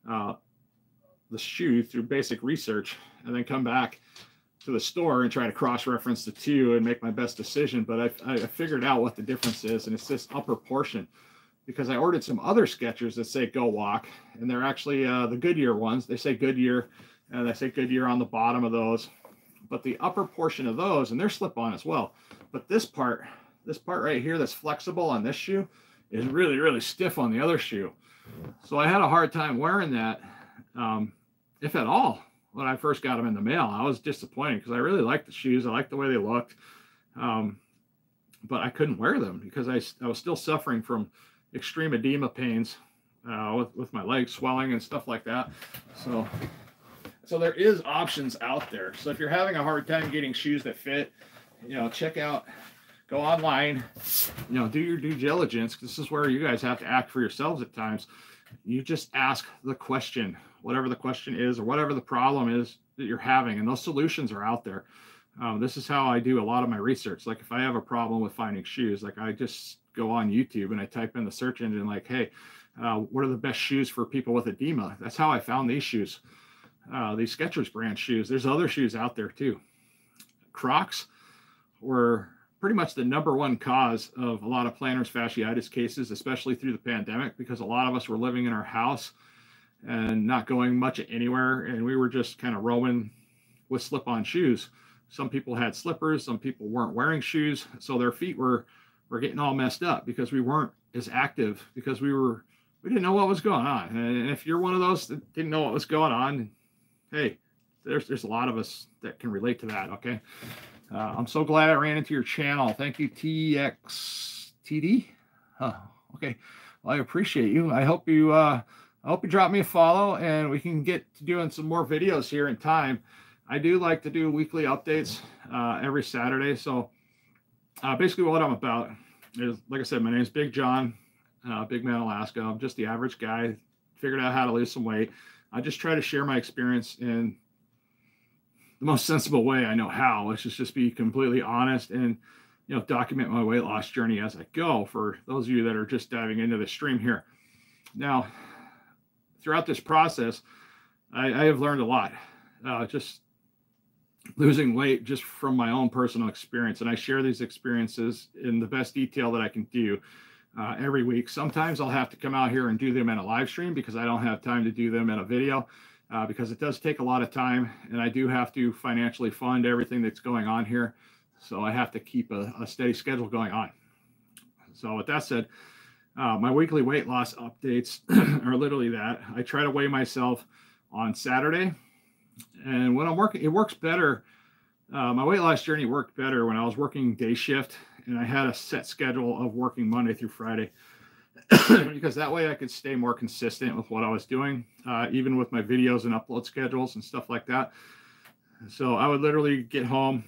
Speaker 1: the shoe through basic research and then come back to the store and try to cross-reference the two and make my best decision. But I figured out what the difference is, and it's this upper portion, because I ordered some other Skechers that say Go Walk, and they're actually the Goodyear ones. They say Goodyear, and they say Goodyear on the bottom of those. But the upper portion of those, and they're slip-on as well, but this part right here that's flexible on this shoe is really, really stiff on the other shoe. So I had a hard time wearing that, if at all. When I first got them in the mail, I was disappointed because I really liked the shoes. I liked the way they looked, but I couldn't wear them because I was still suffering from extreme edema pains with my legs swelling and stuff like that. So there is options out there. So if you're having a hard time getting shoes that fit, check out, go online, do your due diligence. This is where you guys have to act for yourselves at times. You just ask the question, whatever the question is or whatever the problem is that you're having, and those solutions are out there. This is how I do a lot of my research. Like if I have a problem with finding shoes, like I just go on YouTube and I type in the search engine like, hey, what are the best shoes for people with edema? That's how I found these shoes, these Skechers brand shoes. There's other shoes out there too. Crocs were pretty much the #1 cause of a lot of plantar fasciitis cases, especially through the pandemic, because a lot of us were living in our house and not going much anywhere, and we were just kind of roaming with slip-on shoes. Some people had slippers, some people weren't wearing shoes, so their feet were getting all messed up because we weren't as active, because we didn't know what was going on. And if you're one of those that didn't know what was going on, hey, there's a lot of us that can relate to that. Okay. I'm so glad I ran into your channel. Thank you, TXTD. Oh, okay. Well, I appreciate you. I hope you drop me a follow and we can get to doing some more videos here in time. I do like to do weekly updates every Saturday. So basically what I'm about is, like I said, my name is Big John, Big Man, Alaska. I'm just the average guy, figured out how to lose some weight. I just try to share my experience in the most sensible way I know how, which is just be completely honest and, document my weight loss journey as I go, for those of you that are just diving into the stream here. Now, throughout this process, I have learned a lot, just losing weight just from my own personal experience. And I share these experiences in the best detail that I can do every week. Sometimes I'll have to come out here and do them in a live stream because I don't have time to do them in a video. Because it does take a lot of time, and I do have to financially fund everything that's going on here. So I have to keep a steady schedule going on. So with that said, my weekly weight loss updates are literally that. I try to weigh myself on Saturday, and when I'm working, it works better. My weight loss journey worked better when I was working day shift and I had a set schedule of working Monday through Friday because that way I could stay more consistent with what I was doing, even with my videos and upload schedules and stuff like that. So I would literally get home,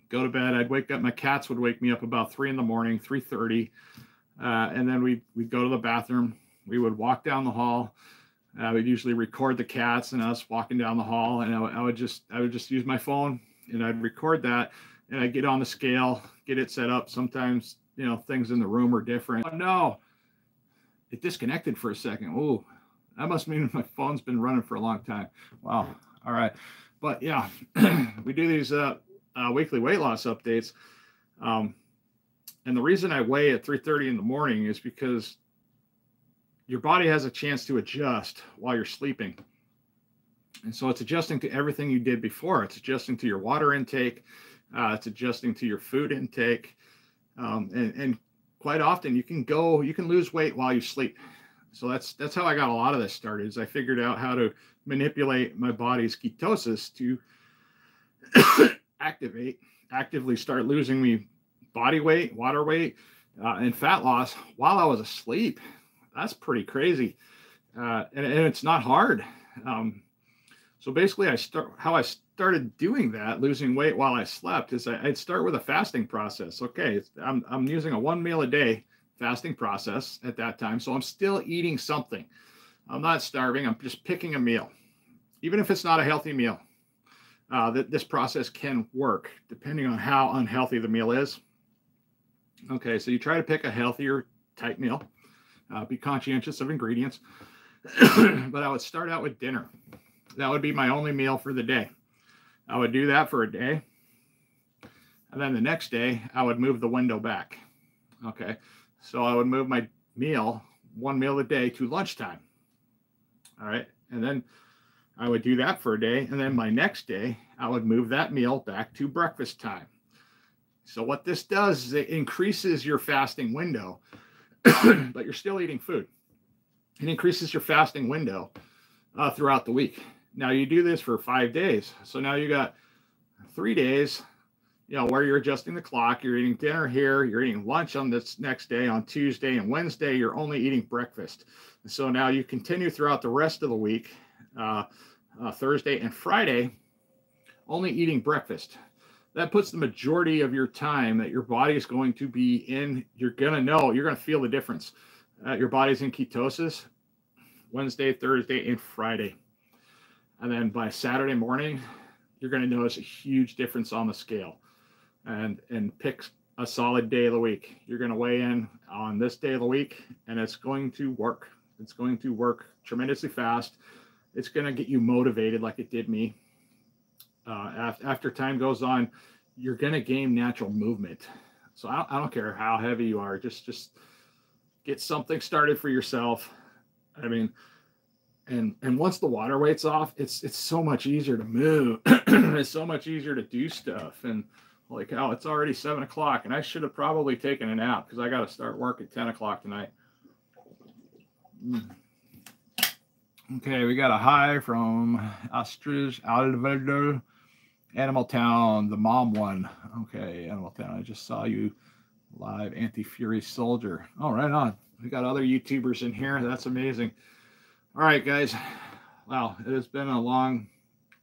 Speaker 1: go to bed. I'd wake up. My cats would wake me up about 3 in the morning, 3:30. And then we'd go to the bathroom. We would walk down the hall. We'd usually record the cats and us walking down the hall. And I would just use my phone and I'd record that. And I'd get on the scale, get it set up. Sometimes, you know, things in the room are different. Oh, no, it disconnected for a second. Ooh, that must mean my phone's been running for a long time. Wow. All right. But yeah, we do these weekly weight loss updates. And the reason I weigh at 3:30 in the morning is because your body has a chance to adjust while you're sleeping. And so it's adjusting to everything you did before. It's adjusting to your water intake. It's adjusting to your food intake. And quite often you can lose weight while you sleep. So that's how I got a lot of this started, is I figured out how to manipulate my body's ketosis to actively start losing me body weight, water weight, and fat loss while I was asleep. That's pretty crazy. And it's not hard. So basically how I started doing that, losing weight while I slept, is I'd start with a fasting process. Okay, I'm using a 1 meal a day fasting process at that time. So I'm still eating something. I'm not starving. I'm just picking a meal. Even if it's not a healthy meal, this process can work depending on how unhealthy the meal is. Okay, so you try to pick a healthier type meal. Be conscientious of ingredients. But I would start out with dinner. That would be my only meal for the day. I would do that for a day. And then the next day, I would move the window back. Okay, so I would move my meal, 1 meal a day, to lunchtime. All right, and then I would do that for a day. And then my next day, I would move that meal back to breakfast time. So what this does is it increases your fasting window, but you're still eating food. It increases your fasting window throughout the week. Now you do this for 5 days. So now you got 3 days, you know, where you're adjusting the clock. You're eating dinner here. You're eating lunch on this next day. On Tuesday and Wednesday, you're only eating breakfast. So now you continue throughout the rest of the week, Thursday and Friday, only eating breakfast. That puts the majority of your time that your body is going to be in. You're going to feel the difference. Your body's in ketosis Wednesday, Thursday, and Friday. And then by Saturday morning, you're going to notice a huge difference on the scale. And pick a solid day of the week. You're going to weigh in on this day of the week, and it's going to work. It's going to work tremendously fast. It's going to get you motivated like it did me. After time goes on, you're going to gain natural movement. So I don't care how heavy you are. Just get something started for yourself. I mean, and once the water weight's off, it's so much easier to move. It's so much easier to do stuff. And like, oh, it's already 7 o'clock, and I should have probably taken a nap because I got to start work at 10 o'clock tonight. Okay, we got a hi from Astrid Alvarado, Animal Town, the mom one. Okay, Animal Town, I just saw you live, Anti-Fury Soldier. Oh, right on. We got other YouTubers in here. That's amazing. All right, guys. Wow, it has been a long,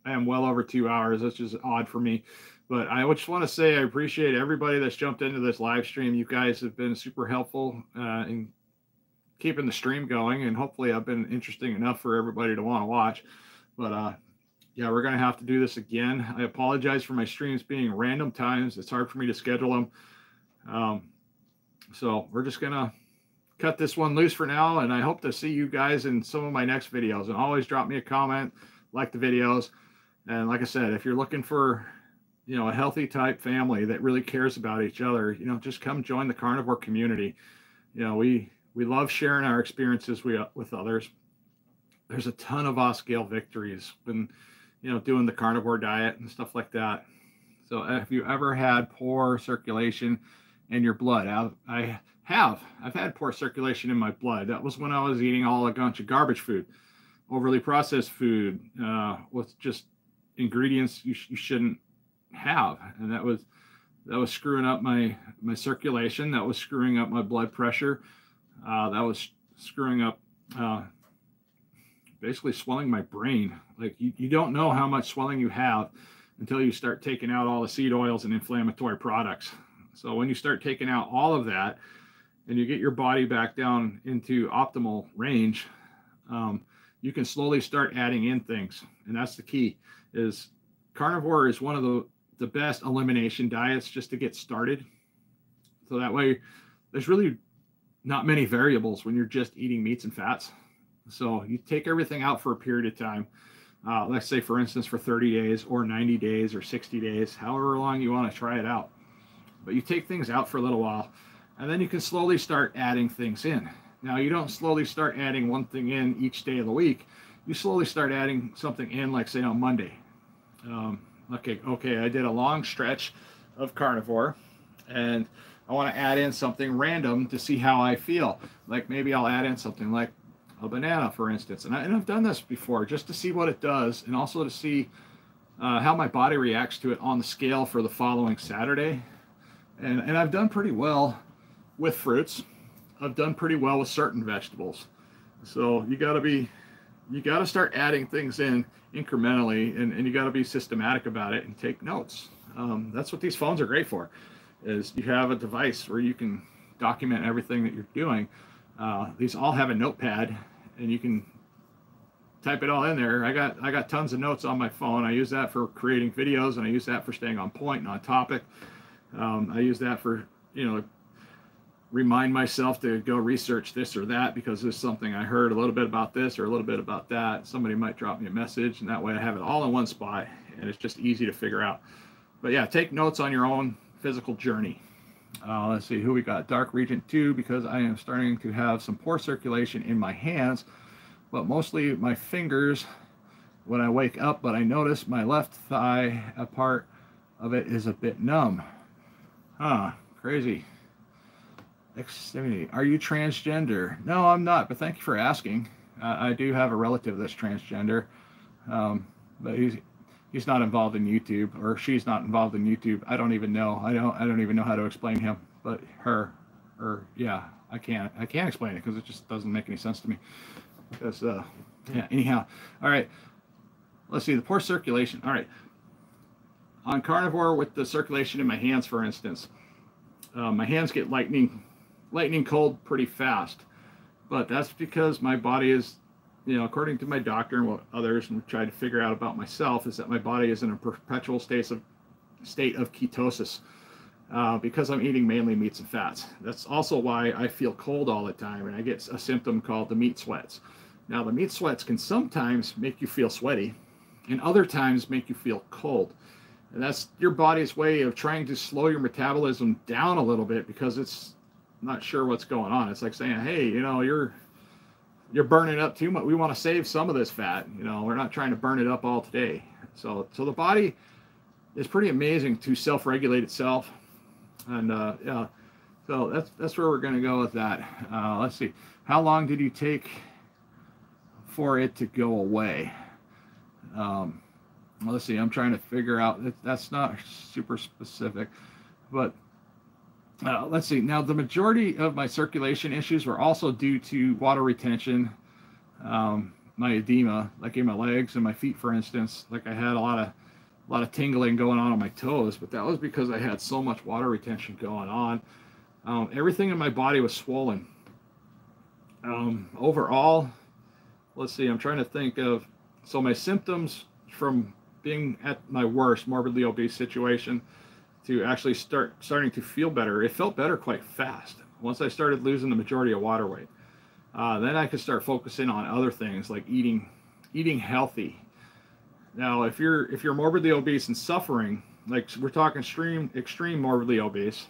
Speaker 1: I am well over 2 hours. That's just odd for me. But I just want to say I appreciate everybody that's jumped into this live stream. You guys have been super helpful in keeping the stream going, and hopefully I've been interesting enough for everybody to want to watch. But yeah, we're going to have to do this again. I apologize for my streams being random times. It's hard for me to schedule them. So we're just going to cut this one loose for now, and I hope to see you guys in some of my next videos. And always drop me a comment, like the videos. And like I said, if you're looking for, you know, a healthy type family that really cares about each other, you know, just come join the carnivore community. You know, we love sharing our experiences with others. There's a ton of off-scale victories when, you know, doing the carnivore diet and stuff like that. So if you ever had poor circulation in your blood, I've had poor circulation in my blood. That was when I was eating all a bunch of garbage food, overly processed food, with just ingredients you shouldn't have. And that that was screwing up my circulation. That was screwing up my blood pressure. That was screwing up, basically swelling my brain. Like you don't know how much swelling you have until you start taking out all the seed oils and inflammatory products. So when you start taking out all of that and you get your body back down into optimal range, you can slowly start adding in things. And that's the key. Is carnivore is one of the best elimination diets just to get started. So that way there's really not many variables when you're just eating meats and fats. So you take everything out for a period of time. Let's say, for instance, for 30 days or 90 days or 60 days, however long you want to try it out. But you take things out for a little while, and then you can slowly start adding things in. Now, you don't slowly start adding one thing in each day of the week. You slowly start adding something in, like say on Monday. Okay, I did a long stretch of carnivore, and I want to add in something random to see how I feel. Like maybe I'll add in something like a banana, for instance. And I've done this before just to see what it does, and also to see how my body reacts to it on the scale for the following Saturday. And I've done pretty well with fruits. I've done pretty well with certain vegetables. So you got to start adding things in incrementally, and you got to be systematic about it and take notes. That's what these phones are great for, is you have a device where you can document everything that you're doing. These all have a notepad, and you can type it all in there. I got tons of notes on my phone. I use that for creating videos, and I use that for staying on point and on topic. I use that for, remind myself to go research this or that because there's something I heard a little bit about this or a little bit about that. Somebody might drop me a message, and that way I have it all in one spot, and it's just easy to figure out. But yeah, take notes on your own physical journey. Let's see who we got. Dark Region 2, because I am starting to have some poor circulation in my hands, but mostly my fingers when I wake up. But I notice my left thigh, a part of it is a bit numb. Crazy. Extremity. Are you transgender? No, I'm not, but thank you for asking. I do have a relative that's transgender, but he's not involved in YouTube, or she's not involved in YouTube. I don't even know. I don't even know how to explain him, but her, or yeah, I can't explain it because it just doesn't make any sense to me. Because yeah. Anyhow, all right. Let's see the poor circulation. All right. On carnivore, with the circulation in my hands, for instance, my hands get lightning cold pretty fast, but that's because my body is, according to my doctor and what others have tried to figure out about myself, is that my body is in a perpetual state of ketosis because I'm eating mainly meats and fats. That's also why I feel cold all the time, and I get a symptom called the meat sweats. Now, the meat sweats can sometimes make you feel sweaty, and other times make you feel cold. And that's your body's way of trying to slow your metabolism down a little bit because it's not sure what's going on. It's like saying, hey, you're burning up too much. We want to save some of this fat. We're not trying to burn it up all today. So the body is pretty amazing to self-regulate itself. And yeah, so that's where we're going to go with that. Let's see. How long did you take for it to go away? Let's see. I'm trying to figure out. That's not super specific, but let's see. Now, the majority of my circulation issues were also due to water retention, my edema, like in my legs and my feet, for instance. Like I had a lot of tingling going on my toes, but that was because I had so much water retention going on. Everything in my body was swollen. Overall, let's see. I'm trying to think of. So my symptoms from being at my worst, morbidly obese situation, to actually starting to feel better. It felt better quite fast once I started losing the majority of water weight. Then I could start focusing on other things like eating healthy. Now, if you're morbidly obese and suffering, like we're talking extreme morbidly obese,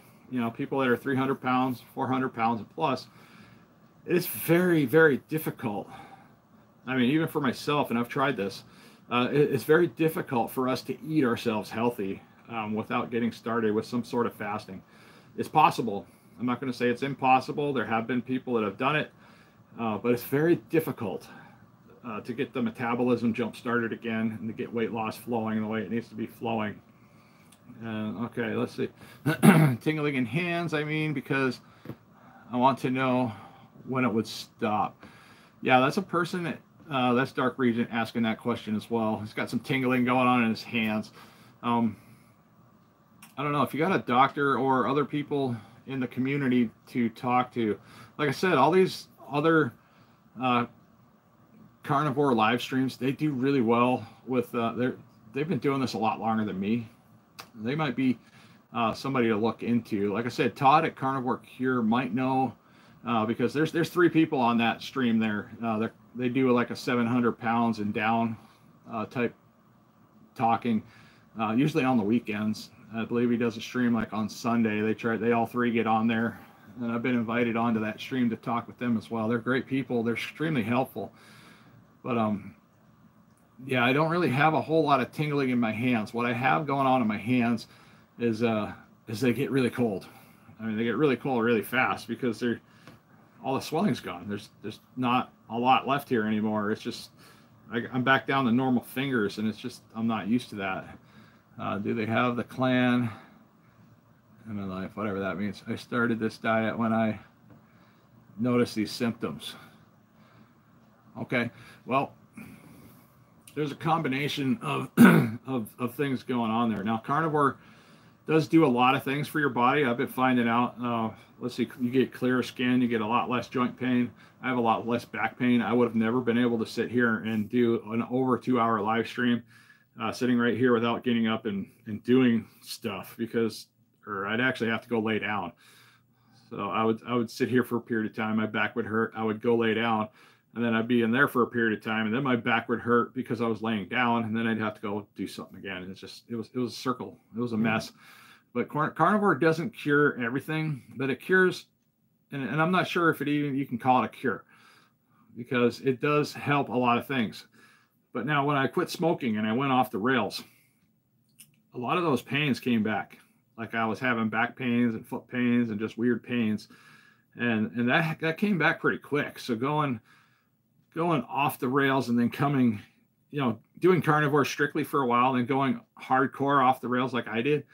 Speaker 1: people that are 300 pounds, 400 pounds and plus, it's very, very difficult. I mean, even for myself, and I've tried this, it's very difficult for us to eat ourselves healthy without getting started with some sort of fasting. It's possible. I'm not going to say it's impossible. There have been people that have done it, but it's very difficult to get the metabolism jump started again and to get weight loss flowing the way it needs to be flowing. Okay, let's see. Tingling in hands, I mean, because I want to know when it would stop. Yeah, that's a person that's Dark Regent asking that question as well. He's got some tingling going on in his hands. Um, I don't know if you got a doctor or other people in the community to talk to. Like I said, all these other uh, carnivore live streams, they do really well with. They've been doing this a lot longer than me. They might be somebody to look into. Like I said, Todd at Carnivore Cure might know because there's three people on that stream there. They do like a 700 pounds and down type talking, usually on the weekends. I believe he does a stream like on Sunday. They all three get on there, and I've been invited onto that stream to talk with them as well. They're great people. They're extremely helpful. But yeah, I don't really have a whole lot of tingling in my hands. What I have going on in my hands is they get really cold. I mean, they get really cold really fast because all the swelling's gone. There's not a lot left here anymore. It's just I'm back down to normal fingers, and it's just I'm not used to that. Do they have the clan in my life? Whatever that means. I started this diet when I noticed these symptoms. Okay, well, there's a combination of of things going on there. Now, carnivore does do a lot of things for your body. I've been finding out. Let's see, you get clearer skin, you get a lot less joint pain. I have a lot less back pain. I would have never been able to sit here and do an over 2-hour live stream sitting right here without getting up and doing stuff or I'd actually have to go lay down. So I would sit here for a period of time. My back would hurt. I would go lay down, and then I'd be in there for a period of time, and then my back would hurt because I was laying down, and then I'd have to go do something again. And it was a circle. It was a mess. But carnivore doesn't cure everything, but it cures, and I'm not sure if you can call it a cure, because it does help a lot of things. But now when I quit smoking and I went off the rails, a lot of those pains came back. Like I was having back pains and foot pains and just weird pains. And that came back pretty quick. So going off the rails and then coming, doing carnivore strictly for a while, and then going hardcore off the rails like I did,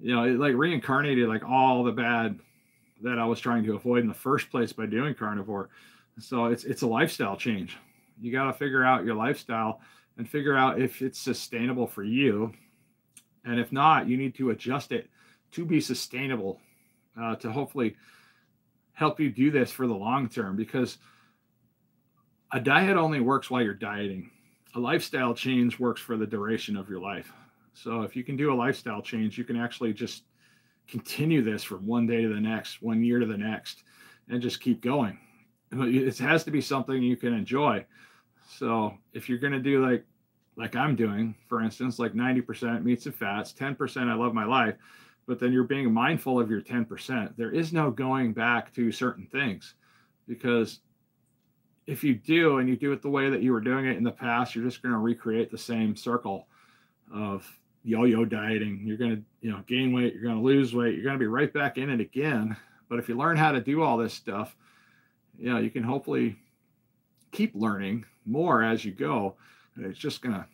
Speaker 1: it like reincarnated like all the bad that I was trying to avoid in the first place by doing carnivore. So it's a lifestyle change. You got to figure out your lifestyle and figure out if it's sustainable for you. And if not, you need to adjust it to be sustainable, to hopefully help you do this for the long term, because a diet only works while you're dieting. A lifestyle change works for the duration of your life. So if you can do a lifestyle change, you can actually just continue this from one day to the next, 1 year to the next, and just keep going. It has to be something you can enjoy. So if you're going to do like I'm doing, for instance, like 90% meats and fats, 10% I love my life, but then you're being mindful of your 10%. There is no going back to certain things, because if you do, and you do it the way that you were doing it in the past, you're just going to recreate the same circle of yo-yo dieting. You're going to, gain weight, you're going to lose weight, you're going to be right back in it again. But if you learn how to do all this stuff, you can hopefully keep learning more as you go. And it's just gonna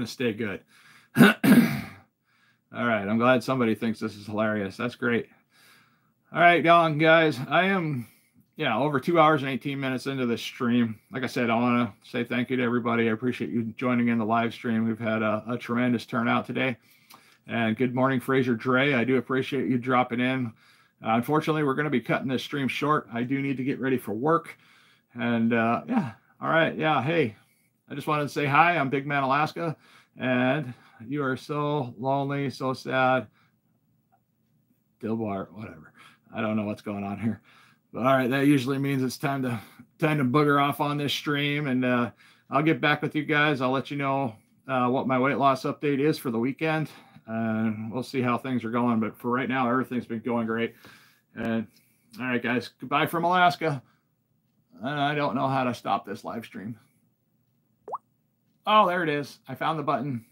Speaker 1: stay good. All right, I'm glad somebody thinks this is hilarious. That's great. All right, guys, I am over 2 hours and 18 minutes into this stream. Like I said, I want to say thank you to everybody. I appreciate you joining in the live stream. We've had a tremendous turnout today. And good morning, Fraser Dre. I do appreciate you dropping in. Unfortunately, we're going to be cutting this stream short. I do need to get ready for work. And all right. Yeah. Hey, I just wanted to say hi. I'm Big Man Alaska, and you are so lonely, so sad. Dilbar, whatever. I don't know what's going on here. But all right, that usually means it's time to booger off on this stream, and I'll get back with you guys. I'll let you know what my weight loss update is for the weekend, and we'll see how things are going. But for right now, everything's been going great. And all right, guys, goodbye from Alaska. And I don't know how to stop this live stream. Oh, there it is. I found the button.